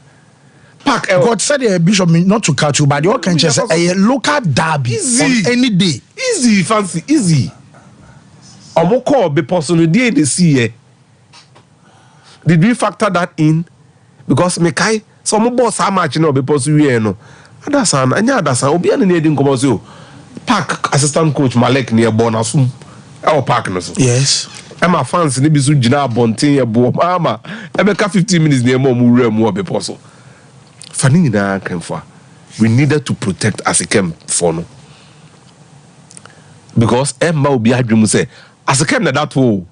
Pack. God said Bishop not to catch you, but you can just say a local derby on any day. Easy, fancy, easy. Omoko be possible day they see. Did we factor that in? Because Mekai, some boss how much be possible no. Adasan, anya adasan. Obi ani needing come Pack assistant coach Malek near Bonasum. Our pack no. Yes. Emma fans ni bisu jina bontin ye bo mama ebeka 15 minutes near mom wura mu obepo so fani na kanfa we needed to protect Asikem for no because Emma obi adwum say Asikem na that wo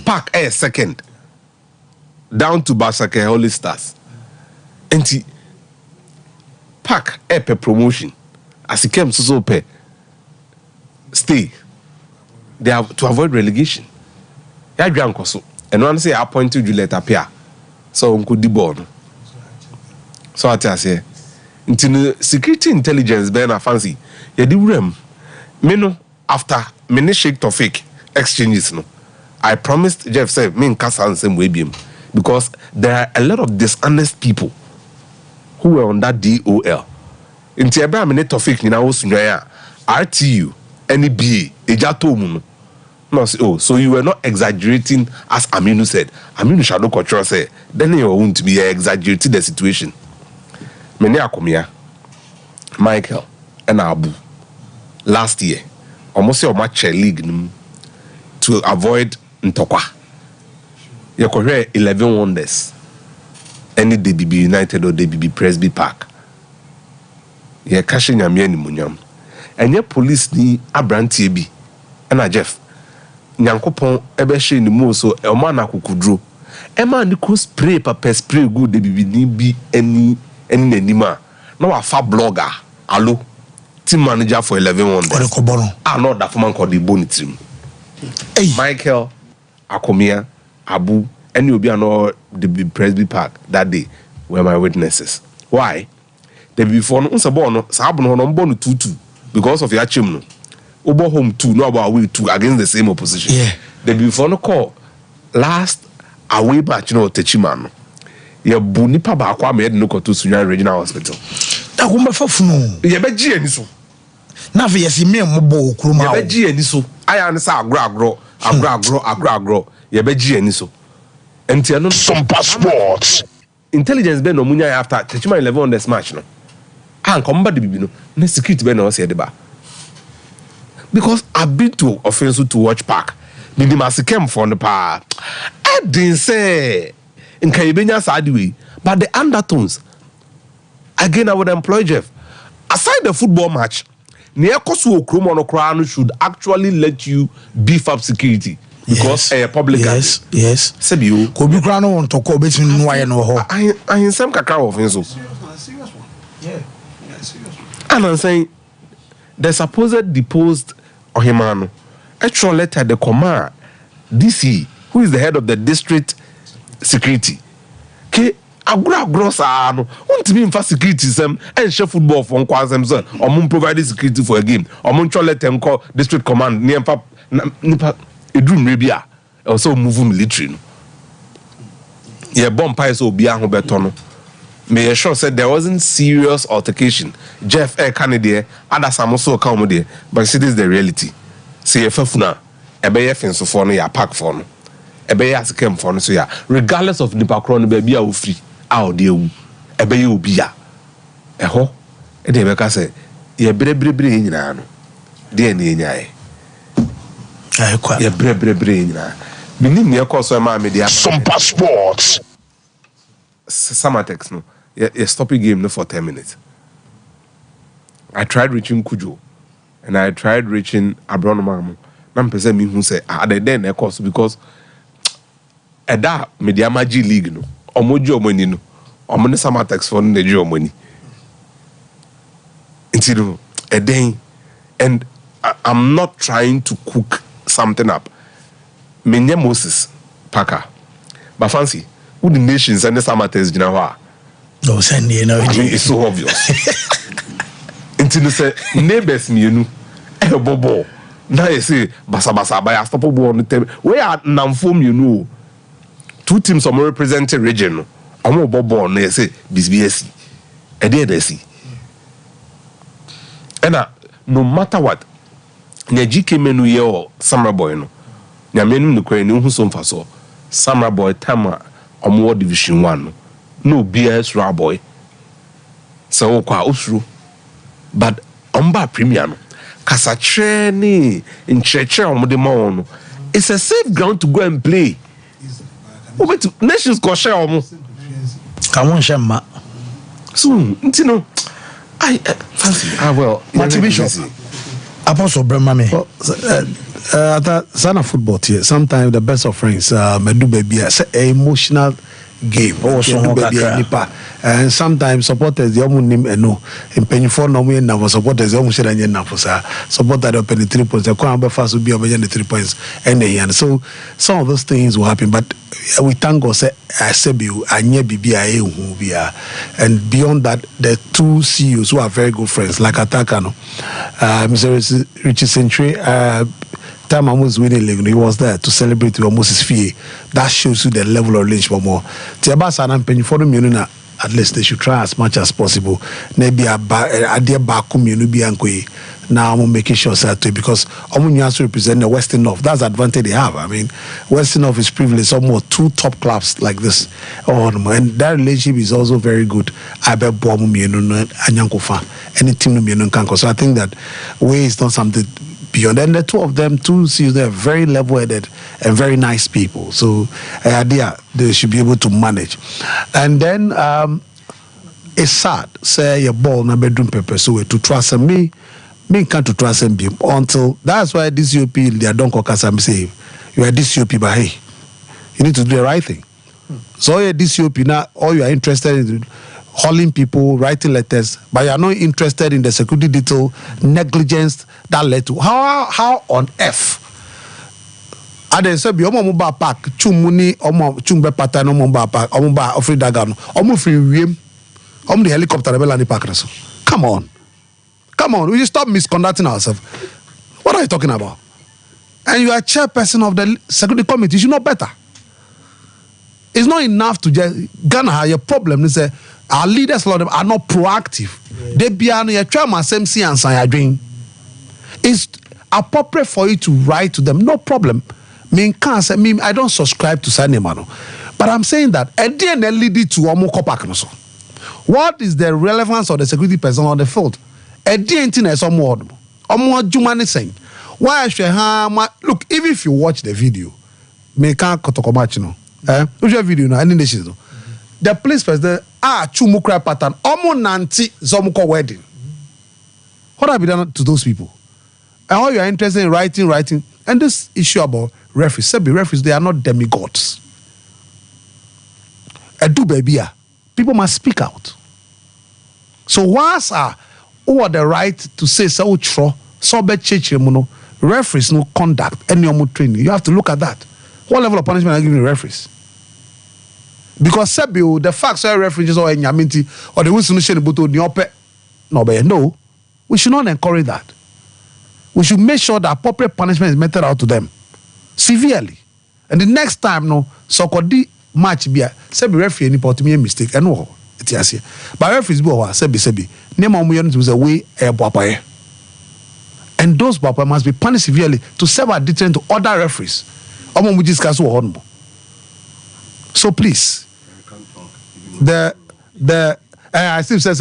park a second down to Basake Holy Stars enti park a per promotion Asikem so pe stay they have to avoid relegation. Ya dwan koso. And one say appointed Juliet appear. So unko di ball. So I say into security intelligence be na fancy. Ya di wurem. Me no after me shake to fake exchanges no. I promised Jeff say me nka sansem we biem because there are a lot of dishonest people who were on that DOL. Into ebra me to fake ni na wo sunwa ya RTU NBA ejato mu no. No, so you were not exaggerating as Aminu said. Aminu shall not control say. Then you won't be exaggerating the situation. Many akomia, Michael and Abu last year almost your match league to avoid Ntokwa. You could 11 wonders. Any DBB United or DBB Presby Park. You're cashing your money munyam. And your police ni abrantie bi. And a Jeff. Nyankopon ebe she ni mu so e ma na kokudro e ma ni ko spray paper spray good de bibi bi eni nanima na wa fa blogger allo team manager for 11 wonders not that man called the bonitrim Michael Akomia Abu any obi no the Presby Park that day were my witnesses. Why? The before no unsa ball no sa abu no no 2-2 because of your chim no Obo home 2, no about away 2 against the same opposition. Yeah. The before no call last away match no Techimano. Ya bunipa ba kwa me no to Sunya Regional Hospital. Da go mefa funu. Ya be gi ani so. Na fe yesi me mbo kuruma. Ya be gi ani so. Aya ne sa agro. Ya be gi ani so. Enti ano Sompa Sports. Intelligence be no munya after Techima 11 on this match no. Komba de bibi no. Na security be no se de ba. Because I've been to offensive to watch park. The Asikem for the power. I didn't say in Caribbean side but the undertones. Again, I would employ Jeff. Aside the football match, near Kosu Okromono Crown should actually let you beef up security. Because a public yes. Said you Kobi Crown on to call between Nwaya no ho. I in some cacao offensive. And I'm saying the supposed deposed Ohimano actual letter the command DC, who is the head of the district security. Ke agro no want me for security sem and share football for kwasem son or mun provide security for a game or mun letter call district command near nipa edrum rebia also move military no. Yeah, bomb pies obi ahun beto no. May sure said there wasn't serious altercation. Jeff Kennedy, other Samoso come there, but see this is the reality. See if funa, ebeye fence for no ya park for no, ebeye Asikem for no so ya. Regardless of nipa kron baby a free, out there, ebeye obi ya. Eho, ede beka say, ye bre nyina no. De na enyae. Ai kwa. Ye bre nyina. Minim ne ekoso ma media. Sompa Sports. Samatex no. You stop a game no for 10 minutes. I tried reaching Kujo and I tried reaching Abronomamu. Nam pese me who say then of course because at that media magic league no omojo money no omone Samatex for the jo money. Until a day and I'm not trying to cook something up. Menye Moses Parker. But fancy who the nations and the Samatex you know. No, send you know. It's so obvious. Until you say neighbors me, you know, bobo. Now you say basa by a stop on the table. Where are Namfom, you know? 2 teams are representing region. I'm bobo, and they say BSBS. A day they see. And no matter what, Najiki menu ye Summer Boy no. Nyamenu no kwe ni who Sompa so. Summer Boy Tama or Division 1. No BS raw boy. So kwa usru. But omba premier no. Kasa tre ni in cheche omode ma no. It's a safe ground to go and play. Nations go share almost. Come on, Shema. Soon, you know. I fancy. Well, motivation. Apostle Bremame. Sana football here. Sometimes the best of friends, do baby, emotional game. And sometimes supporters the name and no in penny for no way now supporters the almost and yen for supporter the penny 3 points. The crown fast will be over the 3 points and so some of those things will happen. But we thank God say I said you and and beyond that the two CEOs who are very good friends like Atakano, Mr. Richie Century, time I was winning league, he was there to celebrate with Moses Fee. That shows you the level of relationship more. Tiabasa and penny for the at least they should try as much as possible. Maybe a dear Bakum, you be anqui. Now I'm making sure that because I'm going to represent the Western North. That's the advantage they have. I mean, Western North is privileged, almost 2 top clubs like this. And that relationship is also very good. I bet Bomu, you know, and Yankofa, any team, you know, Kanko. So I think that way is not something beyond. And the two of them, they're very level-headed and very nice people. So idea they should be able to manage. And then it's sad, say your ball na bedroom paper, so to trust me can't to trust him until that's why this UP they don't call Kasam say you are this UP, but hey, you need to do the right thing. So you're this UP now, all you are interested in hauling people, writing letters, but you are not interested in the security detail negligence that led to how on earth. Ade se bi omo ba park chumuni omo chumbe pattern omo ba park omo ba ofri daga no omo free wiem omo the helicopter be land park so. Come on, we just stop misconducting ourselves. What are you talking about? And you are chairperson of the security committee, you should know better. It's not enough to just Ghana. Your problem is our leaders, a lot of them are not proactive. They be on your trauma, same and say doing. It's appropriate for you to write to them, no problem. I don't subscribe to Sanemano, but I'm saying that at the end lead to Omo Kopak. What is the relevance of the security person on the field? At the end, some word. Omo Jumani saying, why should look? Even if you watch the video, me can't kotokomachino. Watch the video now. Any nation, the police person chumukra pattern. Omo nanti zomuko wedding. What have you done to those people? And all you are interested in writing, and this issue about referees, they are not demigods. People must speak out. So once who are the right to say so referees no conduct any training. You have to look at that. What level of punishment are you giving the referees? Because the facts are referees or Nyaminti or the no, we should not encourage that. We should make sure that appropriate punishment is meted out to them severely. And the next time, no, so could the match be referee any part to me a mistake and no, it's yes. But referees be sebi name to the way and those papa must be punished severely to serve a deterrent to other referees. So please, I still say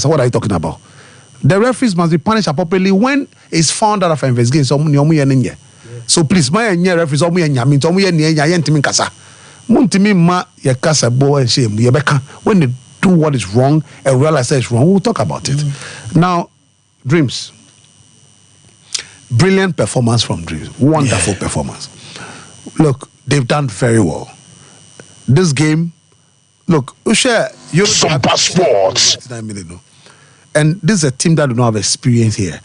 what are you talking about? The referees must be punished appropriately when it's found out of investigation. So please, my referees when they do what is wrong and realize that it's wrong, we'll talk about it. Now, Dreams. Brilliant performance from Dreams. Wonderful performance. Look, they've done very well. This game, look, Sompa Sports. And this is a team that do not have experience here,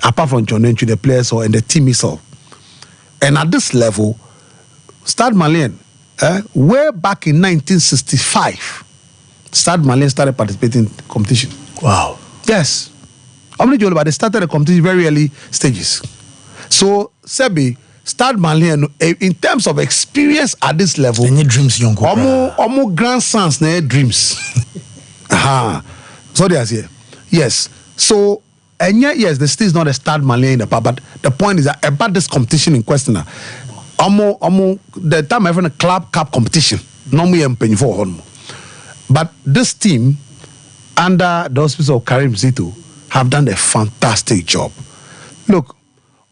apart from John Entry, the players and the team itself. And at this level, Stade Malien, way back in 1965, Stade Malien started participating in competition. Wow. Yes. But they started the competition very early stages. So, Sebi, Stade Malien, in terms of experience at this level, any dreams, young Omo grandsons, dreams. So they are here. Yes. So, and yet, yes, the state is not a Stade Malien in the past, but the point is that about this competition in question, the time having a club cup competition, normally I'm paying for one. But this team, under the auspices of Karim Zito, have done a fantastic job. Look,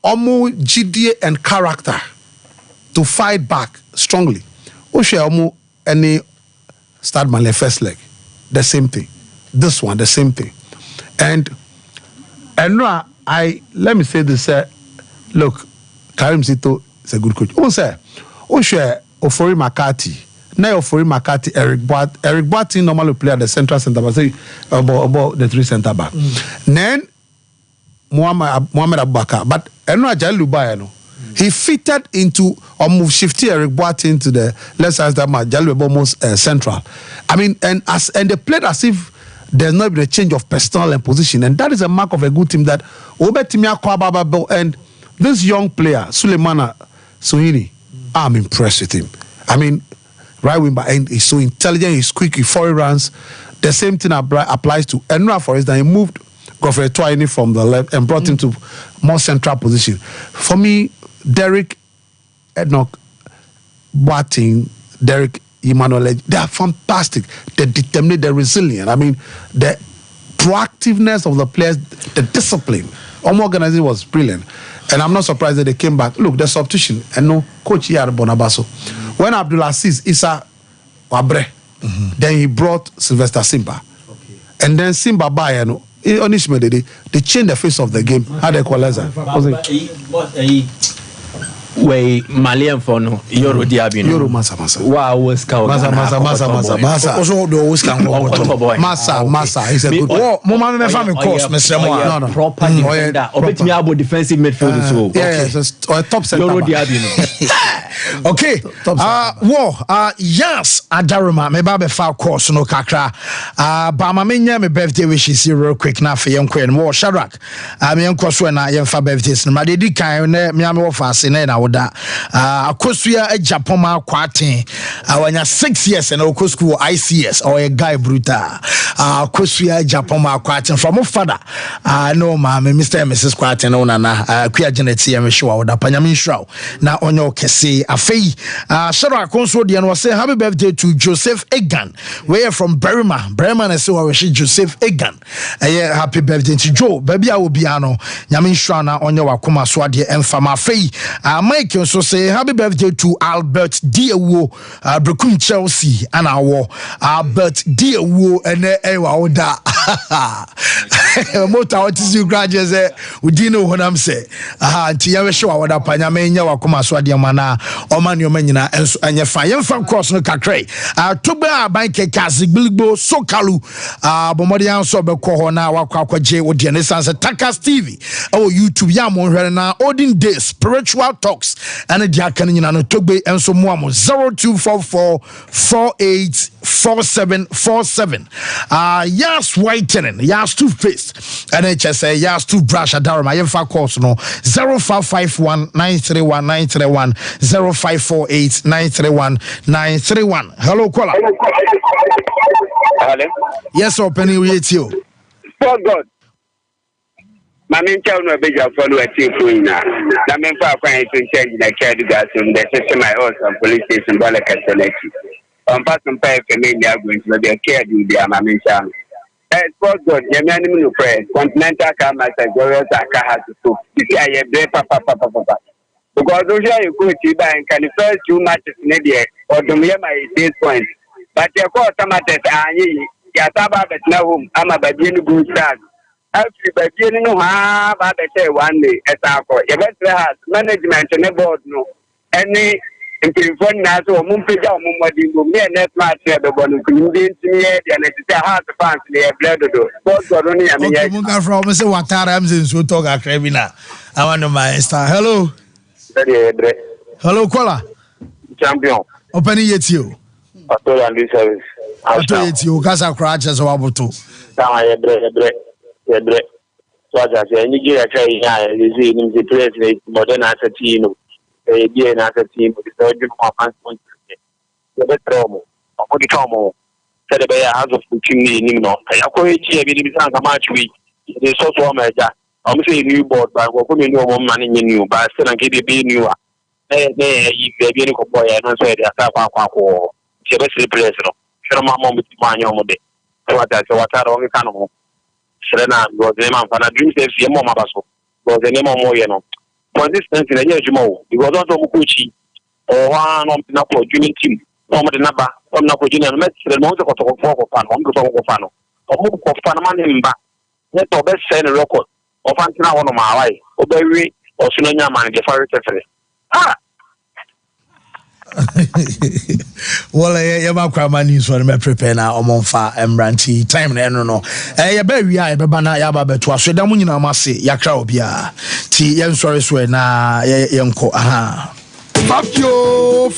omu GDA and character to fight back strongly. Oshe omu any start my first leg, the same thing. This one, the same thing. And now let me say this. Look, Karim Zito is a good coach. Oshe Ofori Makati. Now Ofori Makati, Eric Boatin normally play at the central center, but say about the 3 center back. Then Muhammad Abubakar, but Enra Jaluba, he fitted into or move shifty Eric Boatin to the left side that match. Jaluba almost central. I mean, and they played as if there's not been a change of personnel and position, and that is a mark of a good team. That Obetimia Kwababa and this young player Suleimana Sohini, I'm impressed with him. I mean, right wing back end, he's so intelligent, he's quick, he 4 runs. The same thing applies to Enra, for instance. He moved Godfrey Twaini from the left and brought him to more central position. For me, Derek Enoch Boatin, Derek Emmanuel, they are fantastic. They're determined, they're resilient. I mean, the proactiveness of the players, the discipline, organizing was brilliant. And I'm not surprised that they came back. Look, the substitution, and no coach here at Bonabaso. When Abdulaziz Issa Wabre, then he brought Sylvester Simba. And then Simba Bayano, they changed the face of the game. How they call it? Way Malian for no Euro Diabino. Euro Masa. Wow, was Masa. Also, the always can Masa. He's a good one. Mama, family course, Mr. No, proper defender. Obet me about defensive midfield. Yes, or top center. Euro Diabino. Okay. Yes, Adaruma, me babe fa course no kakra. Ba ma menya me birthday wishes real quick na for young queen. Wo Shadrack. Me enko so na yemfa birthdays no. Ma de di kan na me am wo fa ase na woda. Akosua e Japan ma kwaten. Wanya 6 years na okɔ school ICS or a guy brutal. Akosua Japan ma kwaten from father. No ma me Mr. and Mrs. kwaten no na Kuya Janet see me show woda panyame nshraw. Na onyo kese afei Shadrack konso de no say happy birthday to Joseph Egan. We are from Berima na say we wish Joseph Egan. Happy birthday to Joe. Baby a obi ano nyame nshraw na onye wakoma so ade emfama afei Mike also say happy birthday to Albert Diewo Brekum Chelsea and our Albert Diewo and ewa oda mota what is you graduates we didn't know what I'm say nti ya we show oda panyame nya wakoma so ade mana oman yo manyina enso anya fa yemfa cross no kakrai toba bank kazigbilgbo sokalu bomode anso bekɔ hɔ na wakwaje wo de ne sanse Takas TV YouTube ya mo hwere na olden days spiritual talks and the Diakan no Togbe and so more 0244 484747. Yes, whitening, yes, two-faced, and HSA, yes, two brush at Darama, Yemfa course no 0551 931 931 0548 931 931. Hello, caller. Hello. Yes, opening with you. For God. My main child no be just follow a team for na. Na me fa kwan to change na card gas in the system my house and police station bala kaseleki. Pass some pay for me they are going to be care do dia my main child. For God, ye me anim no prayer. Continental car master glorious aka has to. This I be papa. Because those you go to buy and can the first 2 matches in there or do me my 8 points. But you call tomates anyi ya taba bet na home ama baby no good start. Actually, by being no have I say one day at our management and the board no any improvement now so Mumpija Mumadi me and that match the one who didn't me and it's a hard to find the blood do. Both got only I mean Munga from Mr. Watarams in so talk a Kremina. I want to my star. Hello. Hello, caller. Champion. Open it you. I told you service. I told you Casa Crutches or Abuto. So I say Nigeria try is in the president modern as a team again as a team because you want point the better the trauma said by a house of team no I go here be the match week the social media I'm saying new board but we come new money new but still and get be new if be any boy and so they are kwa the best place no sure mama with manyo mo de what are we can Serena was the man for a dream says your mama basso was the name of Moyano. consistency na yɛ adwuma wo because ɔsɛ ɔmo coachi ɔhɔ na ɔmo na kɔ junior team na ɔmo de naba ɔmo na kɔ junior no mɛsirɛ no ɔmo sɛ kɔtɔkɔfoɔ kɔfa no ɔmo de kɔfa no ɔmo kɔfa no ma ne mba ne tɔ ɔbɛsɛe ne record ɔfa ntena hɔ no ma awae ɔbɛwie ɔsono nya ama ne defa retɛfrɛ well ya ma kwa ma news for me prepare na omonfa emranti time na eno no ya ba wi a beba na ya ba beto aso da mu nyina ma se yakra obia ti yen sori so na yenko aha fuck you